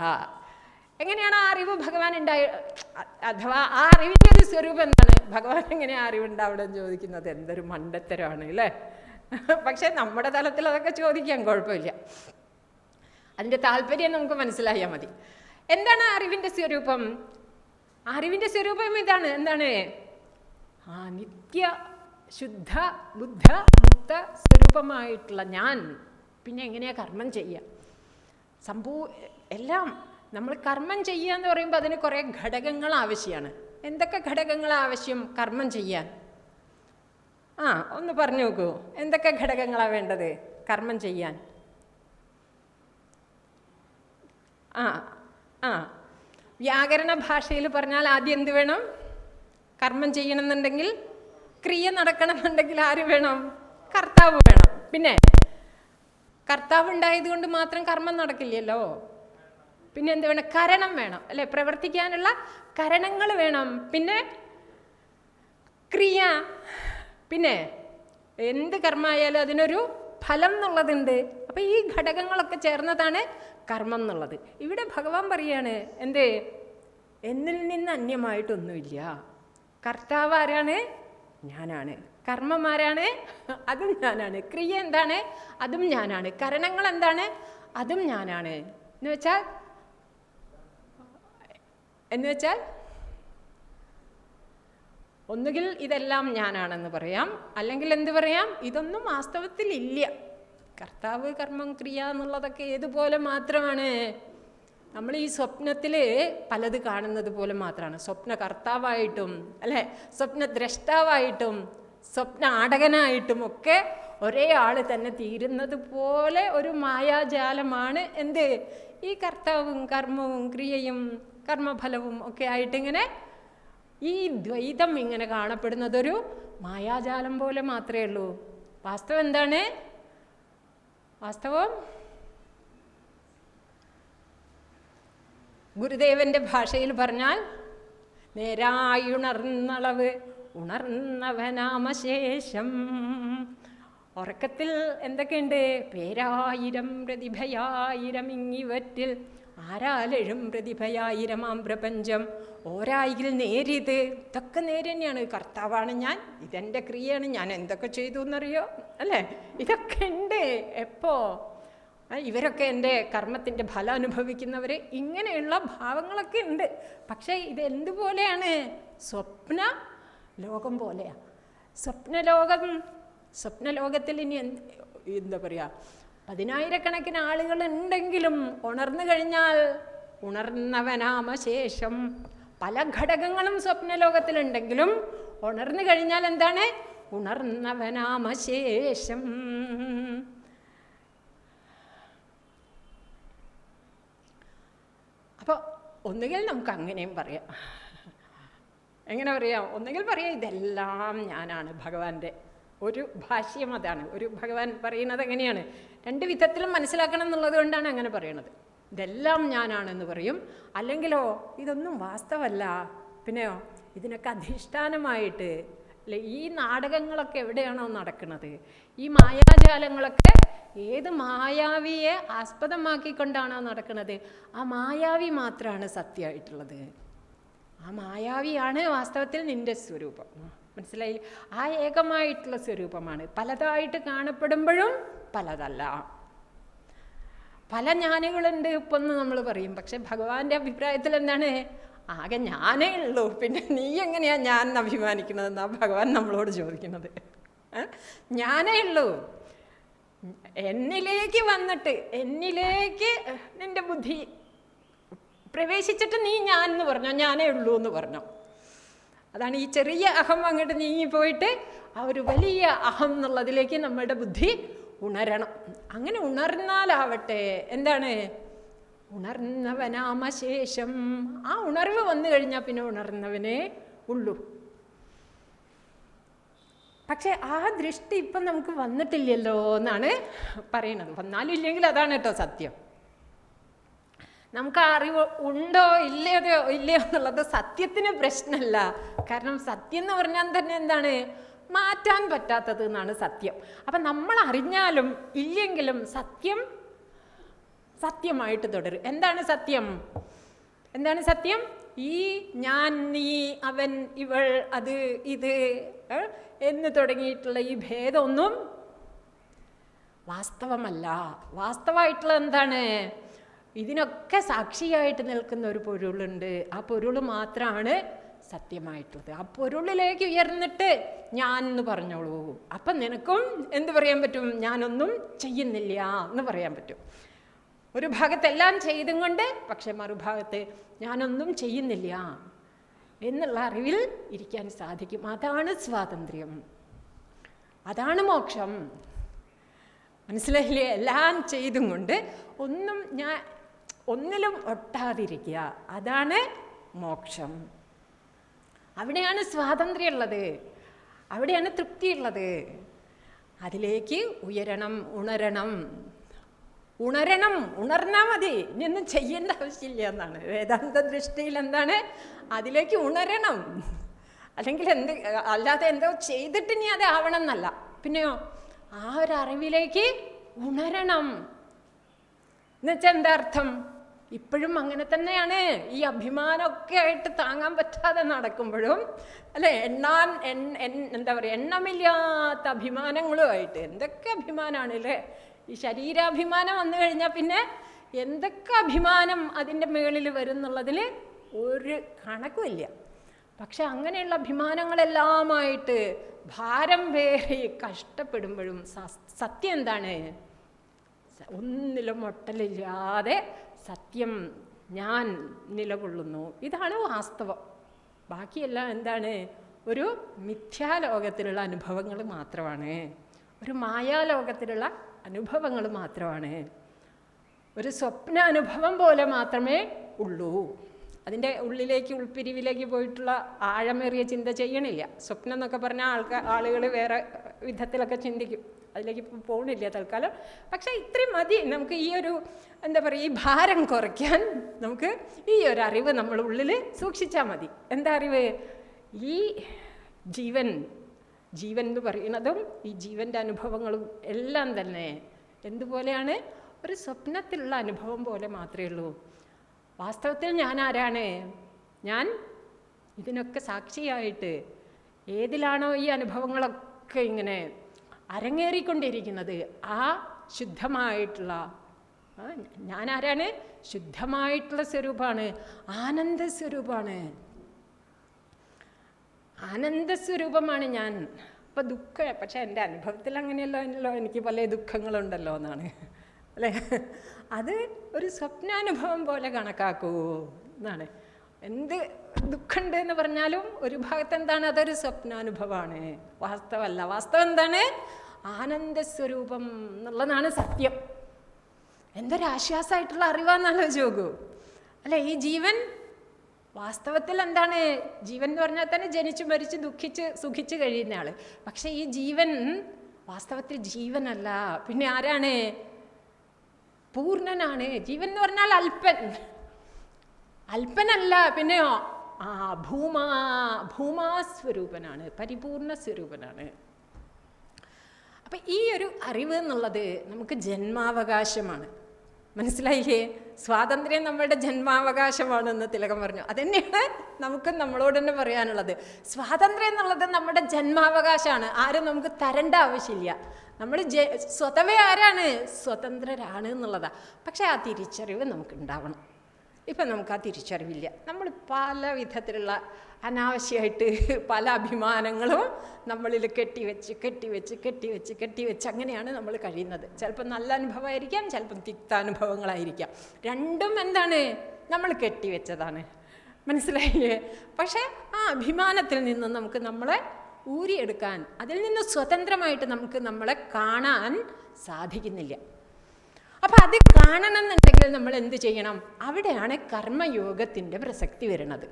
എങ്ങനെയാണ് ആ അറിവ് ഭഗവാൻ ഉണ്ടായി, അഥവാ ആ അറിവിൻ്റെ ഒരു സ്വരൂപം എന്താണ്? ഭഗവാൻ എങ്ങനെയാണ് അറിവുണ്ടാവണമെന്ന് ചോദിക്കുന്നത് എന്തൊരു മണ്ടത്തരമാണ് അല്ലേ. പക്ഷേ നമ്മുടെ തലത്തിൽ അതൊക്കെ ചോദിക്കാൻ കുഴപ്പമില്ല, അതിൻ്റെ താല്പര്യം നമുക്ക് മനസ്സിലായാൽ മതി. എന്താണ് അറിവിൻ്റെ സ്വരൂപം? അറിവിൻ്റെ സ്വരൂപം ഇതാണ്. എന്താണ്? നിത്യ ശുദ്ധ ബുദ്ധ മുക്ത സ്വരൂപമായിട്ടുള്ള ഞാൻ പിന്നെ എങ്ങനെയാണ് കർമ്മം ചെയ്യുക? എല്ലാം നമ്മൾ കർമ്മം ചെയ്യുക എന്ന് പറയുമ്പോൾ അതിന് കുറേ ഘടകങ്ങൾ ആവശ്യമാണ്. എന്തൊക്കെ ഘടകങ്ങൾ ആവശ്യം കർമ്മം ചെയ്യാൻ? ഒന്ന് പറഞ്ഞു നോക്കൂ, എന്തൊക്കെ ഘടകങ്ങളാണ് വേണ്ടത് കർമ്മം ചെയ്യാൻ? വ്യാകരണ ഭാഷയിൽ പറഞ്ഞാൽ ആദ്യം എന്ത് വേണം? കർമ്മം ചെയ്യണമെന്നുണ്ടെങ്കിൽ, ക്രിയ നടക്കണമെന്നുണ്ടെങ്കിൽ ആര് വേണം? കർത്താവ് വേണം. പിന്നെ കർത്താവ് ഉണ്ടായതുകൊണ്ട് മാത്രം കർമ്മം നടക്കില്ലല്ലോ. പിന്നെ എന്ത് വേണം? കരണം വേണം അല്ലെ? പ്രവർത്തിക്കാനുള്ള കരണങ്ങൾ വേണം. പിന്നെ ക്രിയ, പിന്നെ എന്ത് കർമ്മമായാലും അതിനൊരു ഫലം എന്നുള്ളതുണ്ട്. അപ്പം ഈ ഘടകങ്ങളൊക്കെ ചേർന്നതാണ് കർമ്മം എന്നുള്ളത്. ഇവിടെ ഭഗവാൻ പറയാണ് എന്ത്? എന്നിൽ നിന്ന് അന്യമായിട്ടൊന്നുമില്ല. കർത്താവ് ആരാണ്? ഞാനാണ്. കർമ്മം ആരാണ്? അതും ഞാനാണ്. ക്രിയ എന്താണ്? അതും ഞാനാണ്. കരണങ്ങൾ എന്താണ്? അതും ഞാനാണ്. എന്ന് വെച്ചാൽ ഒന്നുകിൽ ഇതെല്ലാം ഞാനാണെന്ന് പറയാം, അല്ലെങ്കിൽ എന്ത് പറയാം? ഇതൊന്നും വാസ്തവത്തിൽ ഇല്ല. കർത്താവ്, കർമ്മം, ക്രിയ എന്നുള്ളതൊക്കെ ഏതുപോലെ മാത്രമാണ്? നമ്മൾ ഈ സ്വപ്നത്തിൽ പലത് കാണുന്നത് പോലെ മാത്രമാണ്. സ്വപ്ന കർത്താവായിട്ടും അല്ലേ, സ്വപ്ന ദ്രഷ്ടാവായിട്ടും സ്വപ്ന ആടകനായിട്ടും ഒക്കെ ഒരേ ആൾ തന്നെ തീരുന്നത് പോലെ ഒരു മായാജാലമാണ് എന്ത്? ഈ കർത്താവും കർമ്മവും ക്രിയയും കർമ്മഫലവും ഒക്കെ ആയിട്ടിങ്ങനെ ഈ ദ്വൈതം ഇങ്ങനെ കാണപ്പെടുന്നതൊരു മായാജാലം പോലെ മാത്രമേ ഉള്ളൂ. വാസ്തവം എന്താണ്? വാസ്തവം ഗുരുദേവന്റെ ഭാഷയിൽ പറഞ്ഞാൽ നേരായുണർന്നളവ് ഉണർന്നവനാമശേഷം. ഉറക്കത്തിൽ എന്തൊക്കെയുണ്ട്? പേരായിരം പ്രതിഭയായിരം ഇങ്ങിവറ്റിൽ ആരാലെഴും പ്രതിഭയായിരമാം പ്രപഞ്ചം ഓരായിൽ നേരിത്. ഇതൊക്കെ നേര് തന്നെയാണ്. കർത്താവാണ് ഞാൻ, ഇതെൻ്റെ ക്രിയയാണ്, ഞാൻ എന്തൊക്കെ ചെയ്തു എന്നറിയോ അല്ലേ? ഇതൊക്കെ ഉണ്ട്. എപ്പോ? ഇവരൊക്കെ എൻ്റെ കർമ്മത്തിൻ്റെ ഫലം അനുഭവിക്കുന്നവർ. ഇങ്ങനെയുള്ള ഭാവങ്ങളൊക്കെ ഉണ്ട്. പക്ഷേ ഇതെന്തുപോലെയാണ്? സ്വപ്ന ലോകം പോലെയാണ്. സ്വപ്നലോകത്തിൽ ഇനി എന്താ പറയുക, 10,000-കണക്കിന് ആളുകൾ ഉണ്ടെങ്കിലും ഉണർന്നു കഴിഞ്ഞാൽ ഉണർന്നവനാമശേഷം. പല ഘടകങ്ങളും സ്വപ്നലോകത്തിലുണ്ടെങ്കിലും ഉണർന്നു കഴിഞ്ഞാൽ എന്താണ്? ഉണർന്നവനാമശേഷം. അപ്പോൾ ഒന്നുകിൽ നമുക്ക് അങ്ങനെയും പറയാം. എങ്ങനെ പറയാം? ഒന്നുകിൽ പറയാം ഇതെല്ലാം ഞാനാണ്. ഭഗവാന്റെ ഒരു ഭാഷ്യം അതാണ്. ഒരു ഭഗവാൻ പറയുന്നത് എങ്ങനെയാണ്? രണ്ട് വിധത്തിലും മനസ്സിലാക്കണം എന്നുള്ളത് കൊണ്ടാണ് അങ്ങനെ പറയണത്. ഇതെല്ലാം ഞാനാണെന്ന് പറയും. അല്ലെങ്കിലോ ഇതൊന്നും വാസ്തവമല്ല, പിന്നെയോ ഇതിനൊക്കെ അധിഷ്ഠാനമായിട്ട് അല്ലെ ഈ നാടകങ്ങളൊക്കെ എവിടെയാണോ നടക്കുന്നത്, ഈ മായാജാലങ്ങളൊക്കെ ഏത് മായാവിയെ ആസ്പദമാക്കിക്കൊണ്ടാണോ നടക്കുന്നത്, ആ മായാവി മാത്രമാണ് സത്യമായിട്ടുള്ളത്. ആ മായാവിയാണ് വാസ്തവത്തിൽ നിന്റെ സ്വരൂപം. മനസ്സിലായി? ആ ഏകമായിട്ടുള്ള സ്വരൂപമാണ്. പലതായിട്ട് കാണപ്പെടുമ്പോഴും പലതല്ല. പല ജ്ഞാനികളുണ്ട് ഇപ്പൊന്ന് നമ്മൾ പറയും. പക്ഷെ ഭഗവാന്റെ അഭിപ്രായത്തിൽ എന്താണ്? ആകെ ഞാനേ ഉള്ളൂ, പിന്നെ നീ എങ്ങനെയാ ഞാൻ അഭിമാനിക്കണതെന്നാണ് ഭഗവാൻ നമ്മളോട് ചോദിക്കുന്നത്. ഞാനേ ഉള്ളൂ. എന്നിലേക്ക് വന്നിട്ട് എന്നിലേക്ക് നിന്റെ ബുദ്ധി പ്രവേശിച്ചിട്ട് നീ ഞാൻ എന്ന് പറഞ്ഞോ, ഞാനേ ഉള്ളൂ എന്ന് പറഞ്ഞോ. അതാണ് ഈ ചെറിയ അഹം അങ്ങോട്ട് നീങ്ങിപ്പോയിട്ട് ആ ഒരു വലിയ അഹം എന്നുള്ളതിലേക്ക് നമ്മുടെ ബുദ്ധി ഉണരണം. അങ്ങനെ ഉണർന്നാലാവട്ടെ എന്താണ്? ഉണർന്നവനാമശേഷം. ആ ഉണർവ് വന്നു കഴിഞ്ഞാൽ പിന്നെ ഉണർന്നവനേ ഉള്ളൂ. പക്ഷെ ആ ദൃഷ്ടി ഇപ്പം നമുക്ക് വന്നിട്ടില്ലല്ലോ എന്നാണ് പറയണത്. വന്നാലും ഇല്ലെങ്കിൽ അതാണ് കേട്ടോ സത്യം. നമുക്ക് അറിവ് ഉണ്ടോ ഇല്ലയോ എന്നുള്ളത് സത്യത്തിന് പ്രശ്നമല്ല. കാരണം സത്യം എന്ന് പറഞ്ഞാൽ തന്നെ എന്താണ്? മാറ്റാൻ പറ്റാത്തത് എന്നാണ് സത്യം. അപ്പം നമ്മൾ അറിഞ്ഞാലും ഇല്ലെങ്കിലും സത്യം സത്യമായിട്ട് തുടരും. എന്താണ് സത്യം? എന്താണ് സത്യം? ഈ ഞാൻ, നീ, അവൻ, ഇവൾ, അത്, ഇത് എന്ന് തുടങ്ങിയിട്ടുള്ള ഈ ഭേദമൊന്നും വാസ്തവമല്ല. വാസ്തവമായിട്ടുള്ള എന്താണ്? ഇതിനൊക്കെ സാക്ഷിയായിട്ട് നിൽക്കുന്ന ഒരു പൊരുളുണ്ട്. ആ പൊരുൾ മാത്രമാണ് സത്യമായിട്ടുള്ളത്. ആ പൊരുളിലേക്ക് ഉയർന്നിട്ട് ഞാൻ എന്ന് പറഞ്ഞോളൂ. അപ്പം നിനക്കും എന്ത് പറയാൻ പറ്റും? ഞാനൊന്നും ചെയ്യുന്നില്ല എന്ന് പറയാൻ പറ്റും. ഒരു ഭാഗത്തെല്ലാം ചെയ്തും കൊണ്ട്, പക്ഷെ മറുഭാഗത്ത് ഞാനൊന്നും ചെയ്യുന്നില്ല എന്നുള്ള അറിവിൽ ഇരിക്കാൻ സാധിക്കും. അതാണ് സ്വാതന്ത്ര്യം, അതാണ് മോക്ഷം. മനസ്സിലായില്ലേ? എല്ലാം ചെയ്തും കൊണ്ട് ഒന്നിലും ഒട്ടാതിരിക്കുക, അതാണ് മോക്ഷം. അവിടെയാണ് സ്വാതന്ത്ര്യം ഉള്ളത്, അവിടെയാണ് തൃപ്തിയുള്ളത്. അതിലേക്ക് ഉണർന്നാൽ മതി, ഇനിയൊന്നും ചെയ്യേണ്ട ആവശ്യമില്ല എന്നാണ് വേദാന്ത ദൃഷ്ടിയിൽ. എന്താണ്? അതിലേക്ക് ഉണരണം. അല്ലെങ്കിൽ അല്ലാതെ എന്തോ ചെയ്തിട്ട് ഇനി അത് ആവണം എന്നല്ല. പിന്നെയോ ആ ഒരു അറിവിലേക്ക് ഉണരണം എന്നുവെച്ചാൽ എന്താ അർത്ഥം? ഇപ്പോഴും അങ്ങനെ തന്നെയാണ്. ഈ അഭിമാനമൊക്കെ ആയിട്ട് താങ്ങാൻ പറ്റാതെ നടക്കുമ്പോഴും അല്ലെ, എന്താ പറയുക, എണ്ണമില്ലാത്ത അഭിമാനങ്ങളുമായിട്ട്. എന്തൊക്കെ അഭിമാനമാണ് അല്ലേ? ഈ ശരീരാഭിമാനം വന്നു കഴിഞ്ഞാൽ പിന്നെ എന്തൊക്കെ അഭിമാനം അതിൻ്റെ മുകളിൽ വരും എന്നുള്ളതിൽ ഒരു കണക്കുമില്ല. പക്ഷെ അങ്ങനെയുള്ള അഭിമാനങ്ങളെല്ലാമായിട്ട് ഭാരം പേറി കഷ്ടപ്പെടുമ്പോഴും സത്യം എന്താണ്? ഒന്നിലും ഒട്ടലില്ലാതെ സത്യം ഞാൻ നിലകൊള്ളുന്നു. ഇതാണ് വാസ്തവം. ബാക്കിയെല്ലാം എന്താണ്? ഒരു മിഥ്യാലോകത്തിലുള്ള അനുഭവങ്ങൾ മാത്രമാണ്, ഒരു മായാലോകത്തിലുള്ള അനുഭവങ്ങൾ മാത്രമാണ്, ഒരു സ്വപ്നാനുഭവം പോലെ മാത്രമേ ഉള്ളൂ. അതിൻ്റെ ഉൾപ്പിരിവിലേക്ക് പോയിട്ടുള്ള ആഴമേറിയ ചിന്ത ചെയ്യണില്ല. സ്വപ്നം എന്നൊക്കെ പറഞ്ഞാൽ ആളുകൾ വേറെ വിധത്തിലൊക്കെ ചിന്തിക്കും, അതിലേക്ക് പോകണില്ല തൽക്കാലം. പക്ഷേ ഇത്രയും മതി നമുക്ക് ഈ ഒരു എന്താ പറയുക, ഈ ഭാരം കുറയ്ക്കാൻ നമുക്ക് ഈ ഒരു അറിവ് നമ്മൾ ഉള്ളിൽ സൂക്ഷിച്ചാൽ മതി. എന്താ അറിവ്? ഈ ജീവൻ എന്ന് പറയുന്നതും ഈ ജീവൻ്റെ അനുഭവങ്ങളും എല്ലാം തന്നെ എന്തുപോലെയാണ്? ഒരു സ്വപ്നത്തിലുള്ള അനുഭവം പോലെ മാത്രമേ ഉള്ളൂ. വാസ്തവത്തിൽ ഞാൻ ആരാണ്? ഞാൻ ഇതിനൊക്കെ സാക്ഷിയായിട്ട് ഏതിലാണോ ഈ അനുഭവങ്ങളൊക്കെ ഇങ്ങനെ അരങ്ങേറിക്കൊണ്ടിരിക്കുന്നത്, ആ ശുദ്ധമായിട്ടുള്ള ഞാൻ ആരാണ്? ശുദ്ധമായിട്ടുള്ള സ്വരൂപമാണ്, ആനന്ദസ്വരൂപമാണ്, ആനന്ദസ്വരൂപമാണ് ഞാൻ. അപ്പം പക്ഷെ എൻ്റെ അനുഭവത്തിൽ അങ്ങനെയല്ലോ, എനിക്ക് പല ദുഃഖങ്ങളുണ്ടല്ലോ എന്നാണ് അല്ലേ. അത് ഒരു സ്വപ്നാനുഭവം പോലെ കണക്കാക്കൂ എന്നാണ്. എന്ത് ദുഃഖമുണ്ട് എന്ന് പറഞ്ഞാലും ഒരു ഭാഗത്ത് എന്താണ്? അതൊരു സ്വപ്നാനുഭവമാണ്, വാസ്തവമല്ല. വാസ്തവം എന്താണ്? ആനന്ദസ്വരൂപം എന്നുള്ളതാണ് സത്യം. എന്തൊരാശ്വാസമായിട്ടുള്ള അറിവാന്നാലോ ചോദിക്കൂ അല്ലേ. ഈ ജീവൻ വാസ്തവത്തിൽ എന്താണ്? ജീവൻ എന്ന് പറഞ്ഞാൽ തന്നെ ജനിച്ചു മരിച്ച് ദുഃഖിച്ച് സുഖിച്ച് കഴിയുന്ന ആള്. പക്ഷെ ഈ ജീവൻ വാസ്തവത്തിൽ ജീവനല്ല, പിന്നെ ആരാണ്? പൂർണ്ണനാണ്. ജീവൻ എന്ന് പറഞ്ഞാൽ അല്പനല്ല, പിന്നെയോ ഭൂമാസ്വരൂപനാണ്, പരിപൂർണ സ്വരൂപനാണ്. അപ്പം ഈ ഒരു അറിവ് എന്നുള്ളത് നമുക്ക് ജന്മാവകാശമാണ്. മനസ്സിലായില്ലേ? സ്വാതന്ത്ര്യം നമ്മളുടെ ജന്മാവകാശമാണെന്ന് തിലകൻ പറഞ്ഞു. അതന്നെയാണ് നമുക്ക് നമ്മളോട് തന്നെ പറയാനുള്ളത്. സ്വാതന്ത്ര്യം എന്നുള്ളത് നമ്മുടെ ജന്മാവകാശമാണ്, ആരും നമുക്ക് തരേണ്ട ആവശ്യമില്ല. നമ്മൾ സ്വതവേ ആരാണ്? സ്വതന്ത്രരാണ് എന്നുള്ളതാണ്. പക്ഷേ ആ തിരിച്ചറിവ് നമുക്ക് ഉണ്ടാവണം. ഇപ്പം നമുക്ക് ആ തിരിച്ചറിവില്ല. നമ്മൾ പല വിധത്തിലുള്ള അനാവശ്യമായിട്ട് പല അഭിമാനങ്ങളും നമ്മളിൽ കെട്ടിവെച്ച് അങ്ങനെയാണ് നമ്മൾ കഴിയുന്നത്. ചിലപ്പോൾ നല്ല അനുഭവമായിരിക്കാം, ചിലപ്പം തിക്താനുഭവങ്ങളായിരിക്കാം. രണ്ടും എന്താണ്? നമ്മൾ കെട്ടിവെച്ചതാണ്. മനസ്സിലായില്ലേ? പക്ഷേ ആ അഭിമാനത്തിൽ നിന്ന് നമുക്ക് നമ്മളെ ഊരിയെടുക്കാൻ, അതിൽ നിന്ന് സ്വതന്ത്രമായിട്ട് നമുക്ക് നമ്മളെ കാണാൻ സാധിക്കുന്നില്ല. അപ്പം അത് കാണണമെന്നുണ്ടെങ്കിൽ നമ്മൾ എന്ത് ചെയ്യണം? അവിടെയാണ് കർമ്മയോഗത്തിൻ്റെ പ്രസക്തി വരുന്നത്.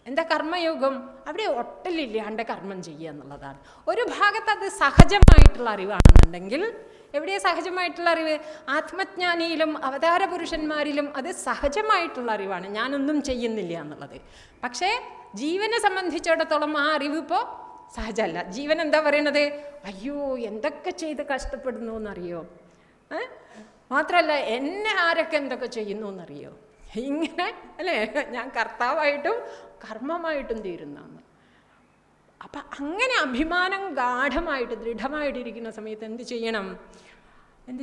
എന്താ കർമ്മയോഗം? അവിടെ ഒട്ടലില്ലാണ്ട് കർമ്മം ചെയ്യുക എന്നുള്ളതാണ്. ഒരു ഭാഗത്ത് അത് സഹജമായിട്ടുള്ള അറിവാണെന്നുണ്ടെങ്കിൽ, എവിടെയാണ് സഹജമായിട്ടുള്ള അറിവ്? ആത്മജ്ഞാനിയിലും അവതാര പുരുഷന്മാരിലും അത് സഹജമായിട്ടുള്ള അറിവാണ്, ഞാനൊന്നും ചെയ്യുന്നില്ല എന്നുള്ളത്. പക്ഷേ ജീവനെ സംബന്ധിച്ചിടത്തോളം ആ അറിവ് ഇപ്പോൾ സഹജമല്ല. ജീവൻ എന്താ പറയണത്? അയ്യോ എന്തൊക്കെ ചെയ്ത് കഷ്ടപ്പെടുന്നു എന്നറിയോ, മാത്രമല്ല എന്നെ ആരൊക്കെ എന്തൊക്കെ ചെയ്യുന്നു എന്നറിയോ, ഇങ്ങനെ അല്ലേ, ഞാൻ കർത്താവായിട്ടും കർമ്മമായിട്ടും തീരുന്നതാണ്. അപ്പം അങ്ങനെ അഭിമാനം ഗാഠമായിട്ട് ദൃഢമായിട്ടിരിക്കുന്ന സമയത്ത് എന്ത്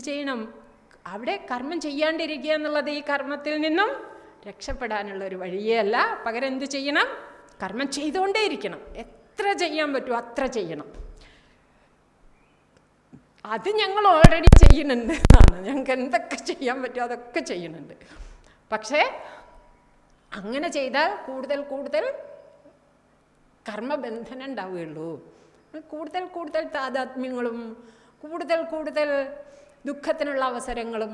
ചെയ്യണം? അവിടെ കർമ്മം ചെയ്യാണ്ടിരിക്കുക എന്നുള്ളത് ഈ കർമ്മത്തിൽ നിന്നും രക്ഷപ്പെടാനുള്ള ഒരു വഴിയേ അല്ല. പകരം എന്ത് ചെയ്യണം? കർമ്മം ചെയ്തുകൊണ്ടേയിരിക്കണം. എത്ര ചെയ്യാൻ പറ്റുമോ അത്ര ചെയ്യണം. അത് ഞങ്ങൾ ഓൾറെഡി ചെയ്യുന്നുണ്ട് എന്നാണ്. ഞങ്ങൾക്ക് എന്തൊക്കെ ചെയ്യാൻ പറ്റുമോ അതൊക്കെ ചെയ്യുന്നുണ്ട്. പക്ഷേ അങ്ങനെ ചെയ്താൽ കൂടുതൽ കൂടുതൽ കർമ്മബന്ധനം ഉണ്ടാവുകയുള്ളൂ. കൂടുതൽ കൂടുതൽ താതാത്മ്യങ്ങളും കൂടുതൽ കൂടുതൽ ദുഃഖത്തിനുള്ള അവസരങ്ങളും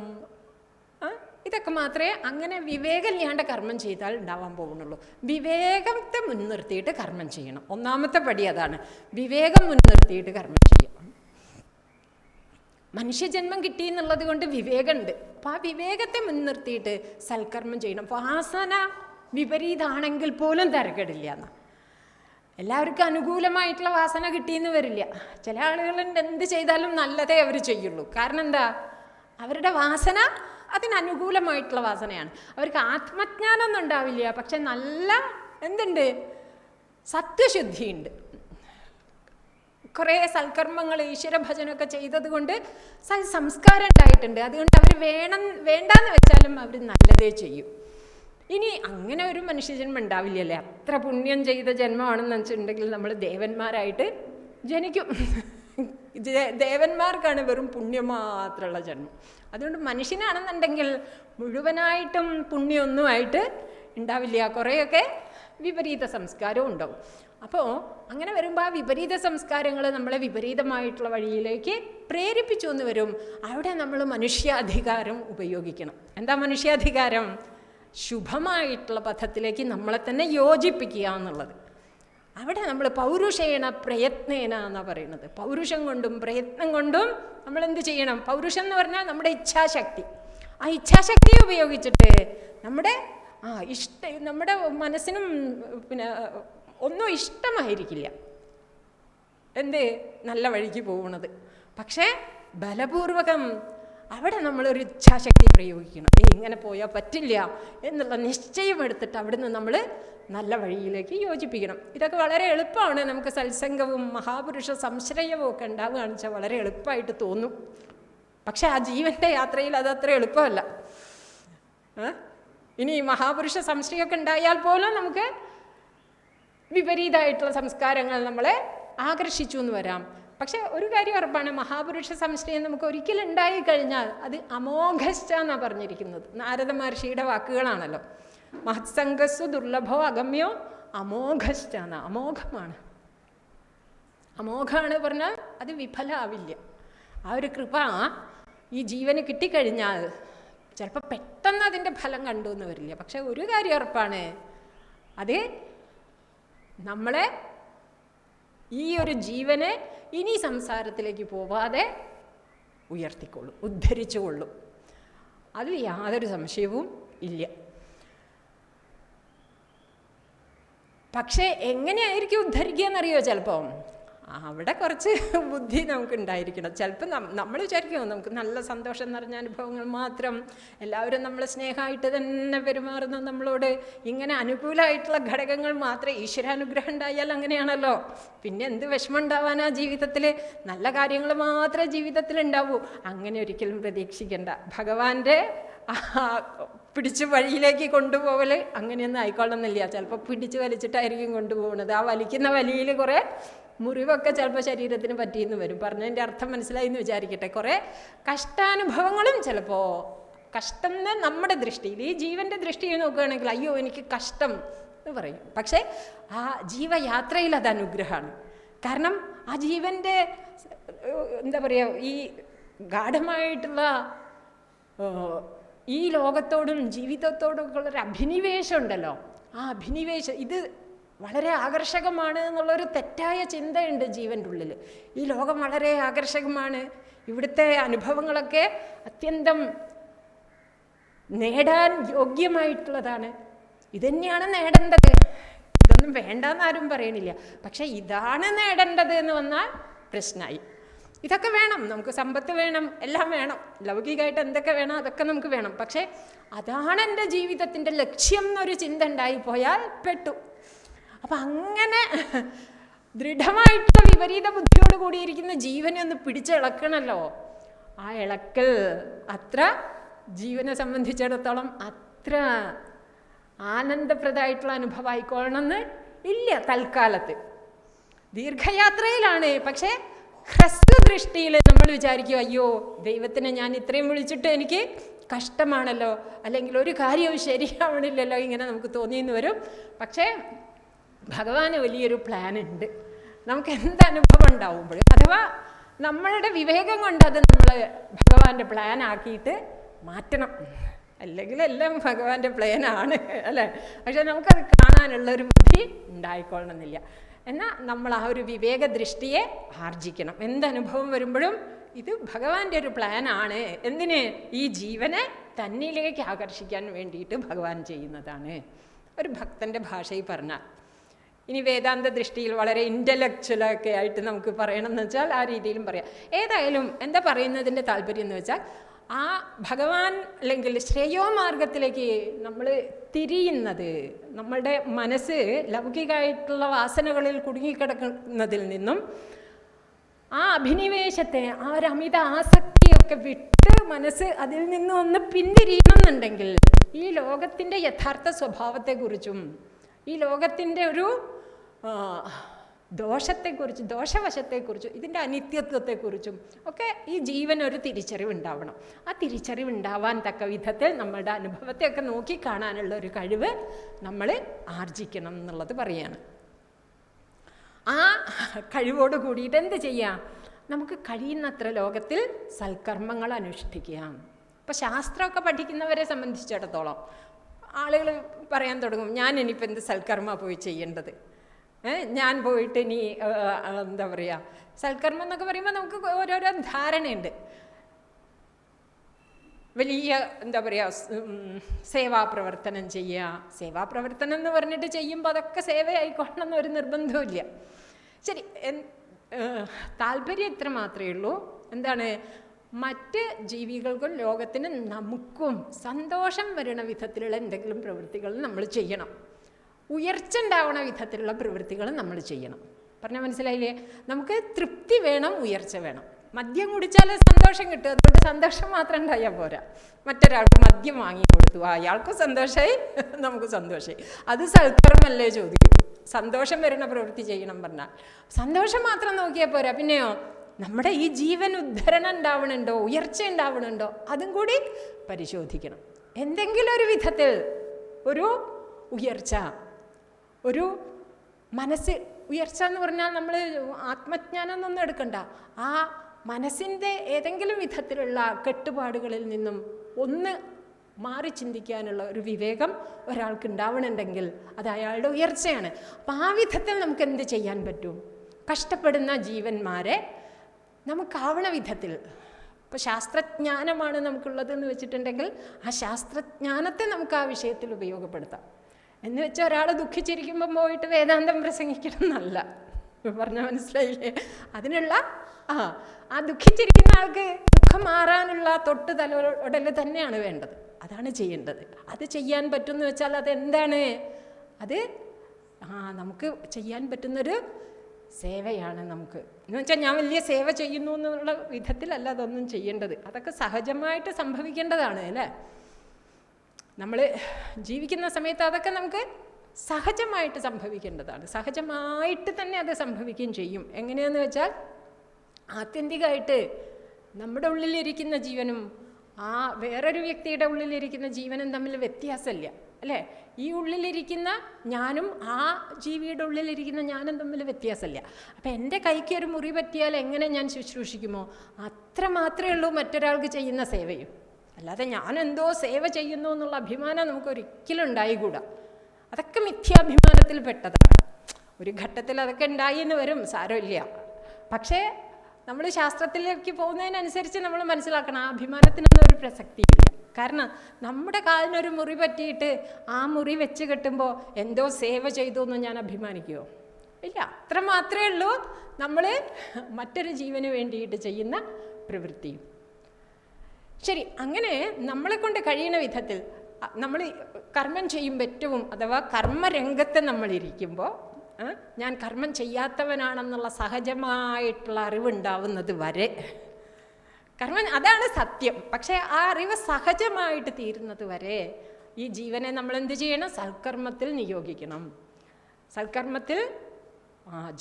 ഇതൊക്കെ മാത്രമേ അങ്ങനെ വിവേകമില്ലാണ്ട് കർമ്മം ചെയ്താൽ ഉണ്ടാവാൻ പോകുന്നുള്ളൂ. വിവേകത്തെ മുൻനിർത്തിയിട്ട് കർമ്മം ചെയ്യണം. ഒന്നാമത്തെ പടി അതാണ്, വിവേകം മുൻനിർത്തിയിട്ട് കർമ്മം ചെയ്യണം. മനുഷ്യജന്മം കിട്ടി എന്നുള്ളത് കൊണ്ട് വിവേകമുണ്ട്. അപ്പം ആ വിവേകത്തെ മുൻനിർത്തിയിട്ട് സൽക്കർമ്മം ചെയ്യണം. വാസന വിപരീതമാണെങ്കിൽ പോലും തരക്കേടില്ല എന്നാ. എല്ലാവർക്കും അനുകൂലമായിട്ടുള്ള വാസന കിട്ടിയെന്ന് വരില്ല. ചില ആളുകൾ എന്ത് ചെയ്താലും നല്ലതേ അവർ ചെയ്യുള്ളൂ. കാരണം എന്താ? അവരുടെ വാസന അതിനനുകൂലമായിട്ടുള്ള വാസനയാണ്. അവർക്ക് ആത്മജ്ഞാനമൊന്നും ഉണ്ടാവില്ല, പക്ഷെ നല്ല എന്തുണ്ട്? സത്വശുദ്ധിയുണ്ട്. കുറേ സൽക്കർമ്മങ്ങൾ ഈശ്വരഭജനമൊക്കെ ചെയ്തത് കൊണ്ട് സംസ്കാരം ഉണ്ടായിട്ടുണ്ട്. അതുകൊണ്ട് അവർ വേണ്ടാന്ന് വെച്ചാലും അവർ നല്ലതേ ചെയ്യും. ഇനി അങ്ങനെ ഒരു മനുഷ്യജന്മം ഉണ്ടാവില്ലല്ലേ. അത്ര പുണ്യം ചെയ്ത ജന്മമാണെന്ന് വെച്ചിട്ടുണ്ടെങ്കിൽ നമ്മൾ ദേവന്മാരായിട്ട് ജനിക്കും. ദേവന്മാർക്കാണ് വെറും പുണ്യം മാത്രമുള്ള ജന്മം. അതുകൊണ്ട് മനുഷ്യനാണെന്നുണ്ടെങ്കിൽ മുഴുവനായിട്ടും പുണ്യമൊന്നുമായിട്ട് ഉണ്ടാവില്ല. കുറേയൊക്കെ വിപരീത സംസ്കാരവും ഉണ്ടാവും. അപ്പോൾ അങ്ങനെ വരുമ്പോൾ ആ വിപരീത സംസ്കാരങ്ങൾ നമ്മളെ വിപരീതമായിട്ടുള്ള വഴിയിലേക്ക് പ്രേരിപ്പിച്ചു എന്ന് വരും. അവിടെ നമ്മൾ മനുഷ്യാധികാരം ഉപയോഗിക്കണം. എന്താ മനുഷ്യാധികാരം? ശുഭമായിട്ടുള്ള പഥത്തിലേക്ക് നമ്മളെ തന്നെ യോജിപ്പിക്കുക എന്നുള്ളത്. അവിടെ നമ്മൾ പൗരുഷേണ പ്രയത്നേന എന്നാണ് പറയുന്നത്. പൗരുഷം കൊണ്ടും പ്രയത്നം കൊണ്ടും നമ്മൾ എന്ത് ചെയ്യണം? പൗരുഷം എന്ന് പറഞ്ഞാൽ നമ്മുടെ ഇച്ഛാശക്തി. ആ ഇച്ഛാശക്തിയെ ഉപയോഗിച്ചിട്ട് നമ്മുടെ നമ്മുടെ മനസ്സിനും പിന്നെ ഒന്നും ഇഷ്ടമായിരിക്കില്ല എന്ത് നല്ല വഴിക്ക് പോകുന്നത്. പക്ഷേ ബലപൂർവകം അവിടെ നമ്മളൊരു ഇച്ഛാശക്തി പ്രയോഗിക്കണം. ഇങ്ങനെ പോയാൽ പറ്റില്ല എന്നുള്ള നിശ്ചയം എടുത്തിട്ട് അവിടുന്ന് നമ്മൾ നല്ല വഴിയിലേക്ക് യോജിപ്പിക്കണം. ഇതൊക്കെ വളരെ എളുപ്പമാണ്. നമുക്ക് സത്സംഗവും മഹാപുരുഷ സംശ്രയവും ഒക്കെ ഉണ്ടാവുകയാണെന്ന് വെച്ചാൽ വളരെ എളുപ്പമായിട്ട് തോന്നും. പക്ഷെ ആ ജീവൻ്റെ യാത്രയിൽ അതത്ര എളുപ്പമല്ല. ഇനി മഹാപുരുഷ സംശ്രയമൊക്കെ ഉണ്ടായാൽ പോലും നമുക്ക് വിപരീതമായിട്ടുള്ള സംസ്കാരങ്ങൾ നമ്മളെ ആകർഷിച്ചു എന്ന് വരാം. പക്ഷെ ഒരു കാര്യം ഉറപ്പാണ്, മഹാപുരുഷ സംശ്രയം നമുക്ക് ഒരിക്കലും ഉണ്ടായി കഴിഞ്ഞാൽ അത് അമോഘശ്ച എന്നാണ് പറഞ്ഞിരിക്കുന്നത്. നാരദ മഹർഷിയുടെ വാക്കുകളാണല്ലോ. മഹത്സംഗസ്സു ദുർലഭോ അഗമ്യോ അമോഘശ്ച എന്ന. അമോഘമാണ്. അമോഘമാണ് പറഞ്ഞാൽ അത് വിഫലമാവില്ല. ആ ഒരു കൃപ ഈ ജീവന് കിട്ടിക്കഴിഞ്ഞാൽ ചിലപ്പോൾ പെട്ടെന്ന് അതിൻ്റെ ഫലം കണ്ടു എന്ന് വരില്ല. പക്ഷെ ഒരു കാര്യം ഉറപ്പാണ്, അത് നമ്മളെ ഈ ഒരു ജീവനെ ഇനി സംസാരത്തിലേക്ക് പോവാതെ ഉയർത്തിക്കൊള്ളും, ഉദ്ധരിച്ചുകൊള്ളും. അതിൽ യാതൊരു സംശയവും ഇല്ല. പക്ഷേ എങ്ങനെയായിരിക്കും ഉദ്ധരിക്കുക എന്നറിയോ? ചിലപ്പോൾ അവിടെ കുറച്ച് ബുദ്ധി നമുക്ക് ഉണ്ടായിരിക്കണം. ചിലപ്പോൾ നമ്മൾ വിചാരിക്കുമോ നമുക്ക് നല്ല സന്തോഷം നിറഞ്ഞ അനുഭവങ്ങൾ മാത്രം, എല്ലാവരും നമ്മൾ സ്നേഹമായിട്ട് തന്നെ പെരുമാറുന്ന നമ്മളോട് ഇങ്ങനെ അനുകൂലമായിട്ടുള്ള ഘടകങ്ങൾ മാത്രമേ, ഈശ്വരാനുഗ്രഹം ഉണ്ടായാൽ അങ്ങനെയാണല്ലോ. പിന്നെ എന്ത് വിഷമം ഉണ്ടാവാനാ ജീവിതത്തിൽ? നല്ല കാര്യങ്ങൾ മാത്രമേ ജീവിതത്തിൽ ഉണ്ടാവൂ. അങ്ങനെ ഒരിക്കലും പ്രതീക്ഷിക്കേണ്ട. ഭഗവാന്റെ പിടിച്ച് വഴിയിലേക്ക് കൊണ്ടുപോകൽ അങ്ങനെയൊന്നും ആയിക്കൊള്ളുന്നില്ല. ചിലപ്പോൾ പിടിച്ച് വലിച്ചിട്ടായിരിക്കും കൊണ്ടുപോകുന്നത്. ആ വലിക്കുന്ന വലിയിൽ കുറേ മുറിവൊക്കെ ചിലപ്പോൾ ശരീരത്തിന് പറ്റിയെന്ന് വരും. പറഞ്ഞതിൻ്റെ അർത്ഥം മനസ്സിലായി എന്ന് വിചാരിക്കട്ടെ. കുറേ കഷ്ടാനുഭവങ്ങളും ചിലപ്പോൾ, കഷ്ടം എന്ന് നമ്മുടെ ദൃഷ്ടിയിൽ, ഈ ജീവൻ്റെ ദൃഷ്ടിയിൽ നോക്കുകയാണെങ്കിൽ അയ്യോ എനിക്ക് കഷ്ടം എന്ന് പറയും. പക്ഷേ ആ ജീവയാത്രയിൽ അത് അനുഗ്രഹമാണ്. കാരണം ആ ജീവൻ്റെ എന്താ പറയുക, ഈ ഗാഠമായിട്ടുള്ള ഈ ലോകത്തോടും ജീവിതത്തോടും ഉള്ളൊരു അഭിനിവേശം ഉണ്ടല്ലോ. ആ അഭിനിവേശം ഇത് വളരെ ആകർഷകമാണ് എന്നുള്ളൊരു തെറ്റായ ചിന്തയുണ്ട് ജീവൻ്റെ ഉള്ളിൽ. ഈ ലോകം വളരെ ആകർഷകമാണ്, ഇവിടുത്തെ അനുഭവങ്ങളൊക്കെ അത്യന്തം നേടാൻ യോഗ്യമായിട്ടുള്ളതാണ്, ഇതന്നെയാണ് നേടേണ്ടത്, ഇതൊന്നും വേണ്ടെന്ന് ആരും പറയണില്ല. പക്ഷെ ഇതാണ് നേടേണ്ടത് എന്ന് വന്നാൽ പ്രശ്നമായി. ഇതൊക്കെ വേണം, നമുക്ക് സമ്പത്ത് വേണം, എല്ലാം വേണം, ലൗകികമായിട്ട് എന്തൊക്കെ വേണം അതൊക്കെ നമുക്ക് വേണം. പക്ഷേ അതാണ് എൻ്റെ ജീവിതത്തിൻ്റെ ലക്ഷ്യം എന്നൊരു ചിന്ത ഉണ്ടായിപ്പോയാൽ പെട്ടു. അപ്പം അങ്ങനെ ദൃഢമായിട്ടുള്ള വിപരീത ബുദ്ധിയോട് കൂടിയിരിക്കുന്ന ജീവനെ ഒന്ന് പിടിച്ചിളക്കണമല്ലോ. ആ ഇളക്കൽ അത്ര ജീവനെ സംബന്ധിച്ചിടത്തോളം അത്ര ആനന്ദപ്രദമായിട്ടുള്ള അനുഭവം ആയിക്കോളണമെന്ന് ഇല്ല. തൽക്കാലത്ത് ദീർഘയാത്രയിലാണ്. പക്ഷേ ഹ്രസ്വദൃഷ്ടിയിൽ നമ്മൾ വിചാരിക്കും, അയ്യോ ദൈവത്തിനെ ഞാൻ ഇത്രയും വിളിച്ചിട്ട് എനിക്ക് കഷ്ടമാണല്ലോ, അല്ലെങ്കിൽ ഒരു കാര്യവും ശരിയാവണില്ലല്ലോ, ഇങ്ങനെ നമുക്ക് തോന്നിയെന്ന് വരും. പക്ഷേ ഭഗവാന് വലിയൊരു പ്ലാൻ ഉണ്ട്. നമുക്ക് എന്തനുഭവം ഉണ്ടാവുമ്പോഴും, അഥവാ നമ്മളുടെ വിവേകം കൊണ്ട് അത് നമ്മൾ ഭഗവാന്റെ പ്ലാൻ ആക്കിയിട്ട് മാറ്റണം. അല്ലെങ്കിൽ എല്ലാം ഭഗവാന്റെ പ്ലാനാണ് അല്ലേ. പക്ഷെ നമുക്കത് കാണാനുള്ളൊരു ബുദ്ധി ഉണ്ടായിക്കൊള്ളണമെന്നില്ല. എന്നാൽ നമ്മൾ ആ ഒരു വിവേക ദൃഷ്ടിയെ ആർജിക്കണം. എന്തനുഭവം വരുമ്പോഴും ഇത് ഭഗവാന്റെ ഒരു പ്ലാനാണ്. എന്തിന്? ഈ ജീവനെ തന്നിലേക്ക് ആകർഷിക്കാൻ വേണ്ടിയിട്ട് ഭഗവാൻ ചെയ്യുന്നതാണ്. ഒരു ഭക്തൻ്റെ ഭാഷയിൽ പറഞ്ഞാൽ, ഇനി വേദാന്ത ദൃഷ്ടിയിൽ വളരെ ഇൻ്റലക്ച്വലൊക്കെ ആയിട്ട് നമുക്ക് പറയണമെന്ന് വെച്ചാൽ ആ രീതിയിലും പറയാം. ഏതായാലും എന്താ പറയുന്നതിൻ്റെ താല്പര്യം എന്ന് വെച്ചാൽ, ആ ഭഗവാൻ അല്ലെങ്കിൽ ശ്രേയോ മാർഗത്തിലേക്ക് നമ്മൾ തിരിയുന്നത്, നമ്മളുടെ മനസ്സ് ലൗകികമായിട്ടുള്ള വാസനകളിൽ കുടുങ്ങിക്കിടക്കുന്നതിൽ നിന്നും ആ അഭിനിവേശത്തെ, ആ ഒരു അമിത ആസക്തിയൊക്കെ വിട്ട് മനസ്സ് അതിൽ നിന്ന് ഒന്ന് പിന്തിരിയണമെന്നുണ്ടെങ്കിൽ ഈ ലോകത്തിൻ്റെ യഥാർത്ഥ സ്വഭാവത്തെക്കുറിച്ചും ഈ ലോകത്തിൻ്റെ ഒരു ദോഷത്തെക്കുറിച്ചും ദോഷവശത്തെക്കുറിച്ചും ഇതിൻ്റെ അനിത്യത്വത്തെക്കുറിച്ചും ഒക്കെ ഈ ജീവനൊരു തിരിച്ചറിവുണ്ടാവണം. ആ തിരിച്ചറിവുണ്ടാവാൻ തക്ക വിധത്തിൽ നമ്മളുടെ അനുഭവത്തെയൊക്കെ നോക്കിക്കാണാനുള്ള ഒരു കഴിവ് നമ്മൾ ആർജിക്കണം എന്നുള്ളത് പറയാണ്. ആ കഴിവോട് കൂടിയിട്ട് എന്ത് ചെയ്യാം? നമുക്ക് കഴിയുന്നത്ര ലോകത്തിൽ സൽക്കർമ്മങ്ങൾ അനുഷ്ഠിക്കാം. ഇപ്പം ശാസ്ത്രമൊക്കെ പഠിക്കുന്നവരെ സംബന്ധിച്ചിടത്തോളം ആളുകൾ പറയാൻ തുടങ്ങും, ഞാൻ ഇനിയിപ്പോൾ എന്ത് സൽക്കർമ്മ പോയി ചെയ്യേണ്ടത്, ഞാൻ പോയിട്ട് ഇനി എന്താ പറയുക, സൽക്കർമ്മം എന്നൊക്കെ പറയുമ്പോൾ നമുക്ക് ഓരോരോ ധാരണയുണ്ട്. വലിയ എന്താ പറയുക, സേവാപ്രവർത്തനം ചെയ്യുക. സേവാപ്രവർത്തനം എന്ന് പറഞ്ഞിട്ട് ചെയ്യുമ്പോൾ അതൊക്കെ സേവയായിക്കൊള്ളണം എന്നൊരു നിർബന്ധമില്ല. ശരി, താല്പര്യം ഇത്ര മാത്രമേ ഉള്ളൂ. എന്താണ്? മറ്റ് ജീവികൾക്കും ലോകത്തിനും നമുക്കും സന്തോഷം വരുന്ന വിധത്തിലുള്ള എന്തെങ്കിലും പ്രവൃത്തികൾ നമ്മൾ ചെയ്യണം. ഉയർച്ച ഉണ്ടാവണ വിധത്തിലുള്ള പ്രവൃത്തികൾ നമ്മൾ ചെയ്യണം. പറഞ്ഞാൽ മനസ്സിലായില്ലേ? നമുക്ക് തൃപ്തി വേണം, ഉയർച്ച വേണം. മദ്യം കുടിച്ചാൽ സന്തോഷം കിട്ടും, അതുകൊണ്ട് സന്തോഷം മാത്രം ഉണ്ടായാൽ പോരാ. മറ്റൊരാൾക്ക് മദ്യം വാങ്ങി കൊടുത്തു, അയാൾക്കും സന്തോഷമായി, നമുക്ക് സന്തോഷമായി. അത് സൽക്കർമ്മല്ലേ ചോദിക്കും. സന്തോഷം വരുന്ന പ്രവൃത്തി ചെയ്യണം പറഞ്ഞാൽ സന്തോഷം മാത്രം നോക്കിയാൽ പോരാ. പിന്നെയോ നമ്മുടെ ഈ ജീവൻ ഉദ്ധരണം ഉണ്ടാവണുണ്ടോ, ഉയർച്ച ഉണ്ടാവണുണ്ടോ, അതും കൂടി പരിശോധിക്കണം. എന്തെങ്കിലും ഒരു വിധത്തിൽ ഒരു ഉയർച്ച, ഒരു മനസ്സ് ഉയർച്ച എന്ന് പറഞ്ഞാൽ നമ്മൾ ആത്മജ്ഞാനം എന്നൊന്നും എടുക്കണ്ട. ആ മനസ്സിൻ്റെ ഏതെങ്കിലും വിധത്തിലുള്ള കെട്ടുപാടുകളിൽ നിന്നും ഒന്ന് മാറി ചിന്തിക്കാനുള്ള ഒരു വിവേകം ഒരാൾക്ക് ഉണ്ടാവണമെങ്കിൽ അത് അയാളുടെ ഉയർച്ചയാണ്. അപ്പം ആ വിധത്തിൽ നമുക്ക് എന്ത് ചെയ്യാൻ പറ്റും? കഷ്ടപ്പെടുന്ന ജീവന്മാരെ നമുക്കാവണ വിധത്തിൽ, ഇപ്പോൾ ശാസ്ത്രജ്ഞാനമാണ് നമുക്കുള്ളതെന്ന് വെച്ചിട്ടുണ്ടെങ്കിൽ ആ ശാസ്ത്രജ്ഞാനത്തെ നമുക്ക് ആ വിഷയത്തിൽ ഉപയോഗപ്പെടുത്താം. എന്ന് വെച്ചാൽ ഒരാൾ ദുഃഖിച്ചിരിക്കുമ്പം പോയിട്ട് വേദാന്തം പ്രസംഗിക്കണം എന്നല്ല, പറഞ്ഞാൽ മനസ്സിലായില്ലേ? അതിനുള്ള ആ ദുഃഖിച്ചിരിക്കുന്ന ആൾക്ക് ദുഃഖം മാറാനുള്ള തൊട്ട് തലോടൽ തന്നെയാണ് വേണ്ടത്. അതാണ് ചെയ്യേണ്ടത്. അത് ചെയ്യാൻ പറ്റുമെന്ന് വെച്ചാൽ അതെന്താണ്? അത് നമുക്ക് ചെയ്യാൻ പറ്റുന്നൊരു സേവയാണ് നമുക്ക്. എന്ന് വെച്ചാൽ ഞാൻ വലിയ സേവ ചെയ്യുന്നു എന്നുള്ള വിധത്തിലല്ല അതൊന്നും ചെയ്യേണ്ടത്. അതൊക്കെ സഹജമായിട്ട് സംഭവിക്കേണ്ടതാണ് അല്ലേ? നമ്മൾ ജീവിക്കുന്ന സമയത്ത് അതൊക്കെ നമുക്ക് സഹജമായിട്ട് സംഭവിക്കേണ്ടതാണ്. സഹജമായിട്ട് തന്നെ അത് സംഭവിക്കുകയും ചെയ്യും. എങ്ങനെയാണെന്ന് വെച്ചാൽ ആത്യന്തികമായിട്ട് നമ്മുടെ ഉള്ളിലിരിക്കുന്ന ജീവനും ആ വേറൊരു വ്യക്തിയുടെ ഉള്ളിലിരിക്കുന്ന ജീവനും തമ്മിൽ വ്യത്യാസമില്ല അല്ലേ? ഈ ഉള്ളിലിരിക്കുന്ന ഞാനും ആ ജീവിയുടെ ഉള്ളിലിരിക്കുന്ന ഞാനും തമ്മിൽ വ്യത്യാസമില്ല. അപ്പം എൻ്റെ കൈക്ക് ഒരു മുറി പറ്റിയാൽ എങ്ങനെ ഞാൻ ശുശ്രൂഷിക്കുമോ അത്ര മാത്രമേ ഉള്ളൂ മറ്റൊരാൾക്ക് ചെയ്യുന്ന സേവയും. അല്ലാതെ ഞാനെന്തോ സേവ ചെയ്യുന്നു എന്നുള്ള അഭിമാനം നമുക്കൊരിക്കലും ഉണ്ടായിക്കൂടാ. അതൊക്കെ മിഥ്യാഭിമാനത്തിൽ പെട്ടതാണ്. ഒരു ഘട്ടത്തിൽ അതൊക്കെ ഉണ്ടായി എന്ന് വരും, സാരമില്ല. പക്ഷേ നമ്മൾ ശാസ്ത്രത്തിലേക്ക് പോകുന്നതിനനുസരിച്ച് നമ്മൾ മനസ്സിലാക്കണം, ആ അഭിമാനത്തിനൊന്നും ഒരു പ്രസക്തിയില്ല. കാരണം നമ്മുടെ കാലിനൊരു മുറി പറ്റിയിട്ട് ആ മുറി വെച്ച് കെട്ടുമ്പോൾ എന്തോ സേവ ചെയ്തു എന്ന് ഞാൻ അഭിമാനിക്കുമോ? ഇല്ല. അത്ര മാത്രമേ ഉള്ളൂ നമ്മൾ മറ്റൊരു ജീവന് വേണ്ടിയിട്ട് ചെയ്യുന്ന പ്രവൃത്തിയും. ശരി, അങ്ങനെ നമ്മളെ കൊണ്ട് കഴിയുന്ന വിധത്തിൽ നമ്മൾ കർമ്മം ചെയ്യുമ്പോൾ ഏറ്റവും, അഥവാ കർമ്മരംഗത്ത് നമ്മളിരിക്കുമ്പോൾ ഞാൻ കർമ്മം ചെയ്യാത്തവനാണെന്നുള്ള സഹജമായിട്ടുള്ള അറിവുണ്ടാവുന്നത് വരെ കർമ്മം, അതാണ് സത്യം. പക്ഷേ ആ അറിവ് സഹജമായിട്ട് തീരുന്നത് വരെ ഈ ജീവനെ നമ്മൾ എന്ത് ചെയ്യണം? സൽക്കർമ്മത്തിൽ നിയോഗിക്കണം. സൽക്കർമ്മത്തിൽ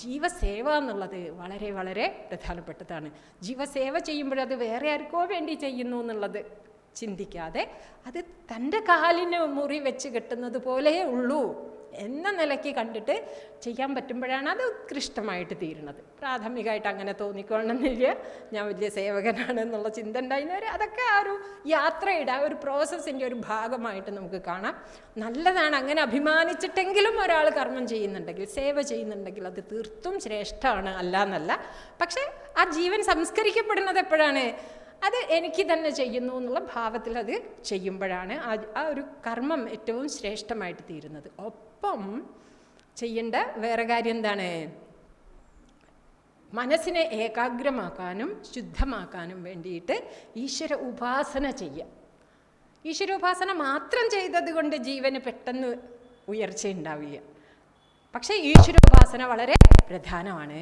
ജീവസേവ എന്നുള്ളത് വളരെ വളരെ പ്രധാനപ്പെട്ടതാണ്. ജീവസേവ ചെയ്യുമ്പോഴത് വേറെ ആർക്കോ വേണ്ടി ചെയ്യുന്നു എന്നുള്ളത് ചിന്തിക്കാതെ അത് തൻ്റെ കാലിന് മുറി വെച്ച് കെട്ടുന്നത് പോലെ ഉള്ളൂ എന്ന നിലയ്ക്ക് കണ്ടിട്ട് ചെയ്യാൻ പറ്റുമ്പോഴാണ് അത് ഉത്കൃഷ്ടമായിട്ട് തീരുന്നത്. പ്രാഥമികമായിട്ട് അങ്ങനെ തോന്നിക്കൊള്ളണമെന്നില്ല, ഞാൻ വലിയ സേവകനാണ് എന്നുള്ള ചിന്ത ഉണ്ടായിരുന്നവർ അതൊക്കെ ആ ഒരു യാത്രയുടെ ആ ഒരു പ്രോസസ്സിൻ്റെ ഒരു ഭാഗമായിട്ട് നമുക്ക് കാണാം. നല്ലതാണ്. അങ്ങനെ അഭിമാനിച്ചിട്ടെങ്കിലും ഒരാൾ കർമ്മം ചെയ്യുന്നുണ്ടെങ്കിൽ, സേവ ചെയ്യുന്നുണ്ടെങ്കിൽ അത് തീർത്തും ശ്രേഷ്ഠമാണ്, അല്ല എന്നല്ല. പക്ഷേ ആ ജീവൻ സംസ്കരിക്കപ്പെടുന്നത് എപ്പോഴാണ്? അത് എനിക്ക് തന്നെ ചെയ്യുന്നു എന്നുള്ള ഭാവത്തിൽ അത് ചെയ്യുമ്പോഴാണ് ആ ഒരു കർമ്മം ഏറ്റവും ശ്രേഷ്ഠമായിട്ട് തീരുന്നത്. ഒപ്പം ചെയ്യേണ്ട വേറെ കാര്യം എന്താണ്? മനസ്സിനെ ഏകാഗ്രമാക്കാനും ശുദ്ധമാക്കാനും വേണ്ടിയിട്ട് ഈശ്വര ഉപാസന ചെയ്യുക. ഈശ്വരോപാസന മാത്രം ചെയ്തത് കൊണ്ട് ജീവന് പെട്ടെന്ന് ഉയർച്ച ഉണ്ടാവുക. പക്ഷേ ഈശ്വരോപാസന വളരെ പ്രധാനമാണ്.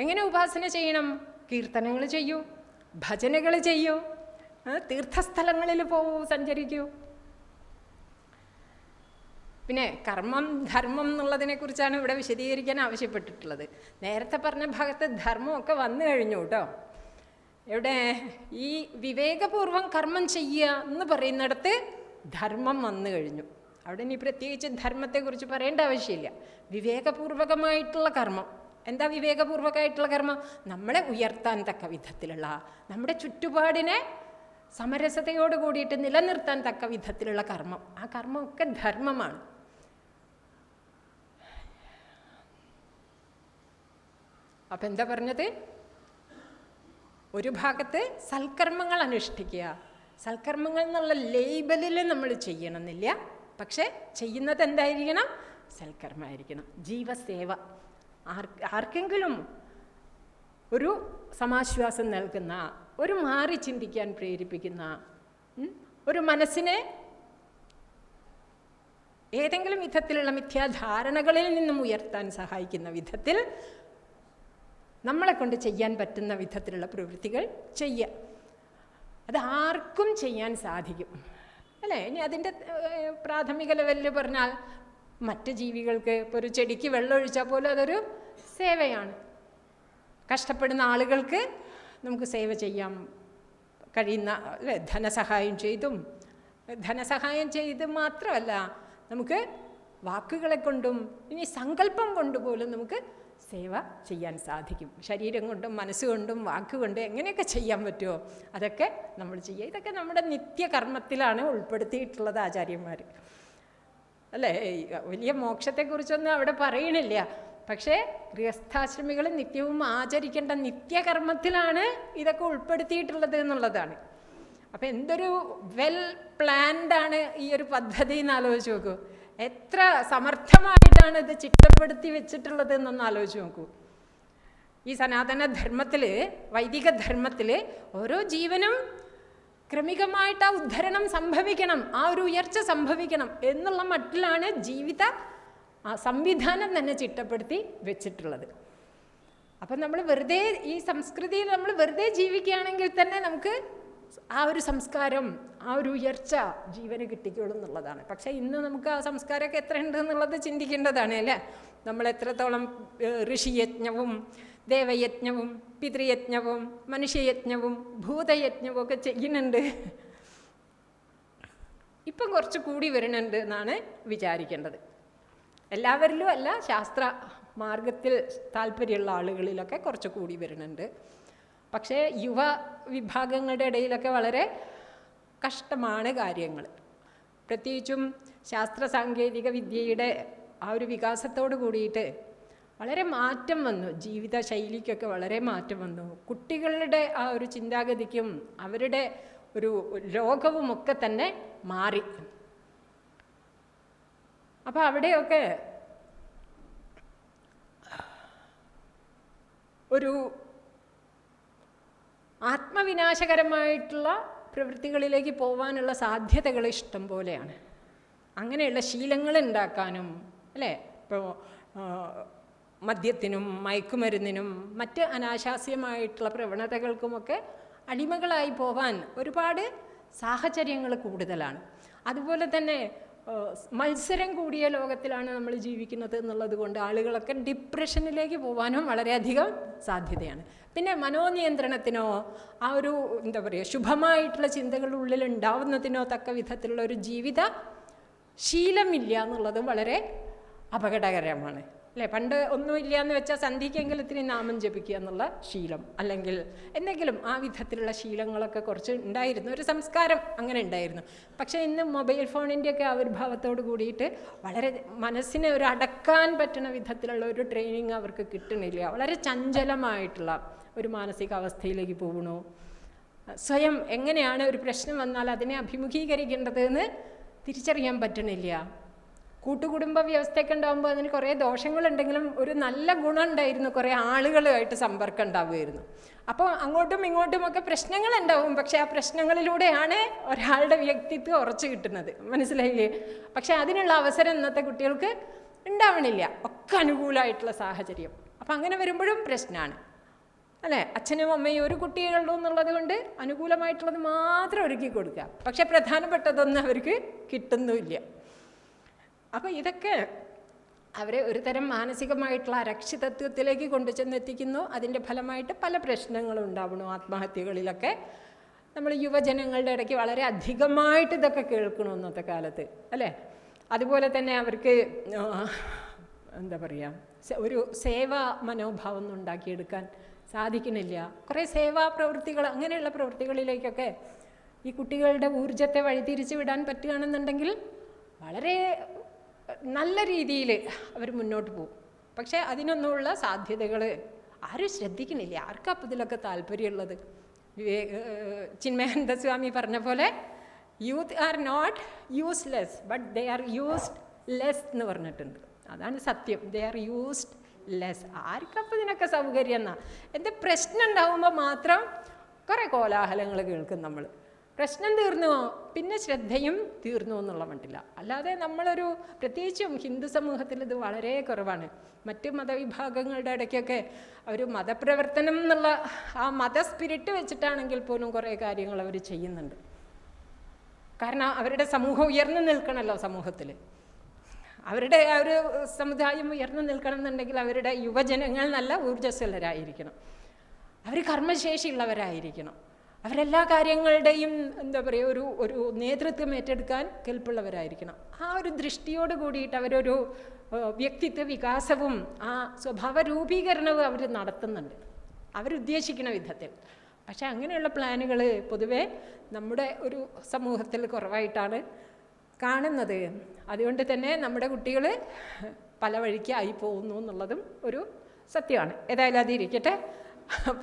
എങ്ങനെ ഉപാസന ചെയ്യണം? കീർത്തനങ്ങൾ ചെയ്യൂ, ഭജനകൾ ചെയ്യൂ, തീർത്ഥസ്ഥലങ്ങളിൽ പോവൂ, സഞ്ചരിക്കൂ. പിന്നെ കർമ്മം ധർമ്മം എന്നുള്ളതിനെ കുറിച്ചാണ് ഇവിടെ വിശദീകരിക്കാൻ ആവശ്യപ്പെട്ടിട്ടുള്ളത്. നേരത്തെ പറഞ്ഞ ഭാഗത്ത് ധർമ്മമൊക്കെ വന്നു കഴിഞ്ഞു കേട്ടോ. ഇവിടെ ഈ വിവേകപൂർവം കർമ്മം ചെയ്യുക എന്ന് പറയുന്നിടത്ത് ധർമ്മം വന്നു കഴിഞ്ഞു. അവിടെ ഇനി പ്രത്യേകിച്ച് ധർമ്മത്തെക്കുറിച്ച് പറയേണ്ട ആവശ്യമില്ല. വിവേകപൂർവകമായിട്ടുള്ള കർമ്മം. എന്താ വിവേകപൂർവകമായിട്ടുള്ള കർമ്മം? നമ്മളെ ഉയർത്താൻ തക്ക വിധത്തിലുള്ള, നമ്മുടെ ചുറ്റുപാടിനെ സമരസതയോട് കൂടിയിട്ട് നിലനിർത്താൻ തക്ക വിധത്തിലുള്ള കർമ്മം. ആ കർമ്മമൊക്കെ ധർമ്മമാണ്. അപ്പം എന്താ പറഞ്ഞത്? ഒരു ഭാഗത്ത് സൽക്കർമ്മങ്ങൾ അനുഷ്ഠിക്കുക. സൽക്കർമ്മങ്ങൾ എന്നുള്ള ലേബലിൽ നമ്മൾ ചെയ്യണമെന്നില്ല. പക്ഷെ ചെയ്യുന്നത് എന്തായിരിക്കണം? സൽക്കർമ്മമായിരിക്കണം. ജീവസേവ. ആർക്കെങ്കിലും ഒരു സമാശ്വാസം നൽകുന്ന, ഒരു മാറി ചിന്തിക്കാൻ പ്രേരിപ്പിക്കുന്ന, ഒരു മനസ്സിനെ ഏതെങ്കിലും വിധത്തിലുള്ള മിഥ്യാധാരണകളിൽ നിന്നും ഉയർത്താൻ സഹായിക്കുന്ന വിധത്തിൽ നമ്മളെ കൊണ്ട് ചെയ്യാൻ പറ്റുന്ന വിധത്തിലുള്ള പ്രവൃത്തികൾ ചെയ്യുക. അത് ആർക്കും ചെയ്യാൻ സാധിക്കും അല്ലേ? ഇനി അതിൻ്റെ പ്രാഥമിക ലെവലിൽ പറഞ്ഞാൽ മറ്റ് ജീവികൾക്ക്, ഇപ്പോൾ ഒരു ചെടിക്ക് വെള്ളം ഒഴിച്ചാൽ പോലും അതൊരു സേവയാണ്. കഷ്ടപ്പെടുന്ന ആളുകൾക്ക് നമുക്ക് സേവ ചെയ്യാൻ കഴിയുന്ന അല്ലേ? ധനസഹായം ചെയ്തും മാത്രമല്ല, നമുക്ക് വാക്കുകളെ കൊണ്ടും ഇനി സങ്കല്പം കൊണ്ടുപോലും നമുക്ക് സേവ ചെയ്യാൻ സാധിക്കും. ശരീരം കൊണ്ടും മനസ്സുകൊണ്ടും വാക്കുകൊണ്ടും എങ്ങനെയൊക്കെ ചെയ്യാൻ പറ്റുമോ അതൊക്കെ നമ്മൾ ചെയ്യുക. ഇതൊക്കെ നമ്മുടെ നിത്യകർമ്മത്തിലാണ് ഉൾപ്പെടുത്തിയിട്ടുള്ളത് ആചാര്യന്മാർ അല്ലേ? വലിയ മോക്ഷത്തെക്കുറിച്ചൊന്നും അവിടെ പറയണില്ല. പക്ഷേ ഗൃഹസ്ഥാശ്രമികൾ നിത്യവും ആചരിക്കേണ്ട നിത്യകർമ്മത്തിലാണ് ഇതൊക്കെ ഉൾപ്പെടുത്തിയിട്ടുള്ളത് എന്നുള്ളതാണ്. അപ്പം എന്തൊരു വെൽ പ്ലാൻഡാണ് ഈ ഒരു പദ്ധതി എന്ന് ആലോചിച്ച് നോക്കൂ. എത്ര സമർത്ഥമായിട്ടാണ് ഇത് ചിട്ടപ്പെടുത്തി വെച്ചിട്ടുള്ളത് എന്നൊന്ന് ആലോചിച്ച് നോക്കൂ. ഈ സനാതന ധർമ്മത്തിൽ, വൈദിക ധർമ്മത്തിൽ ഓരോ ജീവനും ക്രമികമായിട്ട് ആ ഉദ്ധരണം സംഭവിക്കണം, ആ ഒരു ഉയർച്ച സംഭവിക്കണം എന്നുള്ള മട്ടിലാണ് ജീവിത സംവിധാനം തന്നെ ചിട്ടപ്പെടുത്തി വെച്ചിട്ടുള്ളത്. അപ്പം നമ്മൾ വെറുതെ ഈ സംസ്കൃതിയിൽ നമ്മൾ വെറുതെ ജീവിക്കുകയാണെങ്കിൽ തന്നെ നമുക്ക് ആ ഒരു സംസ്കാരം, ആ ഒരു ഉയർച്ച ജീവന് കിട്ടിക്കോളും എന്നുള്ളതാണ്. പക്ഷേ ഇന്ന് നമുക്ക് ആ സംസ്കാരമൊക്കെ എത്ര ഉണ്ട് എന്നുള്ളത് ചിന്തിക്കേണ്ടതാണ് അല്ലേ? നമ്മൾ എത്രത്തോളം ഋഷിയജ്ഞവും ദേവയജ്ഞവും പിതൃയജ്ഞവും മനുഷ്യയജ്ഞവും ഭൂതയജ്ഞവും ഒക്കെ ചെയ്യുന്നുണ്ട്. ഇപ്പം കുറച്ച് കൂടി വരുന്നുണ്ട് എന്നാണ് വിചാരിക്കേണ്ടത്. എല്ലാവരിലും അല്ല, ശാസ്ത്ര മാർഗത്തിൽ താല്പര്യമുള്ള ആളുകളിലൊക്കെ കുറച്ച് കൂടി വരുന്നുണ്ട്. പക്ഷേ യുവ വിഭാഗങ്ങളുടെ ഇടയിലൊക്കെ വളരെ കഷ്ടമാണ് കാര്യങ്ങൾ. പ്രത്യേകിച്ചും ശാസ്ത്ര സാങ്കേതിക വിദ്യയുടെ ആ ഒരു വികാസത്തോട് കൂടിയിട്ട് വളരെ മാറ്റം വന്നു. ജീവിത ശൈലിക്കൊക്കെ വളരെ മാറ്റം വന്നു. കുട്ടികളുടെ ആ ഒരു ചിന്താഗതിക്കും അവരുടെ ഒരു ലോകവുമൊക്കെ തന്നെ മാറി. അപ്പോൾ അവിടെയൊക്കെ ഒരു ആത്മവിനാശകരമായിട്ടുള്ള പ്രവൃത്തികളിലേക്ക് പോകാനുള്ള സാധ്യതകൾ ഇഷ്ടം പോലെയാണ്. അങ്ങനെയുള്ള ശീലങ്ങൾ ഉണ്ടാക്കാനും അല്ലേ, ഇപ്പോൾ മദ്യത്തിനും മയക്കുമരുന്നിനും മറ്റ് അനാശാസ്യമായിട്ടുള്ള പ്രവണതകൾക്കുമൊക്കെ അടിമകളായി പോവാൻ ഒരുപാട് സാഹചര്യങ്ങൾ കൂടുതലാണ്. അതുപോലെ തന്നെ മത്സരം കൂടിയ ലോകത്തിലാണ് നമ്മൾ ജീവിക്കുന്നത് എന്നുള്ളത് കൊണ്ട് ആളുകളൊക്കെ ഡിപ്രഷനിലേക്ക് പോകാനും വളരെയധികം സാധ്യതയാണ്. പിന്നെ മനോനിയന്ത്രണത്തിനോ ആ ഒരു എന്താ പറയുക ശുഭമായിട്ടുള്ള ചിന്തകൾ ഉള്ളിൽ ഉണ്ടാവുന്നതിനോ തക്ക വിധത്തിലുള്ള ഒരു ജീവിത ശീലമില്ല എന്നുള്ളതും വളരെ അപകടകരമാണ് അല്ലേ. പണ്ട് ഒന്നുമില്ല എന്ന് വെച്ചാൽ സന്ധിക്കെങ്കിലും ഇത്തിരി നാമം ജപിക്കുക എന്നുള്ള ശീലം, അല്ലെങ്കിൽ എന്തെങ്കിലും ആ വിധത്തിലുള്ള ശീലങ്ങളൊക്കെ കുറച്ച് ഉണ്ടായിരുന്നു, ഒരു സംസ്കാരം അങ്ങനെ ഉണ്ടായിരുന്നു. പക്ഷേ ഇന്ന് മൊബൈൽ ഫോണിൻ്റെയൊക്കെ ആവിർഭാവത്തോട് കൂടിയിട്ട് വളരെ മനസ്സിനെ ഒരു അടക്കാൻ പറ്റുന്ന വിധത്തിലുള്ള ഒരു ട്രെയിനിങ് അവർക്ക് കിട്ടണില്ല. വളരെ ചഞ്ചലമായിട്ടുള്ള ഒരു മാനസികാവസ്ഥയിലേക്ക് പോകണു. സ്വയം എങ്ങനെയാണ് ഒരു പ്രശ്നം വന്നാൽ അതിനെ അഭിമുഖീകരിക്കേണ്ടതെന്ന് തിരിച്ചറിയാൻ പറ്റണില്ല. കൂട്ടുകുടുംബ വ്യവസ്ഥയൊക്കെ ഉണ്ടാകുമ്പോൾ അതിന് കുറേ ദോഷങ്ങളുണ്ടെങ്കിലും ഒരു നല്ല ഗുണം ഉണ്ടായിരുന്നു, കുറേ ആളുകളുമായിട്ട് സമ്പർക്കം ഉണ്ടാവുമായിരുന്നു. അപ്പോൾ അങ്ങോട്ടും ഇങ്ങോട്ടുമൊക്കെ പ്രശ്നങ്ങളുണ്ടാവും, പക്ഷേ ആ പ്രശ്നങ്ങളിലൂടെയാണ് ഒരാളുടെ വ്യക്തിത്വം ഉറച്ചു കിട്ടുന്നത്, മനസ്സിലായില്ലേ? പക്ഷേ അതിനുള്ള അവസരം ഇന്നത്തെ കുട്ടികൾക്ക് ഉണ്ടാവണില്ല, ഒക്കെ അനുകൂലമായിട്ടുള്ള സാഹചര്യം. അപ്പം അങ്ങനെ വരുമ്പോഴും പ്രശ്നമാണ് അല്ലേ. അച്ഛനും അമ്മയും ഒരു കുട്ടികളുള്ളൂ എന്നുള്ളത് കൊണ്ട് അനുകൂലമായിട്ടുള്ളത് മാത്രം ഒരുക്കി കൊടുക്കുക, പക്ഷെ പ്രധാനപ്പെട്ടതൊന്നും അവർക്ക് കിട്ടുന്നുമില്ല. അപ്പോൾ ഇതൊക്കെ അവരെ ഒരു തരം മാനസികമായിട്ടുള്ള അരക്ഷിതത്വത്തിലേക്ക് കൊണ്ടുചെന്നെത്തിക്കുന്നു. അതിൻ്റെ ഫലമായിട്ട് പല പ്രശ്നങ്ങളും ഉണ്ടാവണു. ആത്മഹത്യകളിലൊക്കെ നമ്മൾ യുവജനങ്ങളുടെ ഇടയ്ക്ക് വളരെ അധികമായിട്ട് ഇതൊക്കെ കേൾക്കണു ഇന്നത്തെ കാലത്ത് അല്ലേ. അതുപോലെ തന്നെ അവർക്ക് എന്താ പറയുക ഒരു സേവാ മനോഭാവം ഒന്നും ഉണ്ടാക്കിയെടുക്കാൻ സാധിക്കണില്ല. കുറേ സേവാ പ്രവൃത്തികൾ അങ്ങനെയുള്ള പ്രവൃത്തികളിലേക്കൊക്കെ ഈ കുട്ടികളുടെ ഊർജത്തെ വഴിതിരിച്ചു വിടാൻ പറ്റുകയാണെന്നുണ്ടെങ്കിൽ വളരെ നല്ല രീതിയിൽ അവർ മുന്നോട്ട് പോകും. പക്ഷേ അതിനൊന്നുമുള്ള സാധ്യതകൾ ആരും ശ്രദ്ധിക്കണില്ല. ആർക്കാ അപ്പം ഇതിലൊക്കെ താല്പര്യമുള്ളത്? ചിന്മയാനന്ദ സ്വാമി പറഞ്ഞ പോലെ youth are not useless but they are used less എന്ന് പറഞ്ഞിട്ടുണ്ട്. അതാണ് സത്യം. They are used less. ആർക്കപ്പം ഇതിനൊക്കെ സൗകര്യം എന്നാ? എന്ത് പ്രശ്നം ഉണ്ടാകുമ്പോൾ മാത്രം കുറേ കോലാഹലങ്ങൾ കേൾക്കും നമ്മൾ. പ്രശ്നം തീർന്നുവോ പിന്നെ ശ്രദ്ധയും തീർന്നു എന്നുള്ള മട്ടില്ല. അല്ലാതെ നമ്മളൊരു പ്രത്യേകിച്ചും ഹിന്ദു സമൂഹത്തിൽ ഇത് വളരെ കുറവാണ്. മറ്റ് മതവിഭാഗങ്ങളുടെ ഇടയ്ക്കൊക്കെ ഒരു മതപ്രവർത്തനം എന്നുള്ള ആ മത സ്പിരിറ്റ് വെച്ചിട്ടാണെങ്കിൽ പോലും കുറേ കാര്യങ്ങൾ അവർ ചെയ്യുന്നുണ്ട്. കാരണം അവരുടെ സമൂഹം ഉയർന്നു നിൽക്കണമല്ലോ സമൂഹത്തിൽ. അവരുടെ ആ ഒരു സമുദായം ഉയർന്നു നിൽക്കണം എന്നുണ്ടെങ്കിൽ അവരുടെ യുവജനങ്ങൾ നല്ല ഊർജ്ജസ്വലരായിരിക്കണം, അവർ കർമ്മശേഷിയുള്ളവരായിരിക്കണം, അവരെല്ലാ കാര്യങ്ങളുടെയും എന്താ പറയുക ഒരു നേതൃത്വം ഏറ്റെടുക്കാൻ കെൽപ്പുള്ളവരായിരിക്കണം. ആ ഒരു ദൃഷ്ടിയോട് കൂടിയിട്ട് അവരൊരു വ്യക്തിത്വ വികാസവും ആ സ്വഭാവ രൂപീകരണവും അവർ നടത്തുന്നുണ്ട് അവരുദ്ദേശിക്കുന്ന വിധത്തിൽ. പക്ഷെ അങ്ങനെയുള്ള പ്ലാനുകൾ പൊതുവെ നമ്മുടെ ഒരു സമൂഹത്തിൽ കുറവായിട്ടാണ് കാണുന്നത്. അതുകൊണ്ട് തന്നെ നമ്മുടെ കുട്ടികൾ പല വഴിക്കായി പോകുന്നു എന്നുള്ളതും ഒരു സത്യമാണ്. ഏതായാലും അതിരിക്കട്ടെ.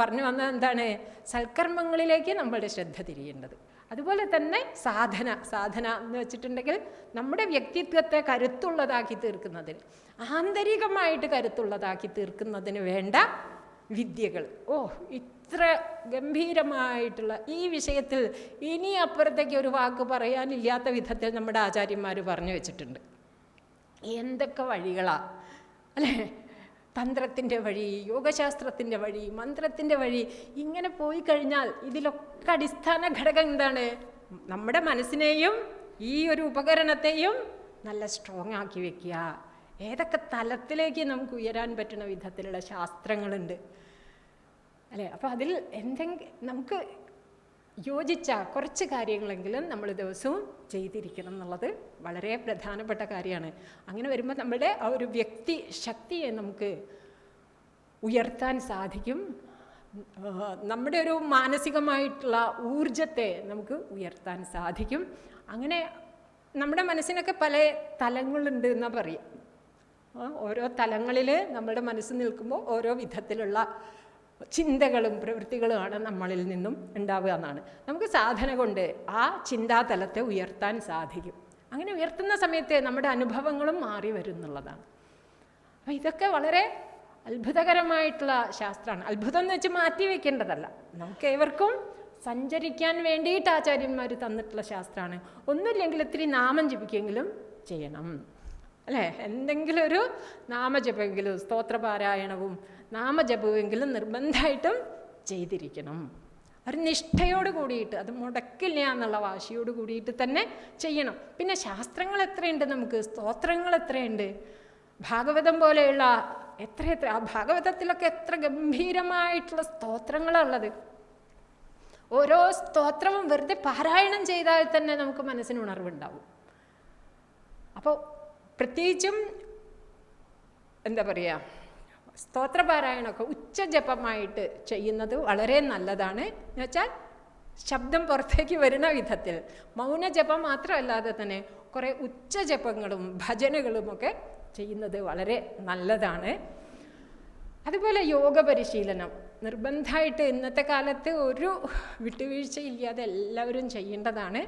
പറഞ്ഞു വന്നത് എന്താണ്? സൽക്കർമ്മങ്ങളിലേക്ക് നമ്മളുടെ ശ്രദ്ധ തിരിയേണ്ടത്. അതുപോലെ തന്നെ സാധന എന്ന് വെച്ചിട്ടുണ്ടെങ്കിൽ നമ്മുടെ വ്യക്തിത്വത്തെ കരുത്തുള്ളതാക്കി തീർക്കുന്നതിന്, ആന്തരികമായിട്ട് കരുത്തുള്ളതാക്കി തീർക്കുന്നതിന് വേണ്ട വിദ്യകൾ. ഇത്ര ഗംഭീരമായിട്ടുള്ള ഈ വിഷയത്തിൽ ഇനി അപ്പുറത്തേക്ക് ഒരു വാക്ക് പറയാനില്ലാത്ത വിധത്തിൽ നമ്മുടെ ആചാര്യന്മാർ പറഞ്ഞു വെച്ചിട്ടുണ്ട്. എന്തൊക്കെ വഴികളാ അല്ലേ? തന്ത്രത്തിൻ്റെ വഴി, യോഗശാസ്ത്രത്തിൻ്റെ വഴി, മന്ത്രത്തിൻ്റെ വഴി, ഇങ്ങനെ പോയി കഴിഞ്ഞാൽ ഇതിലൊക്കെ അടിസ്ഥാന ഘടകം എന്താണ്? നമ്മുടെ മനസ്സിനെയും ഈ ഒരു ഉപകരണത്തെയും നല്ല സ്ട്രോങ് ആക്കി വെക്കുക. ഏതൊക്കെ തലത്തിലേക്ക് നമുക്ക് ഉയരാൻ പറ്റുന്ന വിധത്തിലുള്ള ശാസ്ത്രങ്ങളുണ്ട് അല്ലേ? അപ്പോൾ അതിൽ നമുക്ക് യോജിച്ച കുറച്ച് കാര്യങ്ങളെങ്കിലും നമ്മൾ ദിവസവും ചെയ്തിരിക്കണം എന്നുള്ളത് വളരെ പ്രധാനപ്പെട്ട കാര്യമാണ്. അങ്ങനെ വരുമ്പോൾ നമ്മുടെ ആ ഒരു വ്യക്തി ശക്തിയെ നമുക്ക് ഉയർത്താൻ സാധിക്കും. നമ്മുടെ ഒരു മാനസികമായിട്ടുള്ള ഊർജത്തെ നമുക്ക് ഉയർത്താൻ സാധിക്കും. അങ്ങനെ നമ്മുടെ മനസ്സിനൊക്കെ പല തലങ്ങളുണ്ട് എന്നാണ് പറയുക. ഓരോ തലങ്ങളിൽ നമ്മുടെ മനസ്സ് നിൽക്കുമ്പോൾ ഓരോ വിധത്തിലുള്ള ചിന്തകളും പ്രവൃത്തികളുമാണ് നമ്മളിൽ നിന്നും ഉണ്ടാവുക എന്നാണ്. നമുക്ക് സാധന കൊണ്ട് ആ ചിന്താതലത്തെ ഉയർത്താൻ സാധിക്കും. അങ്ങനെ ഉയർത്തുന്ന സമയത്ത് നമ്മുടെ അനുഭവങ്ങളും മാറി വരും എന്നുള്ളതാണ്. അപ്പോൾ ഇതൊക്കെ വളരെ അത്ഭുതകരമായിട്ടുള്ള ശാസ്ത്രമാണ്. അത്ഭുതം എന്ന് വെച്ച് മാറ്റി വയ്ക്കേണ്ടതല്ല, നമുക്ക് ഏവർക്കും സഞ്ചരിക്കാൻ വേണ്ടിയിട്ട് ആചാര്യന്മാർ തന്നിട്ടുള്ള ശാസ്ത്രമാണ്. ഒന്നുമില്ലെങ്കിൽ ഇത്തിരി നാമം ജപിക്കെങ്കിലും ചെയ്യണം അല്ലേ? എന്തെങ്കിലും ഒരു നാമജപമെങ്കിലും, സ്തോത്രപാരായണവും നാമജപമെങ്കിലും നിർബന്ധമായിട്ടും ചെയ്തിരിക്കണം. ഒരു നിഷ്ഠയോട് കൂടിയിട്ട്, അത് മുടക്കില്ല എന്നുള്ള വാശിയോട് കൂടിയിട്ട് തന്നെ ചെയ്യണം. പിന്നെ ശാസ്ത്രങ്ങൾ എത്രയുണ്ട്, നമുക്ക് സ്തോത്രങ്ങൾ എത്രയുണ്ട്, ഭാഗവതം പോലെയുള്ള എത്ര ആ ഭാഗവതത്തിലൊക്കെ എത്ര ഗംഭീരമായിട്ടുള്ള സ്തോത്രങ്ങളുള്ളത്. ഓരോ സ്തോത്രവും വെറുതെ പാരായണം ചെയ്താൽ തന്നെ നമുക്ക് മനസ്സിന് ഉണർവുണ്ടാവും. അപ്പോൾ പ്രത്യേകിച്ചും എന്താ പറയുക, സ്തോത്രപാരായണമൊക്കെ ഉച്ചജപമായിട്ട് ചെയ്യുന്നത് വളരെ നല്ലതാണ്. എന്നുവെച്ചാൽ ശബ്ദം പുറത്തേക്ക് വരുന്ന വിധത്തിൽ, മൗനജപം മാത്രമല്ലാതെ തന്നെ കുറേ ഉച്ചജപങ്ങളും ഭജനകളുമൊക്കെ ചെയ്യുന്നത് വളരെ നല്ലതാണ്. അതുപോലെ യോഗ പരിശീലനം നിർബന്ധമായിട്ട് ഇന്നത്തെ കാലത്ത് ഒരു വിട്ടുവീഴ്ചയില്ലാതെ എല്ലാവരും ചെയ്യേണ്ടതാണ്.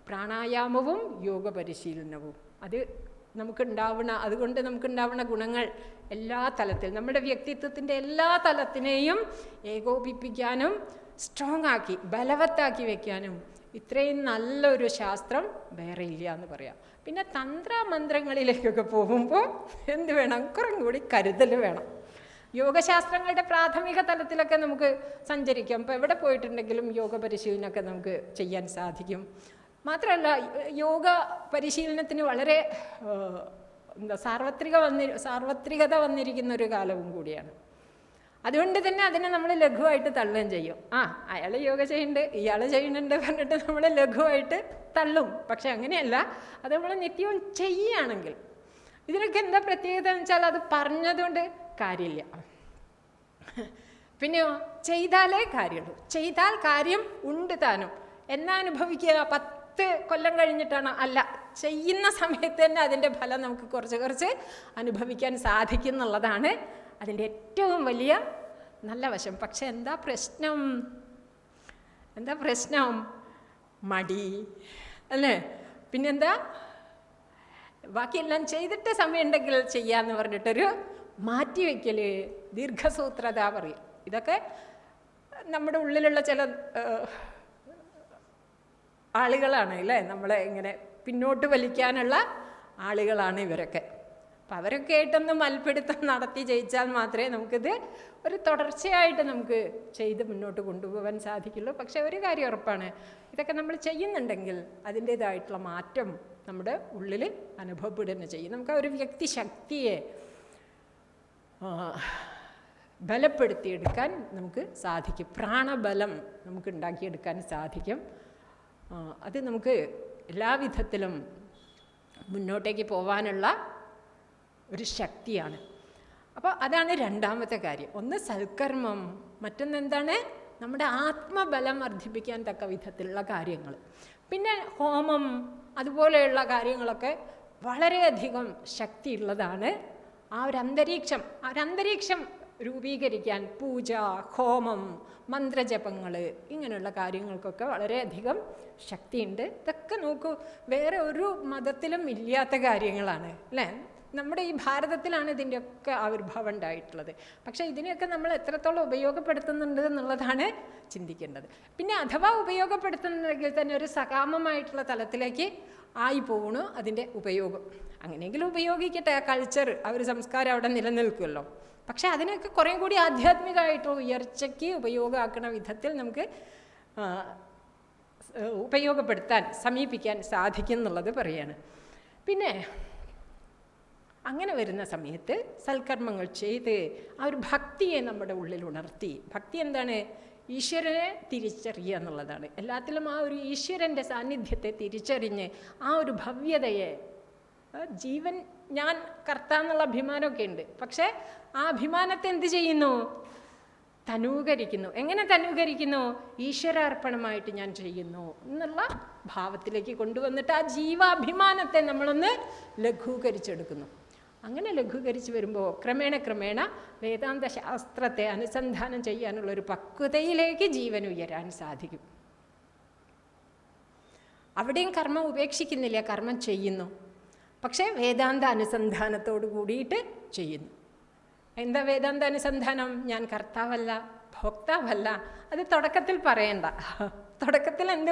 പ്രാണായാമവും യോഗ പരിശീലനവും അത് അതുകൊണ്ട് നമുക്കുണ്ടാവുന്ന ഗുണങ്ങൾ എല്ലാ തലത്തിലും, നമ്മുടെ വ്യക്തിത്വത്തിൻ്റെ എല്ലാ തലത്തിനെയും ഏകോപിപ്പിക്കാനും സ്ട്രോങ് ആക്കി ബലവത്താക്കി വെക്കാനും ഇത്രയും നല്ലൊരു ശാസ്ത്രം വേറെ ഇല്ല എന്ന് പറയാം. പിന്നെ തന്ത്രമന്ത്രങ്ങളിലേക്കൊക്കെ പോകുമ്പോൾ എന്ത് വേണം, കുറേ കൂടി കരുതൽ വേണം. യോഗശാസ്ത്രങ്ങളുടെ പ്രാഥമിക തലത്തിലൊക്കെ നമുക്ക് സഞ്ചരിക്കാം. ഇപ്പോൾ എവിടെ പോയിട്ടുണ്ടെങ്കിലും യോഗ പരിശീലനമൊക്കെ നമുക്ക് ചെയ്യാൻ സാധിക്കും. മാത്രമല്ല യോഗ പരിശീലനത്തിന് വളരെ സാർവത്രികത വന്നിരിക്കുന്ന ഒരു കാലവും കൂടിയാണ്. അതുകൊണ്ട് തന്നെ അതിനെ നമ്മൾ ലഘുവായിട്ട് തള്ളുകയും ചെയ്യും. അയാൾ യോഗ ചെയ്യുന്നുണ്ട്, ഇയാൾ ചെയ്യുന്നുണ്ട് പറഞ്ഞിട്ട് നമ്മൾ ലഘുവായിട്ട് തള്ളും. പക്ഷെ അങ്ങനെയല്ല, അത് നമ്മൾ നിത്യവും ചെയ്യുകയാണെങ്കിൽ. ഇതിനൊക്കെ എന്താ പ്രത്യേകത എന്ന് വെച്ചാൽ, അത് പറഞ്ഞതുകൊണ്ട് കാര്യമില്ല, പിന്നെയോ ചെയ്താലേ കാര്യമുള്ളൂ. ചെയ്താൽ കാര്യം ഉണ്ട് താനും. എന്നാ അനുഭവിക്കുക, 10 കൊല്ലം കഴിഞ്ഞിട്ടാണ്? അല്ല, ചെയ്യുന്ന സമയത്ത് തന്നെ അതിൻ്റെ ഫലം നമുക്ക് കുറച്ച് അനുഭവിക്കാൻ സാധിക്കും എന്നുള്ളതാണ് അതിൻ്റെ ഏറ്റവും വലിയ നല്ല വശം. പക്ഷെ എന്താ പ്രശ്നം? മടി അല്ലേ? പിന്നെന്താ, ബാക്കിയെല്ലാം ചെയ്തിട്ട് സമയമുണ്ടെങ്കിൽ ചെയ്യാന്ന് പറഞ്ഞിട്ടൊരു മാറ്റിവെക്കൽ, ദീർഘസൂത്രത പറയും. ഇതൊക്കെ നമ്മുടെ ഉള്ളിലുള്ള ചില ആളുകളാണ് അല്ലേ, നമ്മളെ ഇങ്ങനെ പിന്നോട്ട് വലിക്കാനുള്ള ആളുകളാണ് ഇവരൊക്കെ. അപ്പം അവരൊക്കെ ആയിട്ടൊന്ന് മൽപ്പിടുത്തം നടത്തി ജയിച്ചാൽ മാത്രമേ നമുക്കിത് ഒരു തുടർച്ചയായിട്ട് നമുക്ക് ചെയ്ത് മുന്നോട്ട് കൊണ്ടുപോകാൻ സാധിക്കുള്ളൂ. പക്ഷെ ഒരു കാര്യം ഉറപ്പാണ്, ഇതൊക്കെ നമ്മൾ ചെയ്യുന്നുണ്ടെങ്കിൽ അതിൻ്റേതായിട്ടുള്ള മാറ്റം നമ്മുടെ ഉള്ളിൽ അനുഭവപ്പെടുക ചെയ്യും. നമുക്ക് ആ ഒരു വ്യക്തിശക്തിയെ ബലപ്പെടുത്തിയെടുക്കാൻ നമുക്ക് സാധിക്കും. പ്രാണബലം നമുക്ക് ഉണ്ടാക്കിയെടുക്കാൻ സാധിക്കും. അത് നമുക്ക് എല്ലാവിധത്തിലും മുന്നോട്ടേക്ക് പോകാനുള്ള ഒരു ശക്തിയാണ്. അപ്പോൾ അതാണ് രണ്ടാമത്തെ കാര്യം. ഒന്ന് സൽക്കർമ്മം, മറ്റൊന്നെന്താണ്, നമ്മുടെ ആത്മബലം വർദ്ധിപ്പിക്കാൻ തക്ക വിധത്തിലുള്ള കാര്യങ്ങൾ. പിന്നെ ഹോമം അതുപോലെയുള്ള കാര്യങ്ങളൊക്കെ വളരെയധികം ശക്തിയുള്ളതാണ്. ആ ഒരു അന്തരീക്ഷം രൂപീകരിക്കാൻ പൂജ, ഹോമം, മന്ത്രജപങ്ങൾ, ഇങ്ങനെയുള്ള കാര്യങ്ങൾക്കൊക്കെ വളരെയധികം ശക്തിയുണ്ട്. ഇതൊക്കെ നോക്കൂ, വേറെ ഒരു മതത്തിലും ഇല്ലാത്ത കാര്യങ്ങളാണ് അല്ലേ? നമ്മുടെ ഈ ഭാരതത്തിലാണ് ഇതിൻ്റെയൊക്കെ ആവിർഭാവം ഉണ്ടായിട്ടുള്ളത്. പക്ഷേ ഇതിനെയൊക്കെ നമ്മൾ എത്രത്തോളം ഉപയോഗപ്പെടുത്തുന്നുണ്ട് എന്നുള്ളതാണ് ചിന്തിക്കേണ്ടത്. പിന്നെ അഥവാ ഉപയോഗപ്പെടുത്തുന്നുണ്ടെങ്കിൽ തന്നെ ഒരു സകാമമായിട്ടുള്ള തലത്തിലേക്ക് ആയി പോകണു അതിൻ്റെ ഉപയോഗം. അങ്ങനെയെങ്കിലും ഉപയോഗിക്കട്ടെ, ആ കൾച്ചർ, ആ ഒരു സംസ്കാരം അവിടെ നിലനിൽക്കുമല്ലോ. പക്ഷെ അതിനൊക്കെ കുറേ കൂടി ആധ്യാത്മികമായിട്ടുള്ള ഉയർച്ചയ്ക്ക് ഉപയോഗമാക്കുന്ന വിധത്തിൽ നമുക്ക് സമീപിക്കാൻ സാധിക്കും എന്നുള്ളത് പറയാണ്. പിന്നെ അങ്ങനെ വരുന്ന സമയത്ത് സൽക്കർമ്മങ്ങൾ ചെയ്ത് ആ ഒരു ഭക്തിയെ നമ്മുടെ ഉള്ളിൽ ഉണർത്തി. ഭക്തി എന്താണ്? ഈശ്വരനെ തിരിച്ചറിയുക എന്നുള്ളതാണ്. എല്ലാത്തിലും ആ ഒരു ഈശ്വരൻ്റെ സാന്നിധ്യത്തെ തിരിച്ചറിഞ്ഞ് ആ ഒരു ഭവ്യതയെ, ജീവൻ ഞാൻ കർത്താന്നുള്ള അഭിമാനമൊക്കെ ഉണ്ട്, പക്ഷേ ആ അഭിമാനത്തെ എന്ത് ചെയ്യുന്നു? തനൂകരിക്കുന്നു. എങ്ങനെ തനൂകരിക്കുന്നു? ഈശ്വരാർപ്പണമായിട്ട് ഞാൻ ചെയ്യുന്നു എന്നുള്ള ഭാവത്തിലേക്ക് കൊണ്ടുവന്നിട്ട് ആ ജീവാഭിമാനത്തെ നമ്മളൊന്ന് ലഘൂകരിച്ചെടുക്കുന്നു. അങ്ങനെ ലഘൂകരിച്ച് വരുമ്പോൾ ക്രമേണ വേദാന്ത ശാസ്ത്രത്തെ അനുസന്ധാനം ചെയ്യാനുള്ളൊരു പക്വതയിലേക്ക് ജീവൻ ഉയരാൻ സാധിക്കും. അവിടെയും കർമ്മം ഉപേക്ഷിക്കുന്നില്ല, കർമ്മം ചെയ്യുന്നു. പക്ഷേ വേദാന്ത അനുസന്ധാനത്തോട് കൂടിയിട്ട് ചെയ്യുന്നു. എന്താ വേദാന്ത അനുസന്ധാനം? ഞാൻ കർത്താവല്ല, ഭോക്താവല്ല. അത് തുടക്കത്തിൽ പറയണ്ട. തുടക്കത്തിൽ എന്ത്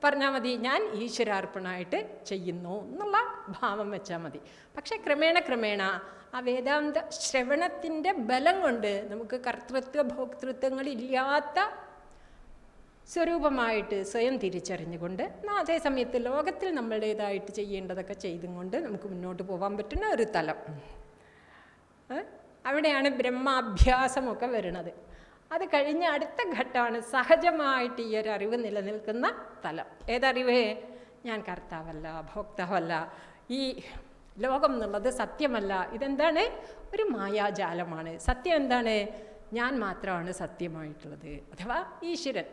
പറഞ്ഞാൽ മതി? ഞാൻ ഈശ്വരാർപ്പണമായിട്ട് ചെയ്യുന്നു എന്നുള്ള ഭാവം വെച്ചാൽ മതി. പക്ഷെ ക്രമേണ ആ വേദാന്ത ശ്രവണത്തിൻ്റെ ബലം കൊണ്ട് നമുക്ക് കർത്തൃത്വ ഭോക്തൃത്വങ്ങളില്ലാത്ത സ്വരൂപമായിട്ട് സ്വയം തിരിച്ചറിഞ്ഞുകൊണ്ട് അതേ സമയത്ത് ലോകത്തിൽ നമ്മളുടേതായിട്ട് ചെയ്യേണ്ടതൊക്കെ ചെയ്തും കൊണ്ട് നമുക്ക് മുന്നോട്ട് പോകാൻ പറ്റുന്ന ഒരു തലം. അവിടെയാണ് ബ്രഹ്മാഭ്യാസമൊക്കെ വരുന്നത്. അത് കഴിഞ്ഞ് അടുത്ത ഘട്ടമാണ് സഹജമായിട്ട് ഈ ഒരു അറിവ് നിലനിൽക്കുന്ന തലം. ഏതറിവ്? ഞാൻ കർത്താവല്ല, ഭോക്താവല്ല, ഈ ലോകം എന്നുള്ളത് സത്യമല്ല, ഇതെന്താണ്? ഒരു മായാജാലമാണ്. സത്യം എന്താണ്? ഞാൻ മാത്രമാണ് സത്യമായിട്ടുള്ളത്, അഥവാ ഈശ്വരൻ.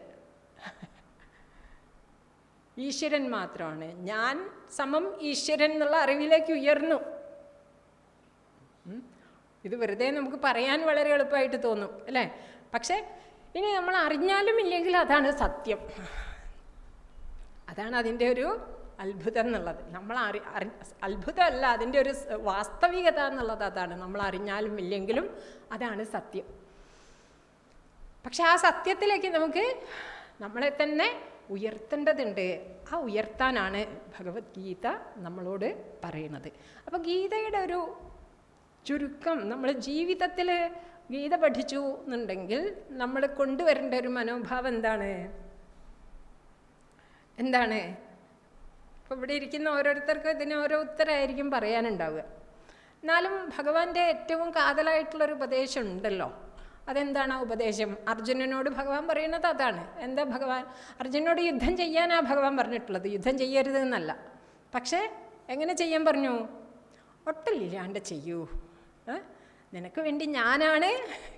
ഈശ്വരൻ മാത്രമാണ്. ഞാൻ സമം ഈശ്വരൻ എന്നുള്ള അറിവിലേക്ക് ഉയർന്നു. ഇത് വെറുതെ നമുക്ക് പറയാൻ വളരെ എളുപ്പമായിട്ട് തോന്നും അല്ലേ? പക്ഷേ ഇനി നമ്മൾ അറിഞ്ഞാലും ഇല്ലെങ്കിൽ അതാണ് സത്യം. അതാണ് അതിൻ്റെ ഒരു അത്ഭുതം എന്നുള്ളത്. നമ്മൾ അത്ഭുതമല്ല, അതിൻ്റെ ഒരു വാസ്തവികത എന്നുള്ളത് അതാണ്. നമ്മൾ അറിഞ്ഞാലും ഇല്ലെങ്കിലും അതാണ് സത്യം. പക്ഷെ ആ സത്യത്തിലേക്ക് നമുക്ക് നമ്മളെ തന്നെ ഉയർത്തേണ്ടതുണ്ട്. ആ ഉയർത്താനാണ് ഭഗവത്ഗീത നമ്മളോട് പറയുന്നത്. അപ്പോൾ ഗീതയുടെ ഒരു ചുരുക്കം, നമ്മൾ ജീവിതത്തിൽ ഗീത പഠിച്ചു എന്നുണ്ടെങ്കിൽ നമ്മൾ കൊണ്ടുവരേണ്ട ഒരു മനോഭാവം എന്താണ്? ഇപ്പോൾ ഇവിടെ ഇരിക്കുന്ന ഓരോരുത്തർക്കും ഇതിന് ഓരോ ഉത്തരമായിരിക്കും പറയാനുണ്ടാവുക. എന്നാലും ഭഗവാന്റെ ഏറ്റവും കാതലായിട്ടുള്ളൊരു ഉപദേശം ഉണ്ടല്ലോ. അതെന്താണ് ആ ഉപദേശം? അർജുനനോട് ഭഗവാൻ പറയുന്നത് അതാണ്. എന്താ ഭഗവാൻ അർജുനനോട് യുദ്ധം ചെയ്യാനാണ് ഭഗവാൻ പറഞ്ഞിട്ടുള്ളത്, യുദ്ധം ചെയ്യരുത് എന്നല്ല. പക്ഷേ എങ്ങനെ ചെയ്യാൻ പറഞ്ഞു? ഒട്ടില്ലാണ്ട് ചെയ്യൂ, നിനക്ക് വേണ്ടി ഞാനാണ്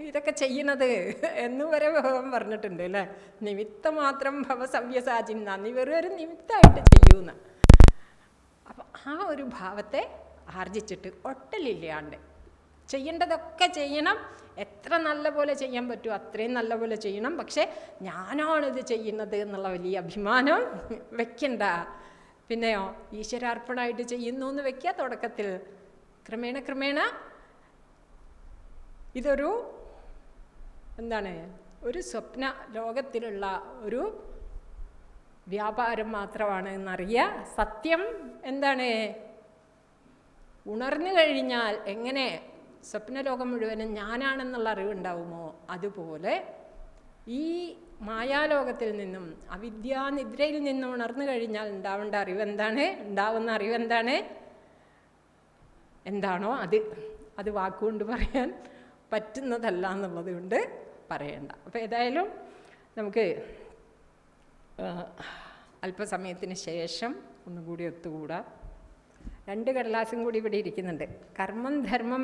ഇതൊക്കെ ചെയ്യണത് എന്ന് വരെ ഭഗവാൻ പറഞ്ഞിട്ടുണ്ട് അല്ലേ? നിമിത്തം മാത്രം ഭവസവ്യസാചിന്ന, നീ വെറും ഒരു നിമിത്തമായിട്ട് ചെയ്യൂന്ന്. അപ്പം ആ ഒരു ഭാവത്തെ ആർജിച്ചിട്ട് ഒട്ടലില്ലാണ്ട് ചെയ്യേണ്ടതൊക്കെ ചെയ്യണം. എത്ര നല്ല പോലെ ചെയ്യാൻ പറ്റുമോ അത്രയും നല്ല പോലെ ചെയ്യണം. പക്ഷേ ഞാനാണിത് ചെയ്യുന്നത് എന്നുള്ള വലിയ അഭിമാനം വെക്കണ്ട. പിന്നെയോ ഈശ്വരാർപ്പണമായിട്ട് ചെയ്യുന്നു എന്ന് വെക്കുക തുടക്കത്തിൽ. ക്രമേണ ഇതൊരു ഒരു സ്വപ്ന ലോകത്തിലുള്ള ഒരു വ്യാപാരം മാത്രമാണ് എന്നറിയുക. സത്യം ഉണർന്നു കഴിഞ്ഞാൽ എങ്ങനെ സ്വപ്നലോകം മുഴുവനും ഞാനാണെന്നുള്ള അറിവുണ്ടാവുമോ, അതുപോലെ ഈ മായാലോകത്തിൽ നിന്നും അവിദ്യാനിദ്രയിൽ നിന്നും ഉണർന്നു കഴിഞ്ഞാൽ ഉണ്ടാവേണ്ട അറിവ് ഉണ്ടാവുന്ന അറിവ് എന്താണോ അത് വാക്കുകൊണ്ട് പറയാൻ പറ്റുന്നതല്ല എന്നുള്ളത് കൊണ്ട് പറയണ്ട. അപ്പോൾ ഏതായാലും നമുക്ക് അല്പസമയത്തിന് ശേഷം ഒന്നുകൂടി ഒത്തുകൂടാം. 2 കടലാസും കൂടി ഇവിടെ ഇരിക്കുന്നുണ്ട്. കർമ്മം ധർമ്മം